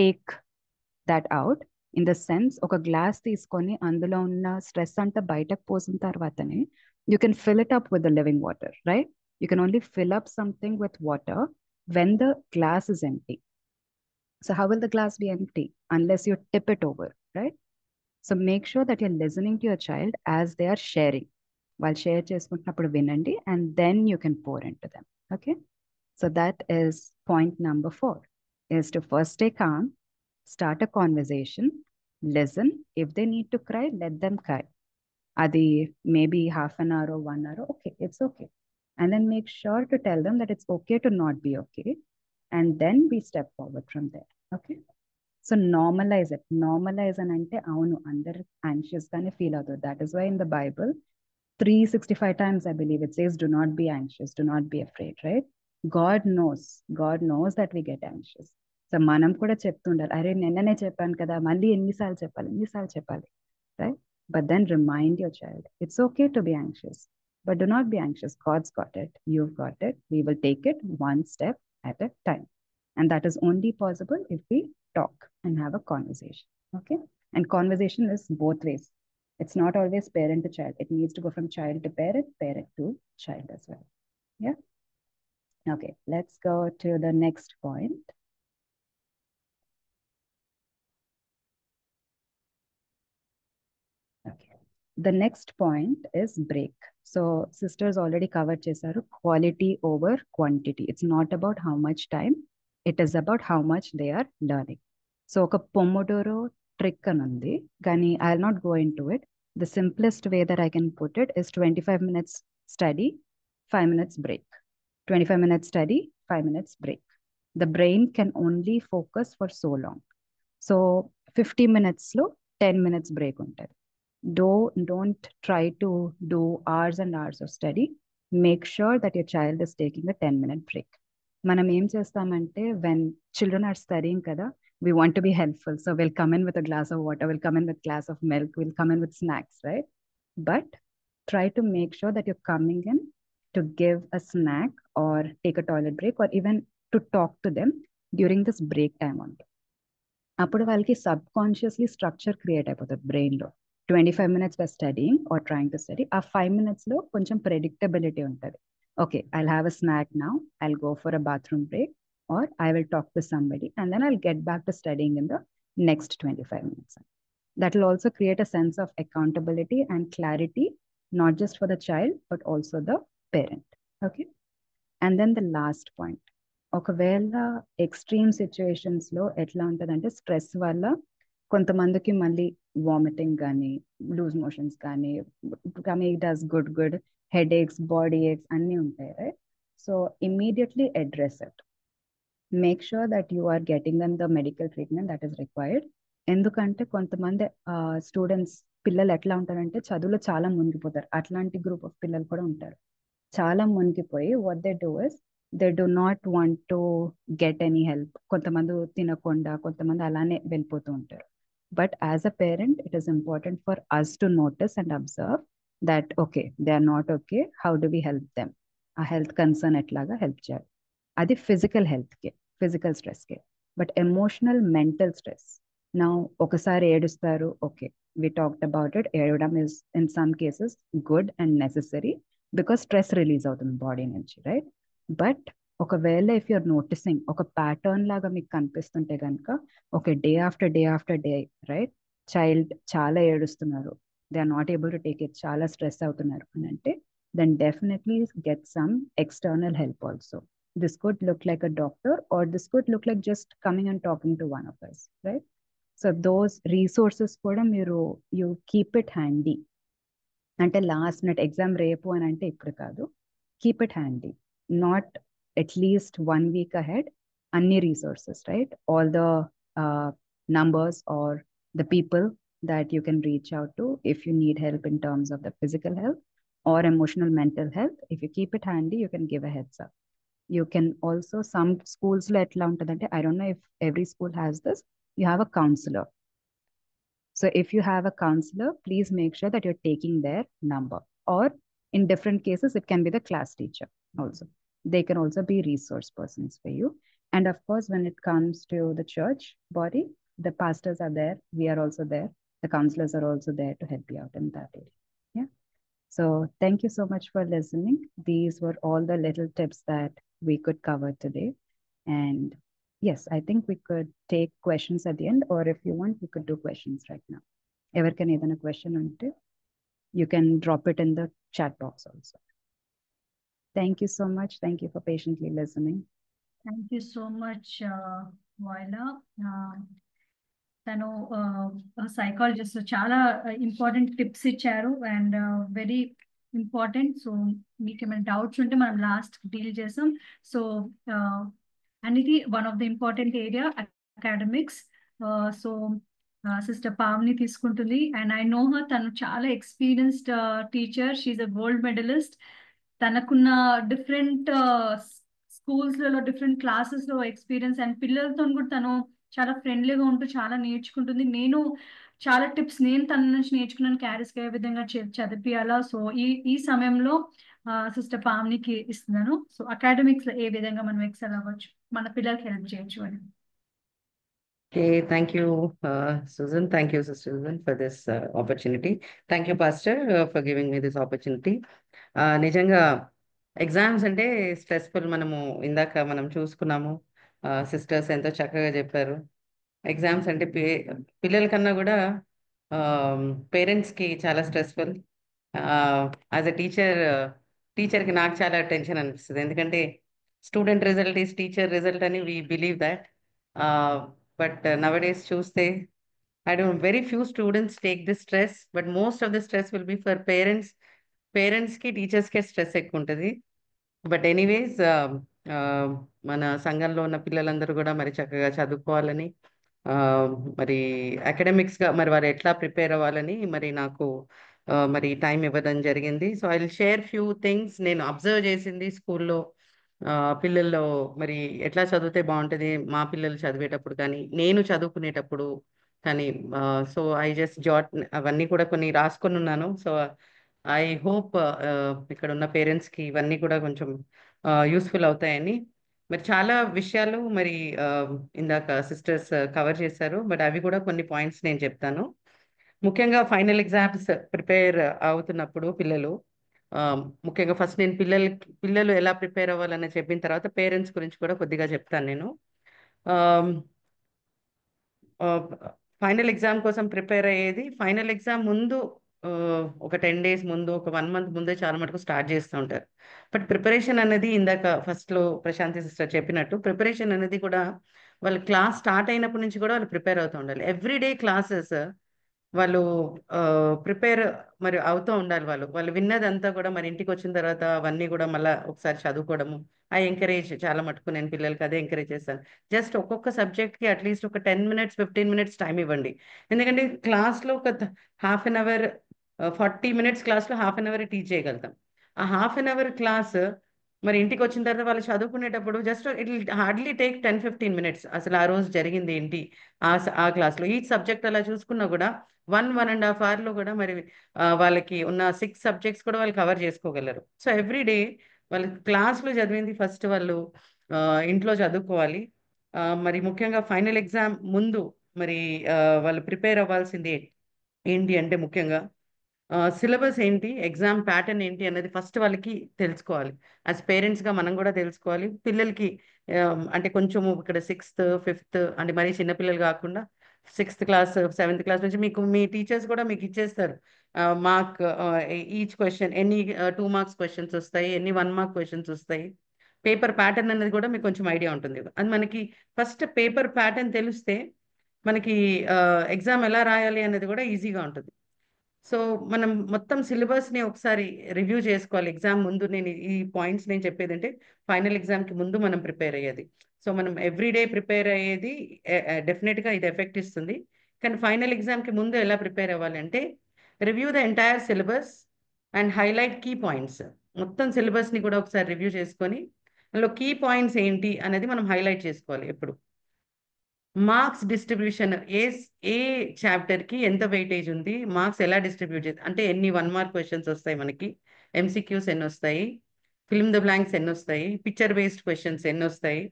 take that out, in the sense, ఒక glass తీసుకొని అందులో ఉన్న stress అంతా బయటకు పోసిన తర్వాతనే you can fill it up with the living water, right? You can only fill up something with water when the glass is empty. So how will the glass be empty? Unless you tip it over, right? So make sure that you're listening to your child as they are sharing. While share cheskuntunappudu vinandi, and then you can pour into them. Okay? So that is point number 4, is to first stay calm, start a conversation, listen. If they need to cry, let them cry. Adi maybe half an hour or 1 hour, okay, it's okay. And then make sure to tell them that it's okay to not be okay. And then we step forward from there. Okay. So normalize it. Normalize and ante avunu andaru anxious gaane feel avutadu. That is why in the Bible 365 times I believe it says, do not be anxious, do not be afraid, right? God knows that we get anxious. So manam kuda చెప్తుండాలి, అరే నిన్ననే చెప్పాను కదా, మళ్ళీ ఎన్నిసార్లు చెప్పాలి, right? But then remind your child, it's okay to be anxious. But do not be anxious. God's got it. You've got it. We will take it one step at a time. And that is only possible if we talk and have a conversation. Okay? And conversation is both ways. It's not always parent to child. It needs to go from child to parent, parent to child as well. Yeah. Okay, let's go to the next point. Okay. The next point is break. So sisters already covered chesaru, quality over quantity. It's not about how much time, it is about how much they are learning. So oka Pomodoro trick anundi, Gani, I'll not go into it. The simplest way that I can put it is 25 minutes study, 5 minutes break. 25 minutes study, 5 minutes break. The brain can only focus for so long. So 50 minutes lo 10 minutes break untadi. Don't try to do hours and hours of study. Make sure that your child is taking a 10-minute break. మనం ఏం చేస్తామంటే when children are studying kada, we want to be helpful. So we'll come in with a glass of water, we'll come in with a glass of milk, we'll come in with snacks, right? But try to make sure that you're coming in to give a snack or take a toilet break or even to talk to them during this break time only. అప్పుడు వాళ్ళకి subconsciously structure create అయిపోతుంది బ్రెయిన్లో. 25 minutes for studying or trying to study. ఆ 5 minutes కొంచెం predictability ఉంటుంది. Okay, I'll have a snack now, I'll go for a bathroom break or I will talk to somebody and then I'll get back to studying in the next 25 minutes. That will also create a sense of accountability and clarity, not just for the child, but also the parent. Okay. And then the last point. ఒకవేళ extreme సిచ్యువేషన్స్లో ఎట్లా ఉంటుందంటే stress వల్ల కొంతమందికి మళ్ళీ vomiting కానీ loose motions కానీ డస్ గుడ్ హెడ్ ఏక్స్, బాడీ ఏక్స్ అన్నీ ఉంటాయి, right? So immediately address it. Make sure that you are getting them the medical treatment that is required. ఎందుకంటే కొంతమంది స్టూడెంట్స్ పిల్లలు ఎట్లా ఉంటారంటే చదువులో చాలా మునిగిపోతారు. అట్లాంటి గ్రూప్ ఆఫ్ పిల్లలు కూడా ఉంటారు. చాలా మునిగిపోయి what they do is they do not want to get any help. కొంతమంది తినకుండా కొంతమంది అలానే వెళ్ళిపోతూ ఉంటారు. But as a parent it is important for us to notice and observe that okay they are not okay, how do we help them? ఆ health concern ఎట్లాగా help చేయాలి. అది ఫిజికల్ హెల్త్కి, ఫిజికల్ స్ట్రెస్కి. బట్ ఎమోషనల్, మెంటల్ స్ట్రెస్ నా ఒకసారి ఏడుస్తారు, okay we talked about it. ఏడవడం is in some cases good and necessary because stress release అవుతుంది బాడీ నుంచి, రైట్? బట్ ఒకవేళ ఇఫ్ యూఆర్ నోటీసింగ్ ఒక ప్యాటర్న్ లాగా మీకు కనిపిస్తుంటే కనుక okay day after day after day, right, child చాలా ఏడుస్తున్నారు, they are not able to take it, చాలా స్ట్రెస్ అవుతున్నారు అని అంటే then definitely get some external help also. This could look like a doctor or this could look like just coming and talking to one of us, right? So those resources కూడా మీరు you keep it handy. అంటే last minute exam రేపు అని అంటే ఇప్పుడు కాదు, keep it handy. Not at least 1 week ahead, any resources, right? All the numbers or the people that you can reach out to if you need help in terms of the physical health or emotional mental health. If you keep it handy, you can give a heads up. You can also, some schools lo etla untadante, I don't know if every school has this, you have a counselor. So if you have a counselor, please make sure that you're taking their number, or in different cases it can be the class teacher also. They can also be resource persons for you. And of course, when it comes to the church body, the pastors are there, we are also there, the counselors are also there to help you out in that area. Yeah. So thank you so much for listening. These were all the little tips that we could cover today. And yes, I think we could take questions at the end, or if you want, we could do questions right now. Ever can even a question until you can drop it in the chat box also. Thank you so much. Thank you for patiently listening. Thank you so much, Voila. తను psychologist, చాలా important tips ఇచ్చారు and very important. So మీకు ఏమైనా doubts ఉంటే మనం last deal చేసాం. So and ఇది one of the important area academics. So sister Pavani తీసుకుంటుంది అండ్ ఐ నో హర్, తను చాలా experienced teacher, she's a gold medallist. తనకున్న డిఫరెంట్ స్కూల్స్లలో డిఫరెంట్ క్లాసెస్లో ఎక్స్పీరియన్స్ అండ్ పిల్లలతో కూడా తను చాలా ఫ్రెండ్లీగా ఉంటూ చాలా నేర్చుకుంటుంది. నేను చాలా టిప్స్ నేను తన నుంచి నేర్చుకున్నాను, క్యారీస్ అయ్యే విధంగా చదివియాలా. సో ఈ సమయంలో సిస్టర్ పావనికి ఇస్తున్నాను. సో అకాడమిక్స్ లో ఏ విధంగా మనం ఎక్సెల్ అవ్వచ్చు, మన పిల్లలకి హెల్ప్ చేయొచ్చు అని. Okay, thank you, Susan. Thank you, Sister Susan, for this opportunity. Thank you, Pastor, for giving me this opportunity. నిజంగా ఎగ్జామ్స్ అంటే స్ట్రెస్ఫుల్. ఇందాక మనం చూసుకున్నాము, సిస్టర్స్ ఎంతో చక్కగా చెప్పారు. ఎగ్జామ్స్ అంటే పిల్లల కన్నా కూడా పేరెంట్స్కి చాలా స్ట్రెస్ఫుల్. యాజ్ అ టీచర్కి నాకు చాలా టెన్షన్ అనిపిస్తుంది. ఎందుకంటే student result is teacher result అని we believe that. But nowadays చూస్తే I don't, very few students take this stress, but most of the stress will be for parents. Parents కి teachers కి stress ఎక్కువ ఉంటుంది. But anyways, మన సంఘంలో ఉన్న పిల్లలందరూ కూడా మరి చక్కగా చదువుకోవాలని, మరి అకాడమిక్స్ గా మరి వారు ఎట్లా ప్రిపేర్ అవ్వాలని మరి నాకు మరి టైం ఇవ్వడం జరిగింది. So I will share few things నేను అబ్జర్వ్ చేసింది స్కూల్లో పిల్లల్లో మరి ఎట్లా చదివితే బాగుంటుంది మా పిల్లలు చదివేటప్పుడు కానీ నేను చదువుకునేటప్పుడు కానీ. సో ఐ జస్ట్ జాట్ అవన్నీ కూడా కొన్ని రాసుకొని ఉన్నాను. సో ఐ హోప్ ఇక్కడ ఉన్న పేరెంట్స్ కి ఇవన్నీ కూడా కొంచెం యూస్ఫుల్ అవుతాయని. మరి చాలా విషయాలు మరి ఇందాక సిస్టర్స్ కవర్ చేశారు, బట్ అవి కూడా కొన్ని పాయింట్స్ నేను చెప్తాను. ముఖ్యంగా ఫైనల్ ఎగ్జామ్స్ ప్రిపేర్ అవుతున్నప్పుడు పిల్లలు, ముఖ్యంగా ఫస్ట్ నేను పిల్లలు ఎలా ప్రిపేర్ అవ్వాలని చెప్పిన తర్వాత పేరెంట్స్ గురించి కూడా కొద్దిగా చెప్తాను నేను. ఫైనల్ ఎగ్జామ్ కోసం ప్రిపేర్ అయ్యేది ఫైనల్ ఎగ్జామ్ ముందు ఒక 10 days ముందు, ఒక 1 month ముందే చాలా మటుకు స్టార్ట్ చేస్తూ ఉంటారు. బట్ ప్రిపరేషన్ అనేది ఇందాక ఫస్ట్లో ప్రశాంతి సిస్టర్ చెప్పినట్టు ప్రిపరేషన్ అనేది కూడా వాళ్ళు క్లాస్ స్టార్ట్ అయినప్పటి నుంచి కూడా వాళ్ళు ప్రిపేర్ అవుతూ ఉండాలి. ఎవ్రీడే క్లాసెస్ వాళ్ళు ప్రిపేర్ మరి అవుతూ ఉండాలి. వాళ్ళు విన్నదంతా కూడా మరి ఇంటికి వచ్చిన తర్వాత అవన్నీ కూడా మళ్ళీ ఒకసారి చదువుకోవడము. ఐ ఎంకరేజ్ చాలా మటుకు నేను పిల్లలకి అదే ఎంకరేజ్ చేస్తాను. జస్ట్ ఒక్కొక్క సబ్జెక్ట్కి అట్లీస్ట్ ఒక 10 minutes 15 minutes టైం ఇవ్వండి. ఎందుకంటే క్లాస్లో ఒక 1/2 hour 40 minutes క్లాస్లో 1/2 hour టీచ్ చేయగలుగుతాం. ఆ 1/2 hour క్లాస్ మరి ఇంటికి వచ్చిన తర్వాత వాళ్ళు చదువుకునేటప్పుడు just it will hardly take 10-15 minutes. అసలు ఆ రోజు జరిగింది ఏంటి ఆ క్లాస్లో ఈచ్ సబ్జెక్ట్ అలా చూసుకున్నా కూడా 1-1.5 hour కూడా మరి వాళ్ళకి ఉన్న 6 subjects కూడా వాళ్ళు కవర్ చేసుకోగలరు. సో ఎవ్రీడే వాళ్ళు క్లాస్లో చదివింది ఫస్ట్ వాళ్ళు ఇంట్లో చదువుకోవాలి. మరి ముఖ్యంగా ఫైనల్ ఎగ్జామ్ ముందు మరి వాళ్ళు ప్రిపేర్ అవ్వాల్సింది ఏంటి అంటే ముఖ్యంగా సిలబస్ ఏంటి, ఎగ్జామ్ ప్యాటర్న్ ఏంటి అన్నది ఫస్ట్ వాళ్ళకి తెలుసుకోవాలి. యాజ్ పేరెంట్స్గా మనం కూడా తెలుసుకోవాలి. పిల్లలకి అంటే కొంచెము ఇక్కడ 6th 5th అంటే మరీ చిన్నపిల్లలు కాకుండా 6th class 7th class నుంచి మీ టీచర్స్ కూడా మీకు ఇచ్చేస్తారు. మార్క్ ఈచ్ క్వశ్చన్ ఎన్ని 2 marks క్వశ్చన్స్ వస్తాయి, ఎన్ని 1 mark క్వశ్చన్స్ వస్తాయి. పేపర్ ప్యాటర్న్ అనేది కూడా మీకు కొంచెం ఐడియా ఉంటుంది. అది మనకి ఫస్ట్ పేపర్ ప్యాటర్న్ తెలిస్తే మనకి ఎగ్జామ్ ఎలా రాయాలి అనేది కూడా ఈజీగా ఉంటుంది. సో మనం మొత్తం సిలబస్ని ఒకసారి రివ్యూ చేసుకోవాలి ఎగ్జామ్ ముందు. నేను ఈ పాయింట్స్ నేను చెప్పేది అంటే ఫైనల్ ఎగ్జామ్కి ముందు మనం ప్రిపేర్ అయ్యేది. సో మనం ఎవ్రీడే ప్రిపేర్ అయ్యేది డెఫినెట్గా ఇది ఎఫెక్ట్ ఇస్తుంది. కానీ ఫైనల్ ఎగ్జామ్కి ముందు ఎలా ప్రిపేర్ అవ్వాలి అంటే review the entire syllabus and highlight key points. మొత్తం సిలబస్ని కూడా ఒకసారి రివ్యూ చేసుకొని అందులో కీ పాయింట్స్ ఏంటి అనేది మనం హైలైట్ చేసుకోవాలి. ఎప్పుడు మార్క్స్ డిస్ట్రిబ్యూషన్ ఏ చాప్టర్కి ఎంత వెయిటేజ్ ఉంది, మార్క్స్ ఎలా డిస్ట్రిబ్యూట్ చేసి అంటే ఎన్ని 1 mark క్వశ్చన్స్ వస్తాయి, మనకి ఎంసీక్యూస్ ఎన్ని వస్తాయి, ఫిల్మ్ ద బ్లాంక్స్ ఎన్ని వస్తాయి, పిక్చర్ బేస్డ్ క్వశ్చన్స్ ఎన్ని వస్తాయి,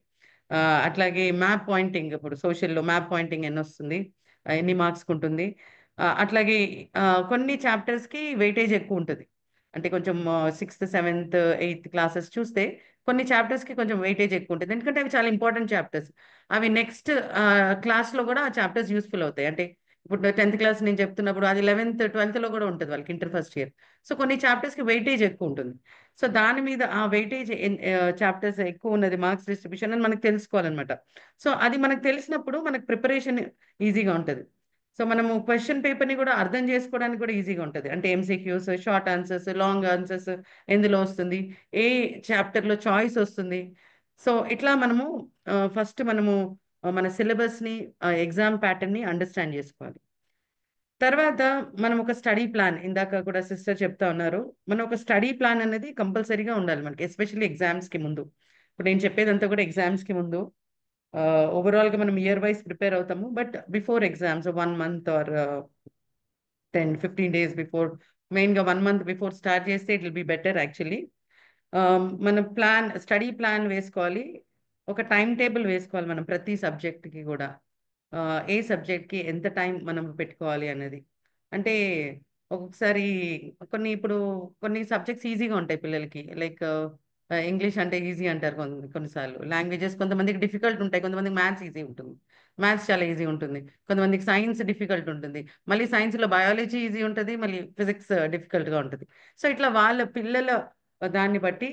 అట్లాగే మ్యాప్ పాయింటింగ్ ఇప్పుడు సోషల్లో మ్యాప్ పాయింటింగ్ ఎన్ని వస్తుంది, ఎన్ని మార్క్స్కి ఉంటుంది. అట్లాగే కొన్ని చాప్టర్స్కి వెయిటేజ్ ఎక్కువ ఉంటుంది. అంటే కొంచెం 6th 7th 8th క్లాసెస్ చూస్తే కొన్ని చాప్టర్స్కి కొంచెం వెయిటేజ్ ఎక్కువ ఉంటుంది. ఎందుకంటే అవి చాలా ఇంపార్టెంట్ చాప్టర్స్. అవి నెక్స్ట్ క్లాస్లో కూడా ఆ చాప్టర్స్ యూస్ఫుల్ అవుతాయి. అంటే ఇప్పుడు 10th class నేను చెప్తున్నప్పుడు అది 11th 12th కూడా ఉంటుంది వాళ్ళకి ఇంటర్ ఫస్ట్ ఇయర్. సో కొన్ని చాప్టర్స్కి వెయిటేజ్ ఎక్కువ ఉంటుంది. సో దాని మీద ఆ వెయిటేజ్ చాప్టర్స్ ఎక్కువ ఉన్నది మార్క్స్ డిస్ట్రిబ్యూషన్ అని మనకు తెలుసుకోవాలన్నమాట. సో అది మనకు తెలిసినప్పుడు మనకు ప్రిపరేషన్ ఈజీగా ఉంటుంది. సో మనము క్వశ్చన్ పేపర్ని కూడా అర్థం చేసుకోవడానికి కూడా ఈజీగా ఉంటుంది. అంటే MCQs, short answers, long answers ఎందులో వస్తుంది, ఏ చాప్టర్లో చాయిస్ వస్తుంది. సో ఇట్లా మనము ఫస్ట్ మన సిలబస్ని ఎగ్జామ్ ప్యాటర్న్ని అండర్స్టాండ్ చేసుకోవాలి. తర్వాత మనం ఒక స్టడీ ప్లాన్, ఇందాక కూడా సిస్టర్ చెప్తా ఉన్నారు, మనం ఒక స్టడీ ప్లాన్ అనేది కంపల్సరీగా ఉండాలి మనకి, ఎస్పెషల్లీ ఎగ్జామ్స్కి ముందు. ఇప్పుడు నేను చెప్పేదంతా కూడా ఎగ్జామ్స్కి ముందు. ఓవరాల్గా మనం ఇయర్ వైజ్ ప్రిపేర్ అవుతాము, but before exams 1 month or 10-15 days before, మెయిన్గా 1 month బిఫోర్ స్టార్ట్ చేస్తే it will be better actually. మన స్టడీ ప్లాన్ వేసుకోవాలి, ఒక టైం టేబుల్ వేసుకోవాలి మనం ప్రతి సబ్జెక్ట్కి కూడా. ఏ సబ్జెక్ట్కి ఎంత టైం మనం పెట్టుకోవాలి అన్నది. అంటే ఒక్కొక్కసారి కొన్ని సబ్జెక్ట్స్ ఈజీగా ఉంటాయి పిల్లలకి. లైక్ ఇంగ్లీష్ అంటే ఈజీ అంటారు కొన్నిసార్లు. లాంగ్వేజెస్ కొంతమందికి డిఫికల్ట్ ఉంటాయి, కొంతమందికి మ్యాథ్స్ ఈజీ ఉంటుంది. మ్యాథ్స్ చాలా ఈజీ ఉంటుంది. కొంతమందికి సైన్స్ డిఫికల్ట్ ఉంటుంది. మళ్ళీ సైన్స్లో బయాలజీ ఈజీ ఉంటుంది, మళ్ళీ ఫిజిక్స్ డిఫికల్ట్గా ఉంటుంది. సో ఇట్లా వాళ్ళ పిల్లల దాన్ని బట్టి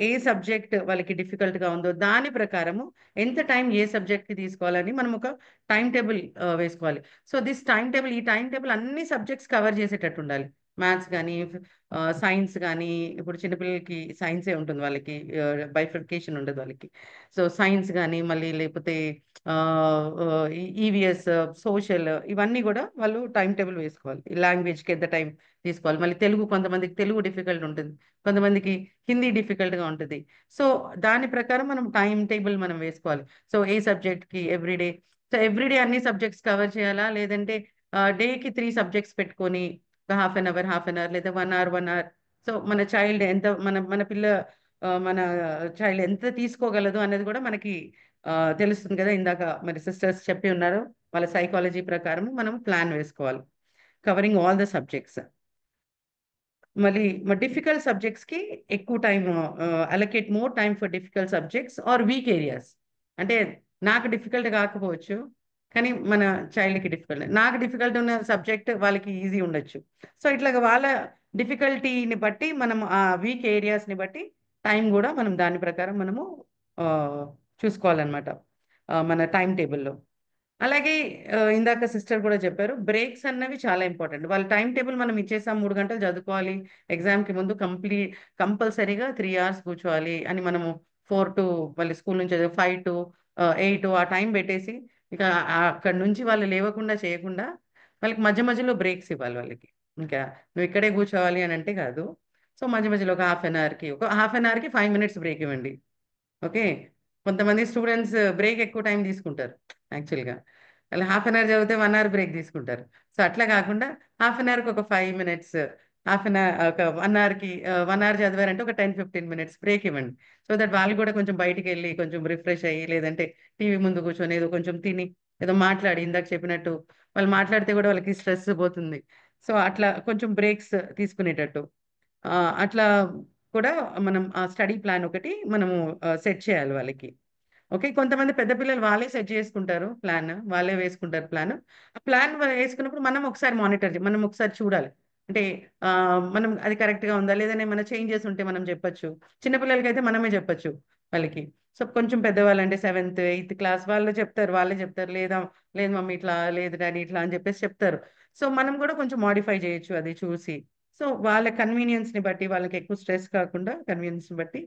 ఏ సబ్జెక్ట్ వాళ్ళకి డిఫికల్ట్గా ఉందో దాని ప్రకారము ఎంత టైం ఏ సబ్జెక్ట్కి తీసుకోవాలని మనం ఒక టైం టేబుల్ వేసుకోవాలి. సో ఈ టైం టేబుల్ అన్ని సబ్జెక్ట్స్ కవర్ చేసేటట్టు ఉండాలి. మ్యాథ్స్ కానీ, సైన్స్ కానీ. ఇప్పుడు చిన్నపిల్లలకి సైన్సే ఉంటుంది, వాళ్ళకి బైఫర్కేషన్ ఉండదు వాళ్ళకి. సో సైన్స్ కానీ, మళ్ళీ లేకపోతే ఈవీఎస్, సోషల్, ఇవన్నీ కూడా వాళ్ళు టైం టేబుల్ వేసుకోవాలి. లాంగ్వేజ్కి ఎంత టైం తీసుకోవాలి. మళ్ళీ తెలుగు, కొంతమందికి తెలుగు డిఫికల్ట్ ఉంటుంది, కొంతమందికి హిందీ డిఫికల్ట్గా ఉంటుంది. సో దాని ప్రకారం మనం టైం టేబుల్ మనం వేసుకోవాలి. సో ఏ సబ్జెక్ట్కి ఎవ్రీడే, సో ఎవ్రీడే అన్ని సబ్జెక్ట్స్ కవర్ చేయాలా, లేదంటే డేకి 3 సబ్జెక్ట్స్ పెట్టుకొని హాఫ్ అన్ అవర్ లేదా 1 అవర్. సో మన చైల్డ్ ఎంత, మన పిల్ల మన చైల్డ్ ఎంత తీసుకోగలదు అనేది కూడా మనకి తెలుస్తుంది కదా. ఇందాక మరి సిస్టర్స్ చెప్పి ఉన్నారు, వాళ్ళ సైకాలజీ ప్రకారం మనం ప్లాన్ వేసుకోవాలి కవరింగ్ ఆల్ ద సబ్జెక్ట్స్. మళ్ళీ డిఫికల్ట్ సబ్జెక్ట్స్కి ఎక్కువ time allocate more time for difficult subjects or weak areas. అంటే నాకు డిఫికల్ట్ కాకపోవచ్చు, కానీ మన చైల్డ్కి డిఫికల్ట్, నాకు డిఫికల్ట్ ఉన్న సబ్జెక్ట్ వాళ్ళకి ఈజీ ఉండొచ్చు. సో ఇట్లాగా వాళ్ళ డిఫికల్టీని బట్టి మనం ఆ వీక్ ఏరియాస్ని బట్టి టైం కూడా మనం దాని ప్రకారం మనము చూసుకోవాలన్నమాట మన టైం టేబుల్లో. అలాగే ఇందాక సిస్టర్ కూడా చెప్పారు, బ్రేక్స్ అన్నవి చాలా ఇంపార్టెంట్. వాళ్ళ టైం టేబుల్ మనం ఇచ్చేసాం, 3 గంటలు చదువుకోవాలి, ఎగ్జామ్కి ముందు కంపల్సరీగా 3 అవర్స్ కూర్చోవాలి అని మనము 4 to, వాళ్ళ స్కూల్ నుంచి 5 to 8 ఆ టైం పెట్టేసి, ఇక అక్కడ నుంచి వాళ్ళు లేవకుండా చేయకుండా వాళ్ళకి మధ్య మధ్యలో బ్రేక్స్ ఇవ్వాలి వాళ్ళకి. ఇంకా నువ్వు ఇక్కడే కూర్చోవాలి అని అంటే కాదు. సో మధ్య మధ్యలో ఒక హాఫ్ అన్ అవర్కి 5 minutes బ్రేక్ ఇవ్వండి. ఓకే. కొంతమంది స్టూడెంట్స్ బ్రేక్ ఎక్కువ టైం తీసుకుంటారు యాక్చువల్గా. వాళ్ళు హాఫ్ అన్ అవర్ చదివితే 1 hour బ్రేక్ తీసుకుంటారు. సో అట్లా కాకుండా హాఫ్ అన్ అవర్కి ఒక 5 minutes, హాఫ్ అన్ అవర్ ఒక 1 hourకి 1 hour చదివారంటే ఒక 10-15 minutes బ్రేక్ ఇవ్వండి. సో దట్ వాళ్ళు కూడా కొంచెం బయటికి వెళ్ళి కొంచెం రిఫ్రెష్ అయ్యి, లేదంటే టీవీ ముందు కూర్చొని ఏదో కొంచెం తిని ఏదో మాట్లాడి, ఇందాక చెప్పినట్టు వాళ్ళు మాట్లాడితే కూడా వాళ్ళకి స్ట్రెస్ పోతుంది. సో అట్లా కొంచెం బ్రేక్స్ తీసుకునేటట్టు అట్లా కూడా మనం ఆ స్టడీ ప్లాన్ ఒకటి మనము సెట్ చేయాలి వాళ్ళకి. ఓకే. కొంతమంది పెద్ద పిల్లలు వాళ్ళే సెట్ చేసుకుంటారు ప్లాన్, వాళ్ళే వేసుకుంటారు ప్లాన్. ఆ ప్లాన్ వేసుకున్నప్పుడు మనం ఒకసారి చూడాలి. అంటే మనం అది కరెక్ట్గా ఉందా, లేదని ఏమైనా చేంజెస్ ఉంటే మనం చెప్పొచ్చు. చిన్నపిల్లలకైతే మనమే చెప్పొచ్చు వాళ్ళకి. సో కొంచెం పెద్దవాళ్ళు అంటే 7th, 8th క్లాస్ వాళ్ళే చెప్తారు, లేదు మమ్మీ ఇట్లా, లేదు డాడీ ఇట్లా అని చెప్పేసి చెప్తారు. సో మనం కూడా కొంచెం మాడిఫై చేయొచ్చు అది చూసి. సో వాళ్ళ కన్వీనియన్స్ని బట్టి, వాళ్ళకి ఎక్కువ స్ట్రెస్ కాకుండా కన్వీనియన్స్ని బట్టి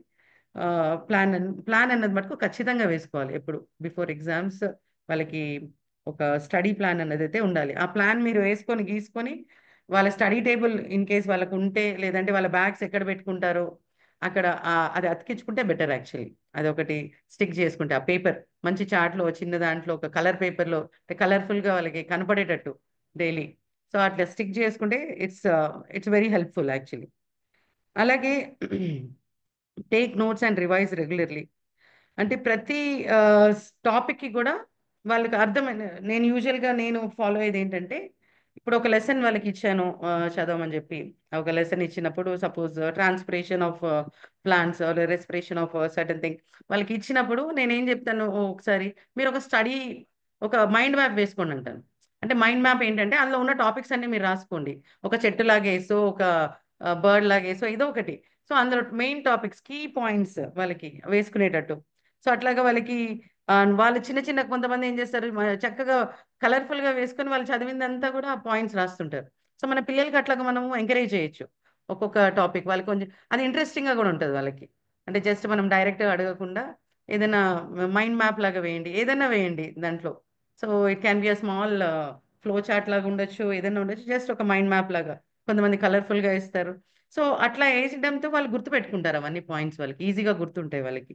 ప్లాన్ అన్నది మటుకు ఖచ్చితంగా వేసుకోవాలి. ఎప్పుడు బిఫోర్ ఎగ్జామ్స్ వాళ్ళకి ఒక స్టడీ ప్లాన్ అన్నది అయితే ఉండాలి. ఆ ప్లాన్ మీరు వేసుకొని గీసుకొని వాళ్ళ స్టడీ టేబుల్ ఇన్ కేస్ వాళ్ళకు ఉంటే, లేదంటే వాళ్ళ బ్యాగ్స్ ఎక్కడ పెట్టుకుంటారో అక్కడ అది అతికించుకుంటే బెటర్ యాక్చువల్లీ. అది ఒకటి స్టిక్ చేసుకుంటే ఆ పేపర్ మంచి చార్ట్లో, చిన్న దాంట్లో, ఒక కలర్ పేపర్లో కలర్ఫుల్గా వాళ్ళకి కనపడేటట్టు డైలీ. సో అట్లా స్టిక్ చేసుకుంటే ఇట్స్ వెరీ హెల్ప్ఫుల్ యాక్చువల్లీ. అలాగే take notes and revise regularly. అంటే ప్రతి టాపిక్కి కూడా వాళ్ళకి అర్థమైన, నేను ఫాలో అయ్యేది ఏంటంటే, ఇప్పుడు ఒక లెసన్ వాళ్ళకి ఇచ్చాను చదవమని చెప్పి. ఒక లెసన్ ఇచ్చినప్పుడు suppose transpiration of plants or respiration of certain thing వాళ్ళకి ఇచ్చినప్పుడు నేనేం చెప్తాను, ఒకసారి మీరు ఒక మైండ్ మ్యాప్ వేసుకోండి అంటాను. అంటే మైండ్ మ్యాప్ ఏంటంటే అందులో ఉన్న టాపిక్స్ అన్ని మీరు రాసుకోండి. ఒక చెట్టు లాగేసో, ఒక బర్డ్ లాగేసో, ఏదో ఒకటి. సో అందులో మెయిన్ టాపిక్స్, కీ పాయింట్స్ వాళ్ళకి వేసుకునేటట్టు. సో అట్లాగా వాళ్ళకి వాళ్ళు చిన్న చిన్న కొంతమంది ఏం చేస్తారు, చక్కగా కలర్ఫుల్గా వేసుకొని వాళ్ళు చదివిందంతా కూడా పాయింట్స్ రాస్తుంటారు. సో మన పిల్లలకి అట్లాగా మనము ఎంకరేజ్ చేయొచ్చు. ఒక్కొక్క టాపిక్ వాళ్ళకి కొంచెం అది ఇంట్రెస్టింగ్గా కూడా ఉంటుంది వాళ్ళకి. అంటే జస్ట్ మనం డైరెక్ట్గా అడగకుండా ఏదైనా మైండ్ మ్యాప్ లాగా వేయండి, ఏదైనా వేయండి దాంట్లో. So it can be a small flow chart లాగా ఉండొచ్చు, ఏదైనా ఉండొచ్చు, జస్ట్ ఒక మైండ్ మ్యాప్ లాగా. కొంతమంది కలర్ఫుల్గా వేస్తారు. సో అట్లా వేసడంతో వాళ్ళు గుర్తుపెట్టుకుంటారు అవన్నీ పాయింట్స్, వాళ్ళకి ఈజీగా గుర్తుంటాయి వాళ్ళకి.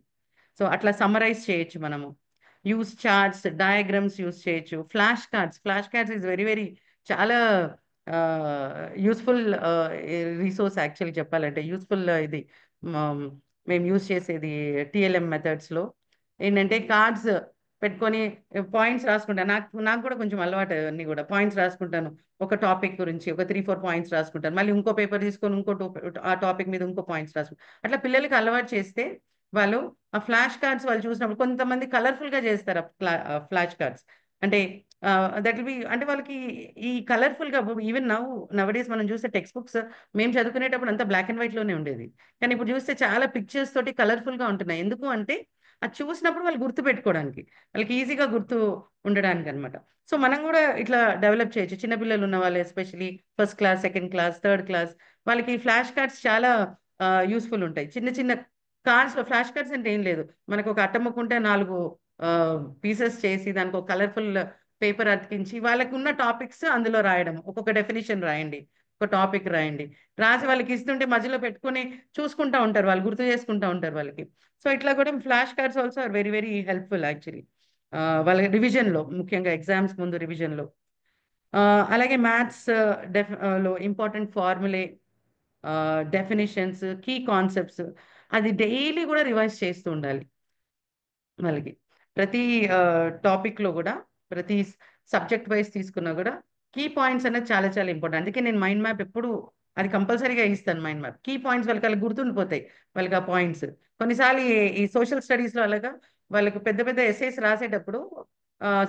సో అట్లా సమ్మరైజ్ చేయొచ్చు మనము. యూస్ చార్ట్స్, డయాగ్రామ్స్ యూస్ చేయొచ్చు. Flash cards is very very చాలా యూస్ఫుల్ రిసోర్స్ యాక్చువల్లీ చెప్పాలంటే. యూస్ఫుల్ ఇది మ- మేము యూస్ చేసేది టిఎల్ఎం మెథడ్స్లో ఏంటంటే, కార్డ్స్ పెట్టుకొని పాయింట్స్ రాసుకుంటాను. నాకు కూడా కొంచెం అలవాటు అన్నీ కూడా పాయింట్స్ రాసుకుంటాను. ఒక టాపిక్ గురించి ఒక 3-4 పాయింట్స్ రాసుకుంటాను. మళ్ళీ ఇంకో పేపర్ తీసుకొని ఆ టాపిక్ మీద ఇంకో పాయింట్స్ రాసుకుంటాను. అట్లా పిల్లలకి అలవాటు చేస్తే వాళ్ళు ఆ ఫ్లాష్ కార్డ్స్ వాళ్ళు చూసినప్పుడు కొంతమంది కలర్ఫుల్ గా చేస్తారు ఫ్లాష్ కార్డ్స్. అంటే దట్ విల్ బి అంటే వాళ్ళకి ఈ కలర్ఫుల్ గా ఈవెన్ నవడేస్ మనం చూస్తే టెక్స్ట్ బుక్స్ మేము చదువుకునేటప్పుడు అంతా బ్లాక్ అండ్ వైట్ లోనే ఉండేది. కానీ ఇప్పుడు చూస్తే చాలా పిక్చర్స్ తోటి కలర్ఫుల్ గా ఉంటున్నాయి. ఎందుకు అంటే అది చూసినప్పుడు వాళ్ళు గుర్తు పెట్టుకోవడానికి, వాళ్ళకి ఈజీగా గుర్తు ఉండడానికి అనమాట. సో మనం కూడా ఇట్లా డెవలప్ చేయొచ్చు. చిన్నపిల్లలు ఉన్న వాళ్ళు especially first class, second class, third class వాళ్ళకి ఫ్లాష్ కార్డ్స్ చాలా యూస్ఫుల్ ఉంటాయి. చిన్న చిన్న కార్డ్స్ లో ఫ్లాష్ కార్డ్స్ అంటే ఏం లేదు, మనకు ఒక అట్టముక్కుంటే 4 పీసెస్ చేసి దానికి ఒక కలర్ఫుల్ పేపర్ అతికించి వాళ్ళకి ఉన్న టాపిక్స్ అందులో రాయడం. ఒక్కొక్క డెఫినేషన్ రాయండి, ఒక టాపిక్ రాయండి, రాసి వాళ్ళకి ఇస్తుంటే మధ్యలో పెట్టుకొని చూసుకుంటా ఉంటారు, వాళ్ళు గుర్తు చేసుకుంటా ఉంటారు వాళ్ళకి. సో ఇట్లా కూడా flash cards also are very very helpful actually వాళ్ళ రివిజన్ లో, ముఖ్యంగా ఎగ్జామ్స్ ముందు రివిజన్ లో. అలాగే మ్యాథ్స్ లో important formulae, definitions, key concepts అది డైలీ కూడా రివైజ్ చేస్తూ ఉండాలి వాళ్ళకి. ప్రతి టాపిక్ లో కూడా, ప్రతి సబ్జెక్ట్ వైజ్ తీసుకున్నా కూడా కీ పాయింట్స్ అనేది చాలా చాలా ఇంపార్టెంట్. అందుకే నేను మైండ్ మ్యాప్ ఎప్పుడు అది కంపల్సరీగా ఇస్తాను. మైండ్ మ్యాప్ కీ పాయింట్స్ వాళ్ళకి అలా గుర్తుండిపోతాయి, వాళ్ళకి ఆ పాయింట్స్. కొన్నిసార్లు ఈ సోషల్ స్టడీస్ లో అలాగా వాళ్ళకి పెద్ద పెద్ద ఎస్సేస్ రాసేటప్పుడు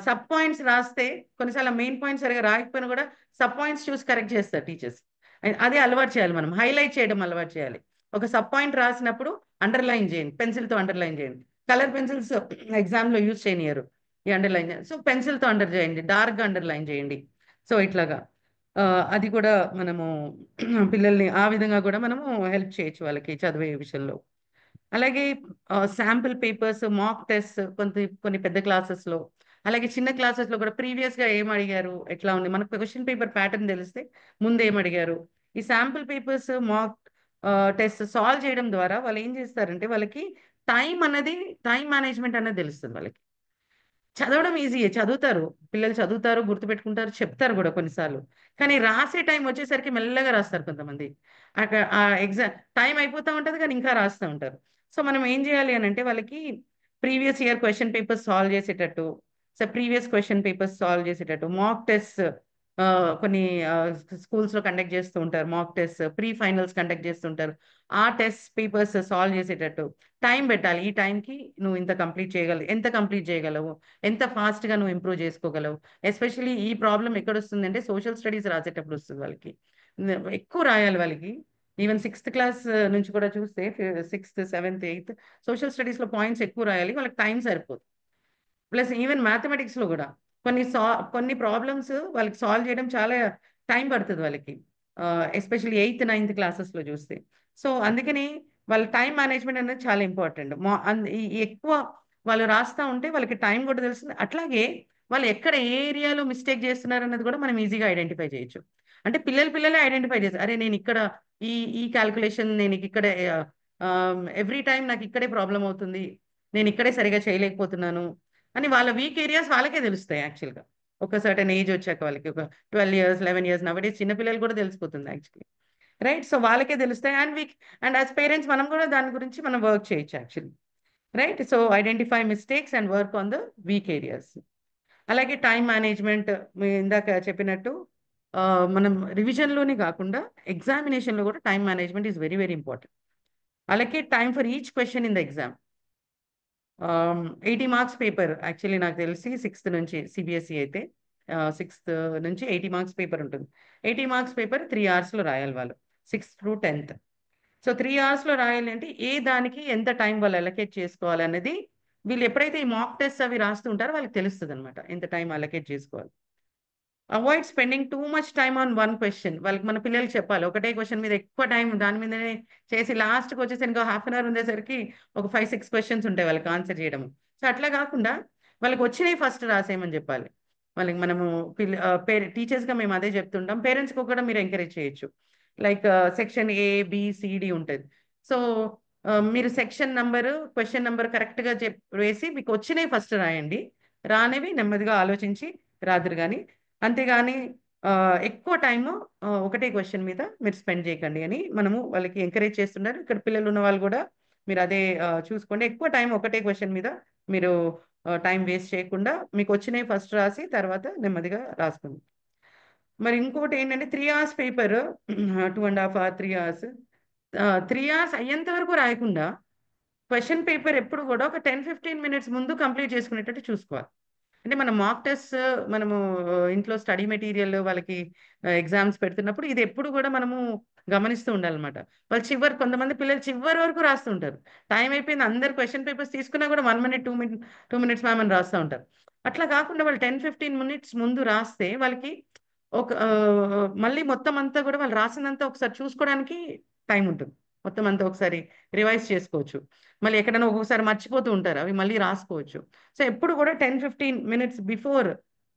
సబ్ పాయింట్స్ రాస్తే కొన్నిసార్లు మెయిన్ పాయింట్స్ సరిగా రాకపోయినా కూడా సబ్ పాయింట్స్ చూసి కరెక్ట్ చేస్తారు టీచర్స్. అదే అలవాటు చేయాలి, మనం హైలైట్ చేయడం అలవాటు చేయాలి. ఒక సబ్ పాయింట్ రాసినప్పుడు అండర్లైన్ చేయండి, పెన్సిల్తో అండర్లైన్ చేయండి. కలర్ పెన్సిల్స్ ఎగ్జామ్ లో యూజ్ చేయనియరు ఈ అండర్లైన్. సో పెన్సిల్తో అండర్ చేయండి, డార్క్ అండర్లైన్ చేయండి. సో ఇట్లాగా అది కూడా మనము పిల్లల్ని ఆ విధంగా కూడా మనము హెల్ప్ చేయొచ్చు వాళ్ళకి చదివే విషయంలో. అలాగే శాంపిల్ పేపర్స్, మాక్ టెస్ట్ కొన్ని పెద్ద క్లాసెస్ లో, అలాగే చిన్న క్లాసెస్ లో కూడా ప్రీవియస్ గా ఏం అడిగారు, ఎట్లా ఉంది, మనకు క్వశ్చన్ పేపర్ ప్యాటర్న్ తెలిస్తే ముందు ఏం అడిగారు, ఈ sample papers, mock test solve చేయడం ద్వారా వాళ్ళు ఏం చేస్తారంటే వాళ్ళకి టైం మేనేజ్మెంట్ అనేది తెలుస్తుంది వాళ్ళకి. చదవడం ఈజీయే, చదువుతారు పిల్లలు, చదువుతారు, గుర్తుపెట్టుకుంటారు, చెప్తారు కూడా కొన్నిసార్లు. కానీ రాసే టైం వచ్చేసరికి మెల్లగా రాస్తారు కొంతమంది. అక్కడ ఆ ఎగ్జామ్ టైం అయిపోతూ ఉంటుంది కానీ ఇంకా రాస్తూ ఉంటారు. సో మనం ఏం చేయాలి అని అంటే వాళ్ళకి previous year question papers solve చేసేటట్టు, మాక్ టెస్ట్ కొన్ని స్కూల్స్ లో కండక్ట్ చేస్తూ ఉంటారు. Mock test, pre finals conduct చేస్తుంటారు. ఆ టెస్ట్ పేపర్స్ సాల్వ్ చేసేటట్టు టైం పెట్టాలి. ఈ టైంకి నువ్వు ఇంత కంప్లీట్ చేయగలవు, ఎంత కంప్లీట్ చేయగలవు, ఎంత ఫాస్ట్ గా నువ్వు ఇంప్రూవ్ చేసుకోగలవు. ఎస్పెషల్లీ ఈ ప్రాబ్లం ఎక్కడ వస్తుంది అంటే సోషల్ స్టడీస్ రాసేటప్పుడు వస్తుంది వాళ్ళకి. ఎక్కువ రాయాలి వాళ్ళకి. ఈవెన్ 6th క్లాస్ నుంచి కూడా చూస్తే 6th, 7th, 8th social studies లో పాయింట్స్ ఎక్కువ రాయాలి, వాళ్ళకి టైం సరిపోదు. ప్లస్ ఈవెన్ మ్యాథమెటిక్స్ లో కూడా కొన్ని ప్రాబ్లమ్స్ వాళ్ళకి సాల్వ్ చేయడం చాలా టైం పడుతుంది వాళ్ళకి, ఎస్పెషల్లీ 8th, 9th క్లాసెస్ లో చూస్తే. సో అందుకని వాళ్ళ టైం మేనేజ్మెంట్ అనేది చాలా ఇంపార్టెంట్. ఎక్కువ వాళ్ళు రాస్తా ఉంటే వాళ్ళకి టైం కూడా తెలుస్తుంది. అట్లాగే వాళ్ళు ఎక్కడ ఏ ఏరియాలో మిస్టేక్ చేస్తున్నారు అన్నది కూడా మనం ఈజీగా ఐడెంటిఫై చేయొచ్చు. అంటే పిల్లలే ఐడెంటిఫై చేస్తారు, అరే నేను ఇక్కడ ఈ ఈ క్యాల్కులేషన్ నేను ఇక్కడ ఎవ్రీ టైం నాకు ఇక్కడే ప్రాబ్లం అవుతుంది, నేను ఇక్కడే సరిగా చేయలేకపోతున్నాను అని వాళ్ళ వీక్ ఏరియాస్ వాళ్ళకే తెలుస్తాయి యాక్చువల్గా. ఒక సర్టన్ ఏజ్ వచ్చాక వాళ్ళకి ఒక 12 years, 11 years నవడేస్ చిన్నపిల్లలు కూడా తెలిసిపోతుంది యాక్చువల్లీ, రైట్? సో వాళ్ళకే తెలుస్తాయి. అండ్ యాజ్ పేరెంట్స్ మనం కూడా దాని గురించి మనం వర్క్ చేయొచ్చు actually, right? So identify mistakes and work on the weak areas. అలాగే టైం మేనేజ్మెంట్ ఇందాక చెప్పినట్టు మనం రివిజన్లోనే కాకుండా ఎగ్జామినేషన్లో కూడా time management is very very important. అలాగే time for each question in the exam. 80 marks paper actually నాకు తెలిసి 6th నుంచి, సిబిఎస్ఈ అయితే 6th నుంచి 80 marks పేపర్ ఉంటుంది. 80 marks పేపర్ 3 hours లో రాయాలి వాళ్ళు, 6th to 10th. So 3 hours లో రాయాలి అంటే ఏ దానికి ఎంత టైం వాళ్ళు అలొకేట్ చేసుకోవాలనేది వీళ్ళు ఎప్పుడైతే ఈ మాక్ టెస్ట్ అవి రాస్తూ ఉంటారో వాళ్ళకి తెలుస్తుంది అనమాట, ఎంత టైం అలొకేట్ చేసుకోవాలి. Avoid spending too much time on one question. వాళ్ళకి మన పిల్లలకి చెప్పాలి, ఒకటే క్వశ్చన్ మీద ఎక్కువ టైం దాని మీదనే చేసి లాస్ట్కి వచ్చేసి ఇంకా half an hour ఉండేసరికి ఒక 5-6 questions ఉంటాయి వాళ్ళకి ఆన్సర్ చేయడం. సో అట్లా కాకుండా వాళ్ళకి వచ్చినవి ఫస్ట్ రాసేయమని చెప్పాలి వాళ్ళకి. మనము టీచర్స్గా మేము అదే చెప్తుంటాం, పేరెంట్స్కి కూడా మీరు ఎంకరేజ్ చేయొచ్చు. లైక్ సెక్షన్ ABCD ఉంటుంది. సో మీరు సెక్షన్ నంబరు, క్వశ్చన్ నెంబర్ కరెక్ట్గా వేసి మీకు వచ్చినవి ఫస్ట్ రాయండి, రానివి నెమ్మదిగా ఆలోచించి రాదురు కానీ. అంతేగాని ఎక్కువ టైము ఒకటే క్వశ్చన్ మీద మీరు స్పెండ్ చేయకండి అని మనము వాళ్ళకి ఎంకరేజ్ చేస్తున్నారు. ఇక్కడ పిల్లలు ఉన్న వాళ్ళు కూడా మీరు అదే చూసుకోండి, ఎక్కువ టైం ఒకటే క్వశ్చన్ మీద మీరు టైం వేస్ట్ చేయకుండా మీకు వచ్చినవి ఫస్ట్ రాసి తర్వాత నెమ్మదిగా రాసుకుంది. మరి ఇంకోటి ఏంటంటే 3 hours paper 2.5 hours 3 hours 3 hours అయ్యేంత వరకు రాయకుండా క్వశ్చన్ పేపర్ ఎప్పుడు కూడా ఒక 10-15 minutes ముందు కంప్లీట్ చేసుకునేటట్టు చూసుకోవాలి. అంటే మనం మాక్ టెస్ట్ మనము ఇంట్లో స్టడీ మెటీరియల్ వాళ్ళకి ఎగ్జామ్స్ పెడుతున్నప్పుడు ఇది ఎప్పుడు కూడా మనము గమనిస్తూ ఉండాలన్నమాట. వాళ్ళు కొంతమంది పిల్లలు చివరి వరకు రాస్తూ ఉంటారు. టైం అయిపోయింది అందరు క్వశ్చన్ పేపర్స్ తీసుకున్నా కూడా 1 minute 2 minutes మ్యామ్ అని రాస్తూ ఉంటారు. అట్లా కాకుండా వాళ్ళు 10-15 minutes ముందు రాస్తే వాళ్ళకి ఒక మళ్ళీ మొత్తం అంతా కూడా వాళ్ళు రాసిందంతా ఒకసారి చూసుకోవడానికి టైం ఉంటుంది. మొత్తం అంతా ఒకసారి రివైజ్ చేసుకోవచ్చు. మళ్ళీ ఎక్కడైనా ఒక్కొక్కసారి మర్చిపోతూ ఉంటారు, అవి మళ్ళీ రాసుకోవచ్చు. సో ఎప్పుడు కూడా 10-15 minutes బిఫోర్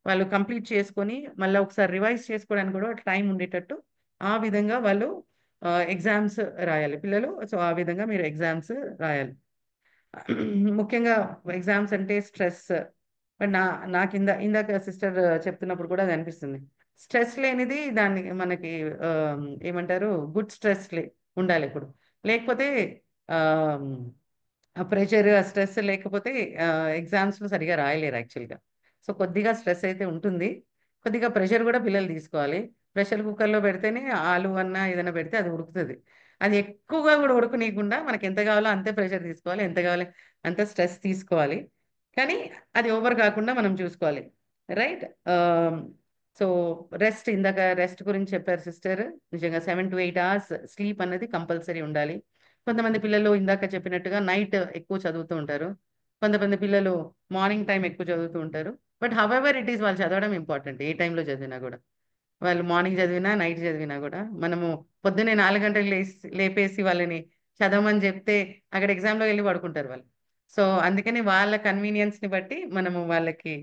వాళ్ళు కంప్లీట్ చేసుకొని మళ్ళీ ఒకసారి రివైజ్ చేసుకోవడానికి కూడా టైం ఉండేటట్టు ఆ విధంగా వాళ్ళు ఎగ్జామ్స్ రాయాలి పిల్లలు. సో ఆ విధంగా మీరు ఎగ్జామ్స్ రాయాలి. ముఖ్యంగా ఎగ్జామ్స్ అంటే స్ట్రెస్. బట్ నాకు ఇందాక సిస్టర్ చెప్తున్నప్పుడు కూడా అది అనిపిస్తుంది. స్ట్రెస్ లేనిది దాన్ని మనకి ఏమంటారు గుడ్ స్ట్రెస్ ఉండాలి ఇప్పుడు. లేకపోతే ఆ ప్రెషర్ ఆ స్ట్రెస్ లేకపోతే ఎగ్జామ్స్ సరిగా రాయలేరు యాక్చువల్గా. సో కొద్దిగా స్ట్రెస్ అయితే ఉంటుంది, కొద్దిగా ప్రెషర్ కూడా పిల్లలు తీసుకోవాలి. ప్రెషర్ కుక్కర్లో పెడితేనే ఆలు అన్న ఏదైనా పెడితే అది ఉడుకుతుంది. అది ఎక్కువగా కూడా ఉడకనీయకుండా మనకి ఎంత కావాలో అంతే ప్రెషర్ తీసుకోవాలి, ఎంత కావాలి అంత స్ట్రెస్ తీసుకోవాలి. కానీ అది ఓవర్ కాకుండా మనం చూసుకోవాలి, రైట్? సో రెస్ట్, ఇందాక రెస్ట్ గురించి చెప్పారు సిస్టర్. నిజంగా 7 to 8 hours స్లీప్ అనేది కంపల్సరీ ఉండాలి. కొంతమంది పిల్లలు ఇందాక చెప్పినట్టుగా నైట్ ఎక్కువ చదువుతూ ఉంటారు, కొంతమంది పిల్లలు మార్నింగ్ టైం ఎక్కువ చదువుతూ ఉంటారు. బట్ హవెవర్ ఇట్ ఈస్ వాళ్ళు చదవడం ఇంపార్టెంట్. ఏ టైంలో చదివినా కూడా, వాళ్ళు మార్నింగ్ చదివినా నైట్ చదివినా కూడా మనము పొద్దున్నే 4 గంటలకు లేపేసి వాళ్ళని చదవమని చెప్తే అక్కడ ఎగ్జామ్లో వెళ్ళి పడుకుంటారు వాళ్ళు. సో అందుకని వాళ్ళ కన్వీనియన్స్ని బట్టి మనము వాళ్ళకి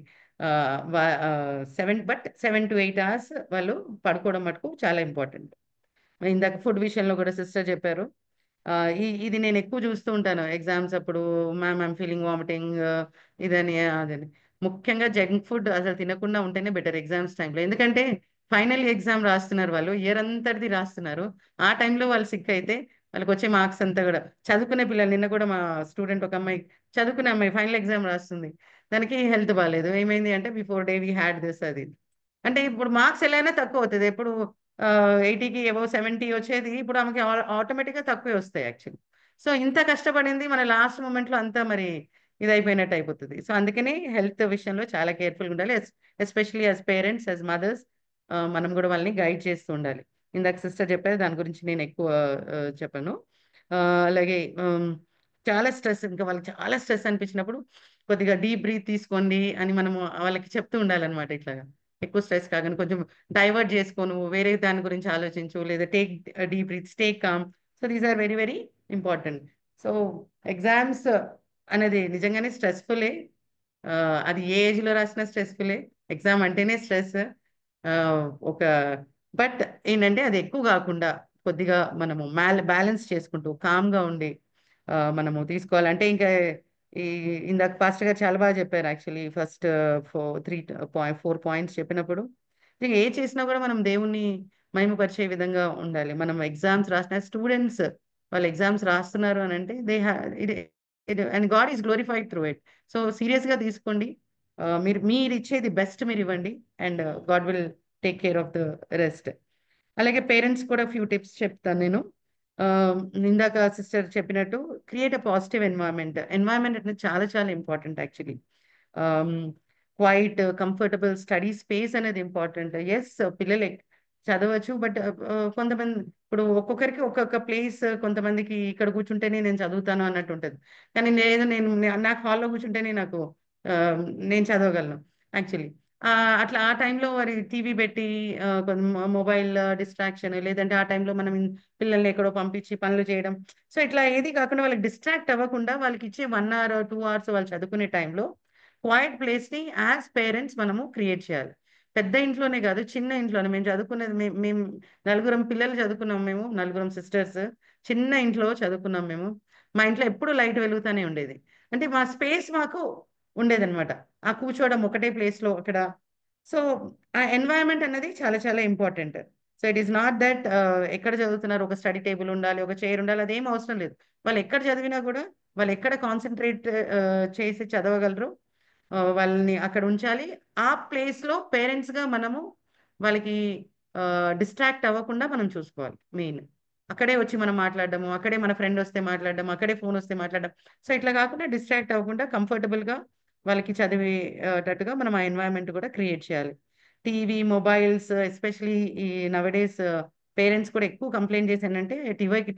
7 to 8 hours వాళ్ళు పడుకోవడం మటుకు చాలా ఇంపార్టెంట్. ఇందాక ఫుడ్ విషయంలో కూడా సిస్టర్ చెప్పారు. ఇది నేను ఎక్కువ చూస్తూ ఉంటాను ఎగ్జామ్స్ అప్పుడు. మ్యామ్ ఐమ్ ఫీలింగ్ వామిటింగ్ ఇదని అదని. ముఖ్యంగా జంక్ ఫుడ్ అసలు తినకుండా ఉంటేనే బెటర్ ఎగ్జామ్స్ టైంలో. ఎందుకంటే ఫైనల్ ఎగ్జామ్ రాస్తున్నారు, వాళ్ళు ఇయర్ అంతటిది రాస్తున్నారు. ఆ టైంలో వాళ్ళు సిక్ అయితే వాళ్ళకి వచ్చే మార్క్స్ అంతా కూడా చదువుకునే పిల్లలు. నిన్న కూడా మా స్టూడెంట్ ఒక అమ్మాయి, చదువుకునే అమ్మాయి ఫైనల్ ఎగ్జామ్ రాస్తుంది, దానికి హెల్త్ బాగాలేదు. ఏమైంది అంటే before day we had this అది. అంటే ఇప్పుడు మార్క్స్ ఎలా అయినా తక్కువ అవుతుంది. ఎప్పుడు 80కి అబౌవ్ 70 వచ్చేది ఇప్పుడు ఆమెకి ఆటోమేటిక్గా తక్కువే వస్తాయి యాక్చువల్లీ. సో ఇంత కష్టపడింది మన లాస్ట్ మూమెంట్లో అంతా మరి ఇది అయిపోయినట్టు అయిపోతుంది. సో అందుకని హెల్త్ విషయంలో చాలా కేర్ఫుల్గా ఉండాలి. Especially as parents, as mothers మనం కూడా వాళ్ళని గైడ్ చేస్తూ ఉండాలి. ఇందాక సిస్టర్ చెప్పారు, దాని గురించి నేను ఎక్కువ చెప్పాను. అలాగే చాలా స్ట్రెస్, ఇంకా వాళ్ళకి చాలా స్ట్రెస్ అనిపించినప్పుడు కొద్దిగా డీప్ బ్రీత్ తీసుకోండి అని మనము వాళ్ళకి చెప్తూ ఉండాలన్నమాట. ఇట్లాగా ఎక్కువ స్ట్రెస్ కాగానే కొంచెం డైవర్ట్ చేసుకోను, వేరే దాని గురించి ఆలోచించు, లేదా take deep breath, stay calm. So these are very very important. So exams అనేది నిజంగానే స్ట్రెస్ఫుల్లే. అది ఏ ఏజ్లో రాసినా స్ట్రెస్ఫుల్లే. ఎగ్జామ్ అంటేనే స్ట్రెస్. ఒక బట్ ఏంటంటే అది ఎక్కువ కాకుండా కొద్దిగా మనము బ్యాలెన్స్ చేసుకుంటూ కామ్గా ఉండి మనము తీసుకోవాలంటే ఇంకా ఈ ఇందాక పాస్టర్ గారు చాలా బాగా చెప్పారు యాక్చువల్లీ. ఫస్ట్ 4 points చెప్పినప్పుడు ఇంకా ఏ చేసినా కూడా మనం దేవుణ్ణి మహిమపరిచే విధంగా ఉండాలి. మనం ఎగ్జామ్స్ రాసిన స్టూడెంట్స్ వాళ్ళు ఎగ్జామ్స్ రాస్తున్నారు అని అంటే and God is glorified through it. So సీరియస్గా తీసుకోండి. మీరు ఇచ్చేది బెస్ట్ మీరు ఇవ్వండి, and God will take care of the rest. అలాగే పేరెంట్స్ కూడా ఫ్యూ టిప్స్ చెప్తాను నేను. ఇందాక సిస్టర్ చెప్పినట్టు క్రియేట్ అ పాజిటివ్ ఎన్వైరన్మెంట్ అనేది చాలా చాలా important actually. Quiet comfortable study space అనేది ఇంపార్టెంట్. ఎస్ పిల్లలు చదవచ్చు, బట్ కొంతమంది ఇప్పుడు ఒక్కొక్కరికి ఒక్కొక్క ప్లేస్, కొంతమందికి ఇక్కడ కూర్చుంటేనే నేను చదువుతాను అన్నట్టు ఉంటుంది. కానీ నాకు హాల్లో కూర్చుంటేనే నేను చదవగలను యాక్చువల్లీ. అట్లా ఆ టైంలో మరి టీవీ పెట్టి మొబైల్ డిస్ట్రాక్షన్, లేదంటే ఆ టైంలో మనం పిల్లల్ని ఎక్కడో పంపించి పనులు చేయడం. సో ఇట్లా ఏది కాకుండా వాళ్ళకి డిస్ట్రాక్ట్ అవ్వకుండా వాళ్ళకి ఇచ్చే 1 hour 2 hours వాళ్ళు చదువుకునే టైంలో క్వైట్ ప్లేస్ని యాజ్ పేరెంట్స్ మనము క్రియేట్ చేయాలి. పెద్ద ఇంట్లోనే కాదు, చిన్న ఇంట్లోనే. మేము చదువుకునేది మేము 4 పిల్లలు చదువుకున్నాం, మేము 4 సిస్టర్స్ చిన్న ఇంట్లో చదువుకున్నాం మేము. మా ఇంట్లో ఎప్పుడు లైట్ వెలుగుతూనే ఉండేది. అంటే మా స్పేస్ మాకు ఉండేదన్నమాట, ఆ కూర్చోవడం ఒకటే ప్లేస్లో అక్కడ. సో ఆ ఎన్వైరన్మెంట్ అనేది చాలా చాలా important. So it is not that ఎక్కడ చదువుతున్నారు ఒక స్టడీ టేబుల్ ఉండాలి, ఒక చైర్ ఉండాలి, అదేం అవసరం లేదు. వాళ్ళు ఎక్కడ చదివినా కూడా వాళ్ళు ఎక్కడ కాన్సన్ట్రేట్ చేసి చదవగలరు, వాళ్ళని అక్కడ ఉంచాలి. ఆ ప్లేస్లో పేరెంట్స్గా మనము వాళ్ళకి డిస్ట్రాక్ట్ అవ్వకుండా మనం చూసుకోవాలి మెయిన్. అక్కడే వచ్చి మనం మాట్లాడడము, అక్కడే మన ఫ్రెండ్ వస్తే మాట్లాడడం, అక్కడే ఫోన్ వస్తే మాట్లాడడం. సో ఇట్లా కాకుండా డిస్ట్రాక్ట్ అవ్వకుండా కంఫర్టబుల్గా వాళ్ళకి చదివేటట్టుగా మనం ఆ ఎన్వైరన్మెంట్ కూడా క్రియేట్ చేయాలి. టీవీ, మొబైల్స్, ఎస్పెషలీ ఈ నవడేస్ పేరెంట్స్ కూడా ఎక్కువ కంప్లైంట్ చేశానంటే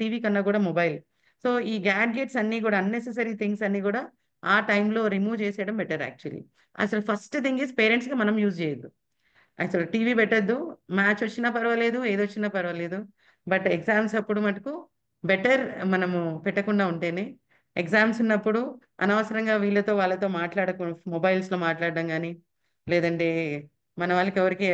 టీవీ కన్నా కూడా మొబైల్. సో ఈ గ్యాడ్జెట్స్ అన్నీ కూడా అన్నెసెసరీ థింగ్స్ అన్నీ కూడా ఆ టైంలో రిమూవ్ చేసేయడం బెటర్ యాక్చువల్లీ. అసలు ఫస్ట్ థింగ్ ఇస్ పేరెంట్స్కి మనం యూజ్ చేయొద్దు. అసలు టీవీ పెట్టద్దు, మ్యాచ్ వచ్చినా పర్వాలేదు, ఏదొచ్చినా పర్వాలేదు. బట్ ఎగ్జామ్స్ అప్పుడు మటుకు బెటర్ మనము పెట్టకుండా ఉంటేనే. ఎగ్జామ్స్ ఉన్నప్పుడు అనవసరంగా వీళ్ళతో వాళ్ళతో మొబైల్స్లో మాట్లాడడం కానీ, లేదంటే మన వాళ్ళకి ఎవరికి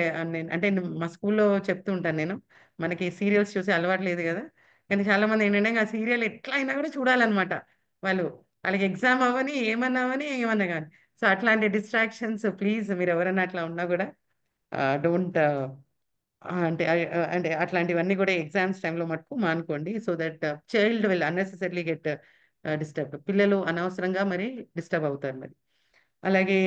అంటే మా స్కూల్లో చెప్తూ ఉంటాను నేను, మనకి సీరియల్స్ చూసి అలవాటు లేదు కదా, కానీ చాలా మంది ఏంటంటే ఆ సీరియల్ ఎట్లా అయినా కూడా చూడాలన్నమాట. వాళ్ళకి ఎగ్జామ్ అవ్వని, ఏమన్నా కానీ. సో అట్లాంటి డిస్ట్రాక్షన్స్ ప్లీజ్ మీరు ఎవరైనా అట్లా ఉన్నా కూడా డోంట్ అంటే అట్లాంటివన్నీ కూడా ఎగ్జామ్స్ టైంలో మటుకు మానుకోండి. So that child will unnecessarily get disturb. పిల్లలు అనవసరంగా మరి డిస్టర్బ్ అవుతారు మరి. అలాగే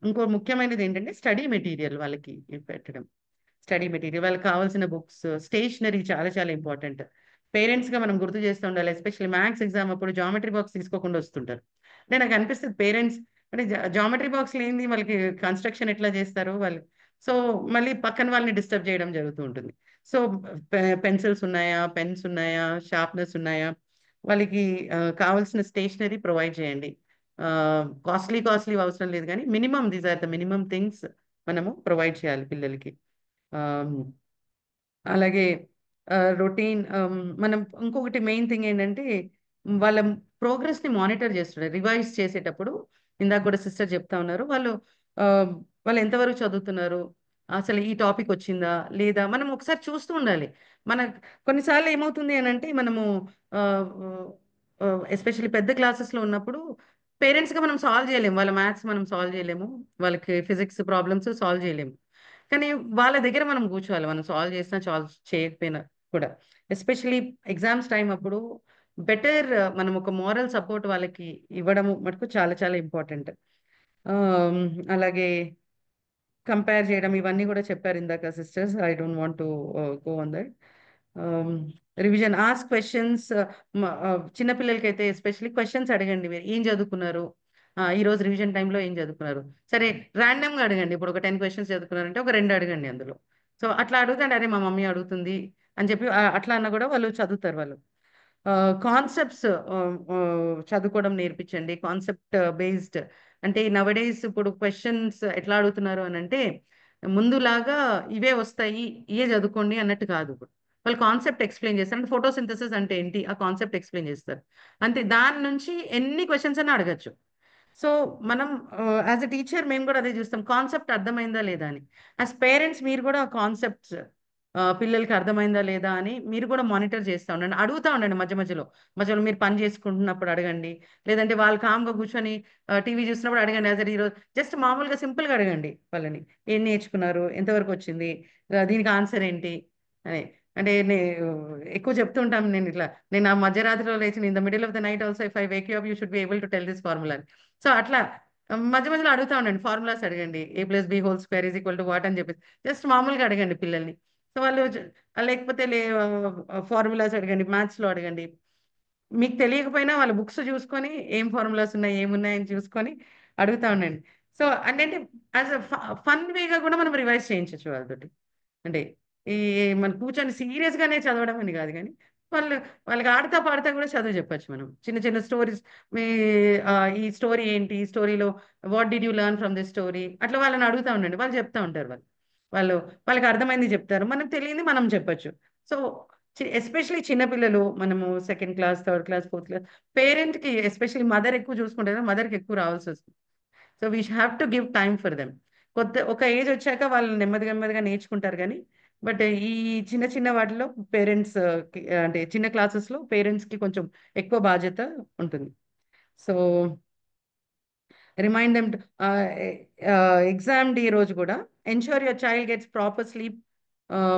ఇంకో ముఖ్యమైనది ఏంటంటే స్టడీ మెటీరియల్ వాళ్ళకి పెట్టడం. స్టడీ మెటీరియల్ వాళ్ళకి కావాల్సిన బుక్స్, స్టేషనరీ చాలా చాలా ఇంపార్టెంట్. పేరెంట్స్గా మనం గుర్తు చేస్తూ ఉండాలి. ఎస్పెషల్లీ మ్యాథ్స్ ఎగ్జామ్ అప్పుడు జామెట్రీ బాక్స్ తీసుకోకుండా వస్తుంటారు. అంటే నాకు అనిపిస్తుంది పేరెంట్స్ అంటే జామెట్రీ బాక్స్ లేనిది వాళ్ళకి కన్స్ట్రక్షన్ ఎట్లా చేస్తారు వాళ్ళు. సో మళ్ళీ పక్కన వాళ్ళని డిస్టర్బ్ చేయడం జరుగుతూ ఉంటుంది. సో పెన్సిల్స్ ఉన్నాయా, పెన్స్ ఉన్నాయా, షార్ప్నర్స్ ఉన్నాయా, వాళ్ళకి కావాల్సిన స్టేషనరీ ప్రొవైడ్ చేయండి. కాస్ట్లీ అవసరం లేదు, కానీ minimum these are the minimum things మనము ప్రొవైడ్ చేయాలి పిల్లలకి. ఆమ్, అలాగే రొటీన్ మనం ఇంకొకటి మెయిన్ థింగ్ ఏంటంటే వాళ్ళ ప్రోగ్రెస్ని మానిటర్ చేస్తున్నారు రివైజ్ చేసేటప్పుడు. ఇందాక కూడా సిస్టర్ చెప్తా ఉన్నారు, ఆ, వాళ్ళు ఎంతవరకు చదువుతున్నారు, అసలు ఈ టాపిక్ వచ్చిందా లేదా, మనం ఒకసారి చూస్తూ ఉండాలి. మన కొన్నిసార్లు ఏమవుతుంది అని అంటే మనము ఎస్పెషల్లీ పెద్ద క్లాసెస్లో ఉన్నప్పుడు పేరెంట్స్గా మనం సాల్వ్ చేయలేము, వాళ్ళ మ్యాథ్స్ మనం సాల్వ్ చేయలేము, వాళ్ళకి ఫిజిక్స్ ప్రాబ్లమ్స్ సాల్వ్ చేయలేము. కానీ వాళ్ళ దగ్గర మనం కూర్చోవాలి, మనం సాల్వ్ చేసినా సాల్వ్ చేయకపోయినా కూడా. ఎస్పెషలీ ఎగ్జామ్స్ టైం అప్పుడు బెటర్ మనం ఒక మోరల్ సపోర్ట్ వాళ్ళకి ఇవ్వడం మటుకు చాలా చాలా ఇంపార్టెంట్. అలాగే కంపేర్ చేయడం ఇవన్నీ కూడా చెప్పారు ఇందాక sisters. I don't want to go on that. Revision, ask questions. చిన్నపిల్లలకి అయితే ఎస్పెషల్లీ క్వశ్చన్స్ అడగండి. మీరు ఏం చదువుకున్నారు, ఈ రోజు రివిజన్ టైంలో ఏం చదువుకున్నారు, సరే ర్యాండమ్గా అడగండి. ఇప్పుడు ఒక 10 క్వశ్చన్స్ చదువుకున్నారంటే ఒక 2 అడగండి అందులో. సో అట్లా అడుగుతాండి, అరే మా మమ్మీ అడుగుతుంది అని చెప్పి అట్లా అన్నా కూడా వాళ్ళు చదువుతారు. వాళ్ళు కాన్సెప్ట్స్ చదువుకోవడం నేర్పించండి, కాన్సెప్ట్ బేస్డ్. అంటే నవడేస్ ఇప్పుడు క్వశ్చన్స్ ఎట్లా అడుగుతున్నారు అని అంటే ముందులాగా ఇవే వస్తాయి, ఇవే చదువుకోండి అన్నట్టు కాదు. ఇప్పుడు వాళ్ళు కాన్సెప్ట్ ఎక్స్ప్లెయిన్ చేస్తారు. అంటే ఫోటోసింథసిస్ అంటే ఏంటి, ఆ కాన్సెప్ట్ ఎక్స్ప్లెయిన్ చేస్తారు. అంతే, దాని నుంచి ఎన్ని క్వశ్చన్స్ అని అడగచ్చు. సో మనం యాజ్ ఎ టీచర్ మేము కూడా అదే చూస్తాం, కాన్సెప్ట్ అర్థమైందా లేదా అని. యాజ్ పేరెంట్స్ మీరు కూడా కాన్సెప్ట్స్ పిల్లలకి అర్థమైందా లేదా అని మీరు కూడా మానిటర్ చేస్తూ ఉండండి, అడుగుతూ ఉండండి. మధ్య మధ్యలో మీరు పని చేసుకుంటున్నప్పుడు అడగండి, లేదంటే వాళ్ళు కామ్గా కూర్చొని టీవీ చూసినప్పుడు అడగండి. యాజ్ ఈరోజు జస్ట్ మామూలుగా సింపుల్గా అడగండి వాళ్ళని, ఏం నేర్చుకున్నారు, ఎంతవరకు వచ్చింది, దీనికి ఆన్సర్ ఏంటి అని. అంటే ఎక్కువ చెప్తూ ఉంటాను నేను ఇట్లా, నేను ఆ మధ్యరాత్రిలో లేచి in the middle of the night also if I Wake you up you should be able to tell this formula. So అట్లా మధ్య మధ్యలో అడుగుతా ఉండండి, ఫార్ములాస్ అడగండి, A+B² వాట్ అని చెప్పేసి జస్ట్ మామూలుగా అడగండి పిల్లల్ని. సో వాళ్ళు లేకపోతే ఫార్ములాస్ అడగండి, మ్యాథ్స్లో అడగండి. మీకు తెలియకపోయినా వాళ్ళ బుక్స్ చూసుకొని ఏం ఫార్ములాస్ ఉన్నాయి ఏమున్నాయని చూసుకొని అడుగుతా ఉండండి. సో అంటే యాజ్ అ ఫన్ వేగా కూడా మనం రివైజ్ చేయించవచ్చు వాళ్ళతోటి. అంటే ఈ మనం కూర్చొని సీరియస్గానే చదవడం అని కాదు, కానీ వాళ్ళకి ఆడతా పాడతా కూడా చదువు చెప్పచ్చు. మనం చిన్న చిన్న స్టోరీస్, మీ ఈ స్టోరీ ఏంటి, ఈ స్టోరీలో what did you learn from this story, అట్లా వాళ్ళని అడుగుతూ ఉండండి. వాళ్ళు చెప్తా ఉంటారు, వాళ్ళకి అర్థమైంది చెప్తారు, మనకు తెలియంది మనం చెప్పచ్చు. సో ఎస్పెషలీ చిన్నపిల్లలు, మనము second class, third class, fourth class, పేరెంట్కి ఎస్పెషల్లీ మదర్ ఎక్కువ చూసుకుంటారు, మదర్కి ఎక్కువ రావాల్సి వస్తుంది. So we have to give time for them. ఒక ఏజ్ వచ్చాక వాళ్ళు నెమ్మదిగా నేర్చుకుంటారు, కానీ బట్ ఈ చిన్న చిన్న వాటిలో పేరెంట్స్, అంటే చిన్న క్లాసెస్లో పేరెంట్స్కి కొంచెం ఎక్కువ బాధ్యత ఉంటుంది. So remind them exam day రోజు కూడా ensure your child gets proper sleep.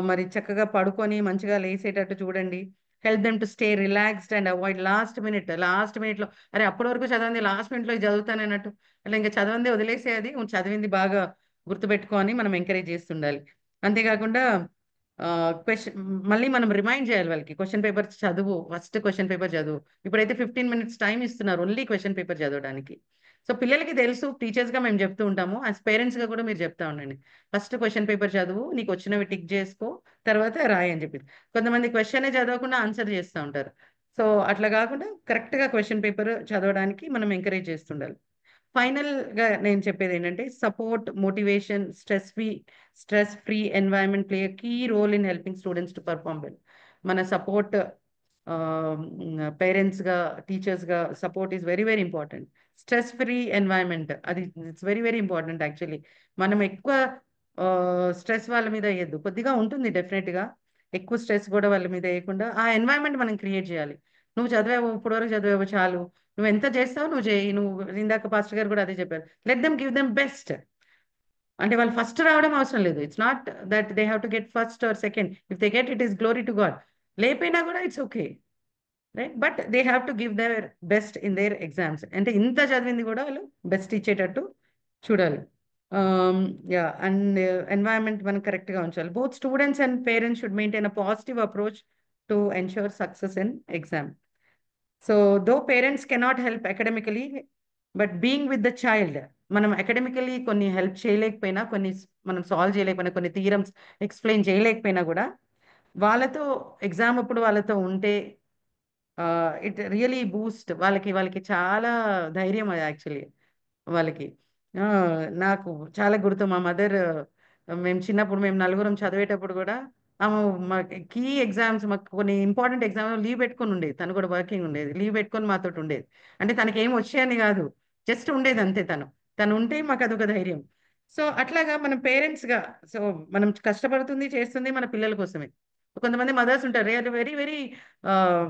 మరి చక్కగా పడుకొని మంచిగా లేసేటట్టు చూడండి. Help them to stay relaxed and avoid last మినిట్లో అరే అప్పటి వరకు చదవండి లాస్ట్ మినిట్లో చదువుతాను అన్నట్టు అట్లా ఇంకా చదవండి వదిలేసేది చదివింది బాగా గుర్తుపెట్టుకో అని మనం ఎంకరేజ్ చేస్తుండాలి. అంతేకాకుండా క్వశ్చన్ మళ్ళీ మనం రిమైండ్ చేయాలి వాళ్ళకి, క్వశ్చన్ పేపర్ చదువు, ఫస్ట్ క్వశ్చన్ పేపర్ చదువు. ఇప్పుడైతే 15 minutes టైం ఇస్తున్నారు ఓన్లీ క్వశ్చన్ పేపర్ చదవడానికి. సో పిల్లలకి తెలుసు, టీచర్స్గా మేము చెప్తూ ఉంటాము, యాజ్ పేరెంట్స్గా కూడా మీరు చెప్తా ఉండండి, ఫస్ట్ క్వశ్చన్ పేపర్ చదువు, నీకు వచ్చినవి టిక్ చేసుకో, తర్వాత రాయి అని చెప్పి. కొంతమంది క్వశ్చనే చదవకుండా ఆన్సర్ చేస్తూ ఉంటారు. సో అట్లా కాకుండా కరెక్ట్గా క్వశ్చన్ పేపర్ చదవడానికి మనం ఎంకరేజ్ చేస్తుండాలి. ఫైనల్గా నేను చెప్పేది ఏంటంటే support, motivation, stress free environment play key role in helping students to perform well. మన సపోర్ట్ పేరెంట్స్గా, టీచర్స్గా support is very very important. Stress free environment అది it's very very important actually. మనం ఎక్కువ స్ట్రెస్ వాళ్ళ మీద వేయద్దు, కొద్దిగా ఉంటుంది డెఫినెట్గా, ఎక్కువ స్ట్రెస్ కూడా వాళ్ళ మీద వేయకుండా ఆ ఎన్వైరన్మెంట్ మనం క్రియేట్ చేయాలి. నువ్వు చదివావు, ఇప్పటివరకు చదివావు చాలు, నువ్వు ఎంత చేస్తావు నువ్వు చేయి, నువ్వు ఇందాక పాస్టర్ గారు కూడా అదే చెప్పారు, let them give them best. అంటే వాళ్ళు ఫస్ట్ రావడం అవసరం లేదు, it's not that they have to get first or second, if they get it is glory to God. లేకపోయినా కూడా it's okay, right, but they have to give their best in their exams. అంటే ఇంత చదివింది కూడా వాళ్ళు best ఇచ్చేటట్టు చూడాలి. Yeah, and environment మనం కరెక్ట్గా ఉంచాలి. Both students and parents should maintain a positive approach to ensure success in exam. So though parents cannot help academically, but being with the child, మనం అకాడమికలీ కొన్ని హెల్ప్ చేయలేకపోయినా, కొన్ని మనం సాల్వ్ చేయలేకపోయినా, కొన్ని థియరమ్స్ ఎక్స్ప్లెయిన్ చేయలేకపోయినా కూడా వాళ్ళతో ఎగ్జామ్ అప్పుడు వాళ్ళతో ఉంటే ఇట్ రియలీ బూస్ట్ వాళ్ళకి చాలా ధైర్యం అది యాక్చువల్లీ వాళ్ళకి. ఆ, నాకు చాలా గుర్తు, మా మదర్, మేము చిన్నప్పుడు మేము నలుగురం చదివేటప్పుడు కూడా ఆమె మా కీ ఎగ్జామ్స్, మాకు కొన్ని ఇంపార్టెంట్ ఎగ్జామ్స్ లీవ్ పెట్టుకొని ఉండేది, తను కూడా వర్కింగ్ ఉండేది, లీవ్ పెట్టుకొని మాతో ఉండేది. అంటే తనకి ఏం వచ్చాయని కాదు, జస్ట్ ఉండేది అంతే, తను ఉంటే మాకు అదొక ధైర్యం. సో అట్లాగా మనం పేరెంట్స్గా, సో మనం కష్టపడుతుంది చేస్తుంది మన పిల్లల కోసమే. కొంతమంది మదర్స్ ఉంటారు వెరీ వెరీ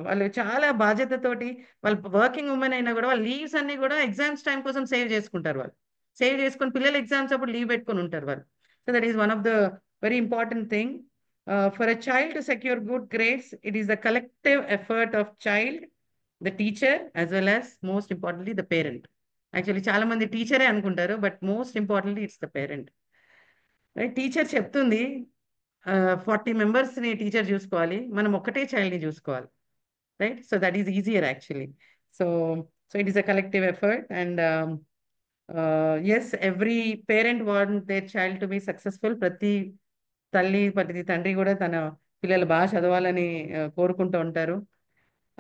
వాళ్ళు చాలా బాధ్యతతోటి, వాళ్ళు వర్కింగ్ ఉమెన్ అయినా కూడా వాళ్ళ లీవ్స్ అన్ని కూడా ఎగ్జామ్స్ టైం కోసం సేవ్ చేసుకుంటారు. వాళ్ళు సేవ్ చేసుకొని పిల్లల ఎగ్జామ్స్ అప్పుడు లీవ్ పెట్టుకొని ఉంటారు వాళ్ళు. So that is one of the very important thing. For a child to secure good grades, it is the collective effort of child, the teacher, as well as most importantly the parent. Actually చాలా మంది టీచరే అనుకుంటారు, but most importantly it's the parent. Right, teacher చెప్తుంది 40 మెంబర్స్ని teacher చూసుకోవాలి, మనం ఒక్కటే చైల్డ్ని చూసుకోవాలి, right? So that is easier actually. So it is a collective effort and yes, every parent want their child to be successful. ప్రతి తల్లి, ప్రతి తండ్రి కూడా తన పిల్లలు బాగా చదవాలని కోరుకుంటూ ఉంటారు.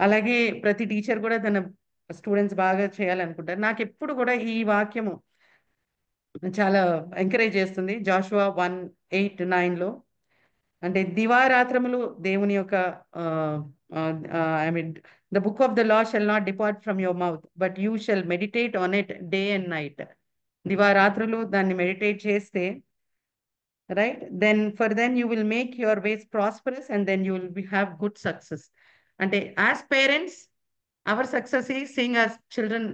అలాగే ప్రతి టీచర్ కూడా తన స్టూడెంట్స్ బాగా చేయాలనుకుంటారు. నాకు ఎప్పుడు కూడా ఈ వాక్యము చాలా ఎంకరేజ్ చేస్తుంది. జాషువా 1:8-9లో, అంటే దివారాత్రములు దేవుని యొక్క I mean the book of the law shall not depart from your mouth, but you shall meditate on it day and night. దివారాత్రులు దాన్ని మెడిటేట్ చేస్తే, right, then you will make your ways prosperous and then you will have good success. అంటే as parents our success is seeing our children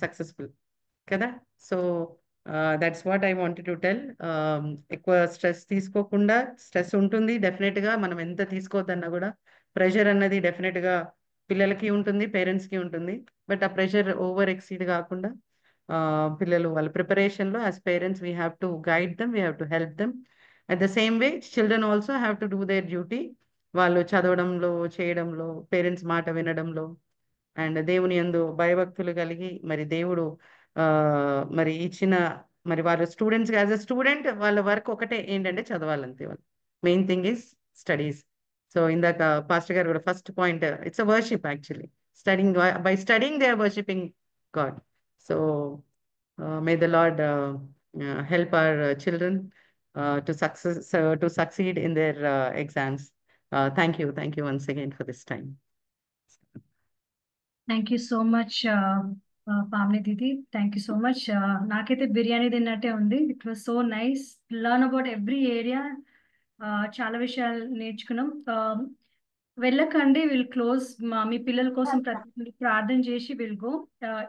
successful కదా. So that's what I wanted to tell. ఎక్కువ stress తీసుకోకుండా, stress ఉంటుంది డెఫినెట్గా, మనం ఎంత తీసుకోవద్దన్నా కూడా pressure అన్నది డెఫినెట్గా పిల్లలకి ఉంటుంది, పేరెంట్స్కి ఉంటుంది, బట్ ఆ ప్రెషర్ ఓవర్ ఎక్సీడ్ కాకుండా పిల్లలు వాళ్ళ ప్రిపరేషన్లో as parents we have to guide them, we have to help them. At the same way children also have to do their duty. వాళ్ళు చదవడంలో, చేయడంలో, పేరెంట్స్ మాట వినడంలో, అండ్ దేవుని యందు భయభక్తులు కలిగి, మరి దేవుడు మరి ఇచ్చిన, మరి వాళ్ళ స్టూడెంట్స్ యాజ్ అ స్టూడెంట్ వాళ్ళ వర్క్ ఒకటే ఏంటంటే చదవాలంతే. వాళ్ళు main thing is studies. So ఇందాక పాస్టర్ గారు కూడా first point, it's a worship actually. Studying, by studying they are worshipping God. So may the Lord help our children to succeed in their exams. Thank you once again for this time. Thank you so much, Pamni Didi. Thank you so much. Naakite biryani tinnate undi. It was so nice. Learn about every area. Chala vishayalu నేర్చుకున్నాం. వెళ్ళకండి, will close. మీ పిల్లల కోసం ప్రార్థన చేసి will go.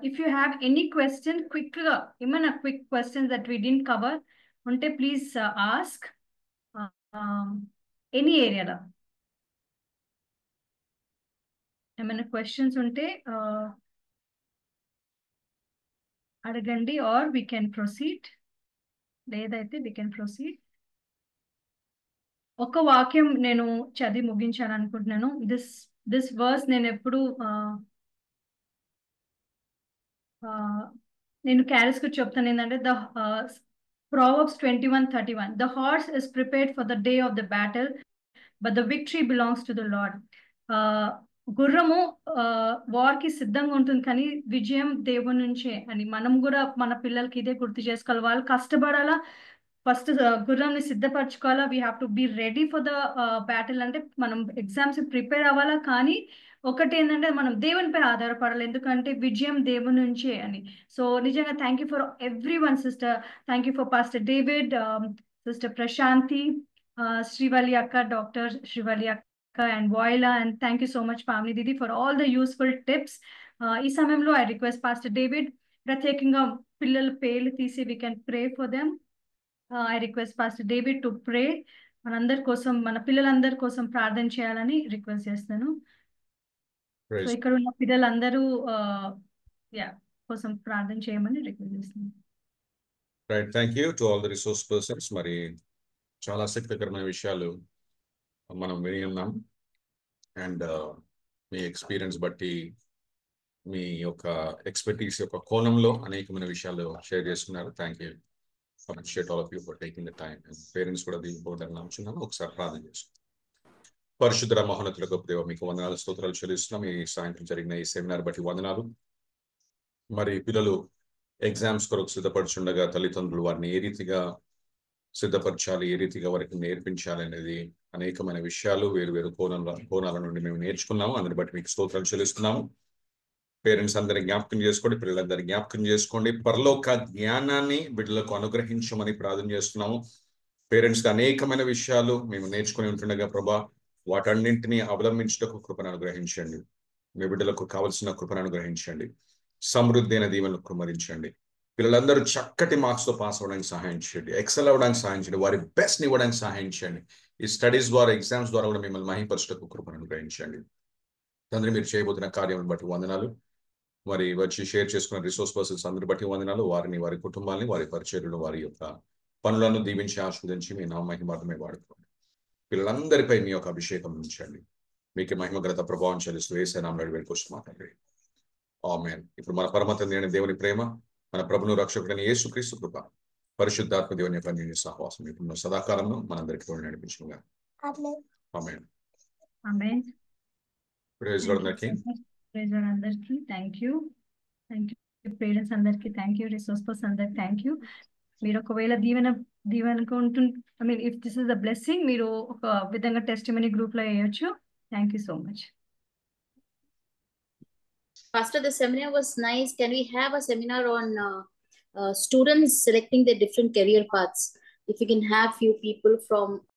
If you have any question quick గా, ఏమైనా quick questions that we didn't cover ఉంటే please ask any ఏరియాలో. ఏమైనా క్వశ్చన్స్ ఉంటే అడగండి, ఆర్ వీ కెన్ ప్రొసీడ్. లేదైతే వీ కెన్ ప్రొసీడ్. ఒక వాక్యం నేను చదివి ముగించాలనుకుంటున్నాను. దిస్ వర్స్ నేను ఎప్పుడు నేను క్యారెస్ కు చెప్తాను ఏంటంటే, the Proverbs 21:31. The horse is prepared for the day of the battle, but the victory belongs to the Lord. గుర్రము వార్ కి సిద్ధంగా ఉంటుంది, కానీ విజయం దేవుని నుంచే అని మనం కూడా మన పిల్లలకి ఇదే గుర్తు చేసుకోవాలి. వాళ్ళు కష్టపడాలా, ఫస్ట్ గుర్రంని సిద్ధపరచుకోవాలా. We have to be ready for the battle. అంటే మనం ఎగ్జామ్స్ ప్రిపేర్ అవ్వాలా, కానీ ఒకటి ఏంటంటే మనం దేవునిపై ఆధారపడాలి, ఎందుకంటే విజయం దేవుని నుంచే అని. సో నిజంగా thank you for everyone sister. Thank you for pastor David, sister Prashanti, Srivalli అక్క, డాక్టర్ శ్రీవల్లి అక్క and Voila, and thank you so much Pamni Didi for all the useful tips. ఈ సమయంలో I request Pastor David ప్రత్యేకంగా పిల్లల పేర్లు తీసి we can pray for them. I request Pastor David to pray. మనందరి కోసం, మన పిల్లలందరి కోసం ప్రార్థన చేయాలని రిక్వెస్ట్ చేస్తాను. సో ఇక్కడ ఉన్న పిల్లలందరూ కోసం ప్రార్థన చేయమని రిక్వెస్ట్ చేస్తున్నాను. Right, thank you to all the resource persons. మరి చాలా ఆసక్తికరమైన విషయాలు మనం విని ఉన్నాం. అండ్ మీ ఎక్స్పీరియన్స్ బట్టి, మీ యొక్క ఎక్స్పర్టీస్ యొక్క కోణంలో అనేకమైన విషయాలు షేర్ చేసుకున్నారు. Thank you. Appreciate all of you for taking the time. Parents కూడా దీనిపోవడానికి నమ్ముచున్నాను. ఒకసారి ప్రార్థన చేసుకున్నాం. పరిశుద్ధ మహోన్నతుల గొప్ప దేవ, మీకు వందనాలు, స్తోత్రాలు చెల్లిస్తున్నాం. ఈ సాయంత్రం జరిగిన ఈ సెమినార్ బట్టి వందనాలు. మరి పిల్లలు ఎగ్జామ్స్ కొరకు సిద్ధపడుచుండగా తల్లిదండ్రులు వారిని ఏ రీతిగా సిద్ధపరచాలి, ఏ రీతిగా వారికి నేర్పించాలి అనేది అనేకమైన విషయాలు వేరు వేరు కోణాల నుండి మేము నేర్చుకున్నాము. అందుని బట్టి మీకు స్తోత్రాలు చెల్లిస్తున్నాము. పేరెంట్స్ అందరినీ జ్ఞాపకం చేసుకోండి, పిల్లలందరినీ జ్ఞాపకం చేసుకోండి. పరలోక జ్ఞానాన్ని బిడ్డలకు అనుగ్రహించమని ప్రార్థన చేస్తున్నాము. పేరెంట్స్కి అనేకమైన విషయాలు మేము నేర్చుకుని ఉంటుండగా ప్రభా, వాటన్నింటినీ అవలంబించుటకు కృపను అనుగ్రహించండి. మీ బిడ్డలకు కావలసిన కృపను అనుగ్రహించండి. సమృద్ధి అయిన దీవెనలు కుమరించండి. పిల్లలందరూ చక్కటి మార్క్స్తో పాస్ అవ్వడానికి సహాయం చేయండి, ఎక్సెల్ అవ్వడానికి సహాయం చేయండి, వారి బెస్ట్ని ఇవ్వడానికి సహాయం చేయండి. ఈ స్టడీస్ ద్వారా, ఎగ్జామ్స్ ద్వారా కూడా మిమ్మల్ని మహింపరచుటకు కృపను అనుగ్రహించండి. తండ్రి, మీరు చేయబోతున్న కార్యాలను బట్టి వందనాలు. మరి వచ్చి షేర్ చేసుకున్న రిసోర్స్ పర్సన్స్ అందరి బట్టి వందనాలు. వారిని, వారి కుటుంబాన్ని, వారి పరిచర్యలు, వారి యొక్క పనులను దీవించి ఆస్వాదించి మీ నామ మహిమార్థమే వాడుకోండి. పిల్లలందరిపై మీ యొక్క అభిషేకం ఉంచండి. మీకు మహిమ ఘనత ప్రభావం చెల్లిస్తూ యేసు నామములో వేడుకొస్తున్నాము తండ్రి. ఆమేన్. ఇప్పుడు మన పరమ తండ్రి అయిన దేవుని ప్రేమ, మన ప్రభును రక్షకుడైన యేసుక్రీస్తు కృప, పరిశుద్ధాత్మ దేవుని యొక్క అన్యోన్య సహవాసం ఇప్పుడు సదాకాలంలో మనందరికీ తోడు నడిపించుగా. ఆమేన్. ఆమేన్. ప్రైజ్ లార్డ్ అందరికీ. ప్రైజ్ లార్డ్ అందరికీ. థ్యాంక్ యూ పేరెంట్స్ అందరికీ థ్యాంక్ యూ, రిసోర్స్ పర్సన్ అందరికి థ్యాంక్ యూ. మీరు ఒకవేళ దీవెనగా ఉంటుంది, I mean if this is the blessing, మీరు ఒక విధంగా టెస్టిమనీ గ్రూప్ లో వేయొచ్చు. Thank you so much. Pastor, the seminar was nice. Can we have a seminar on students selecting their different career paths? If we can have few people from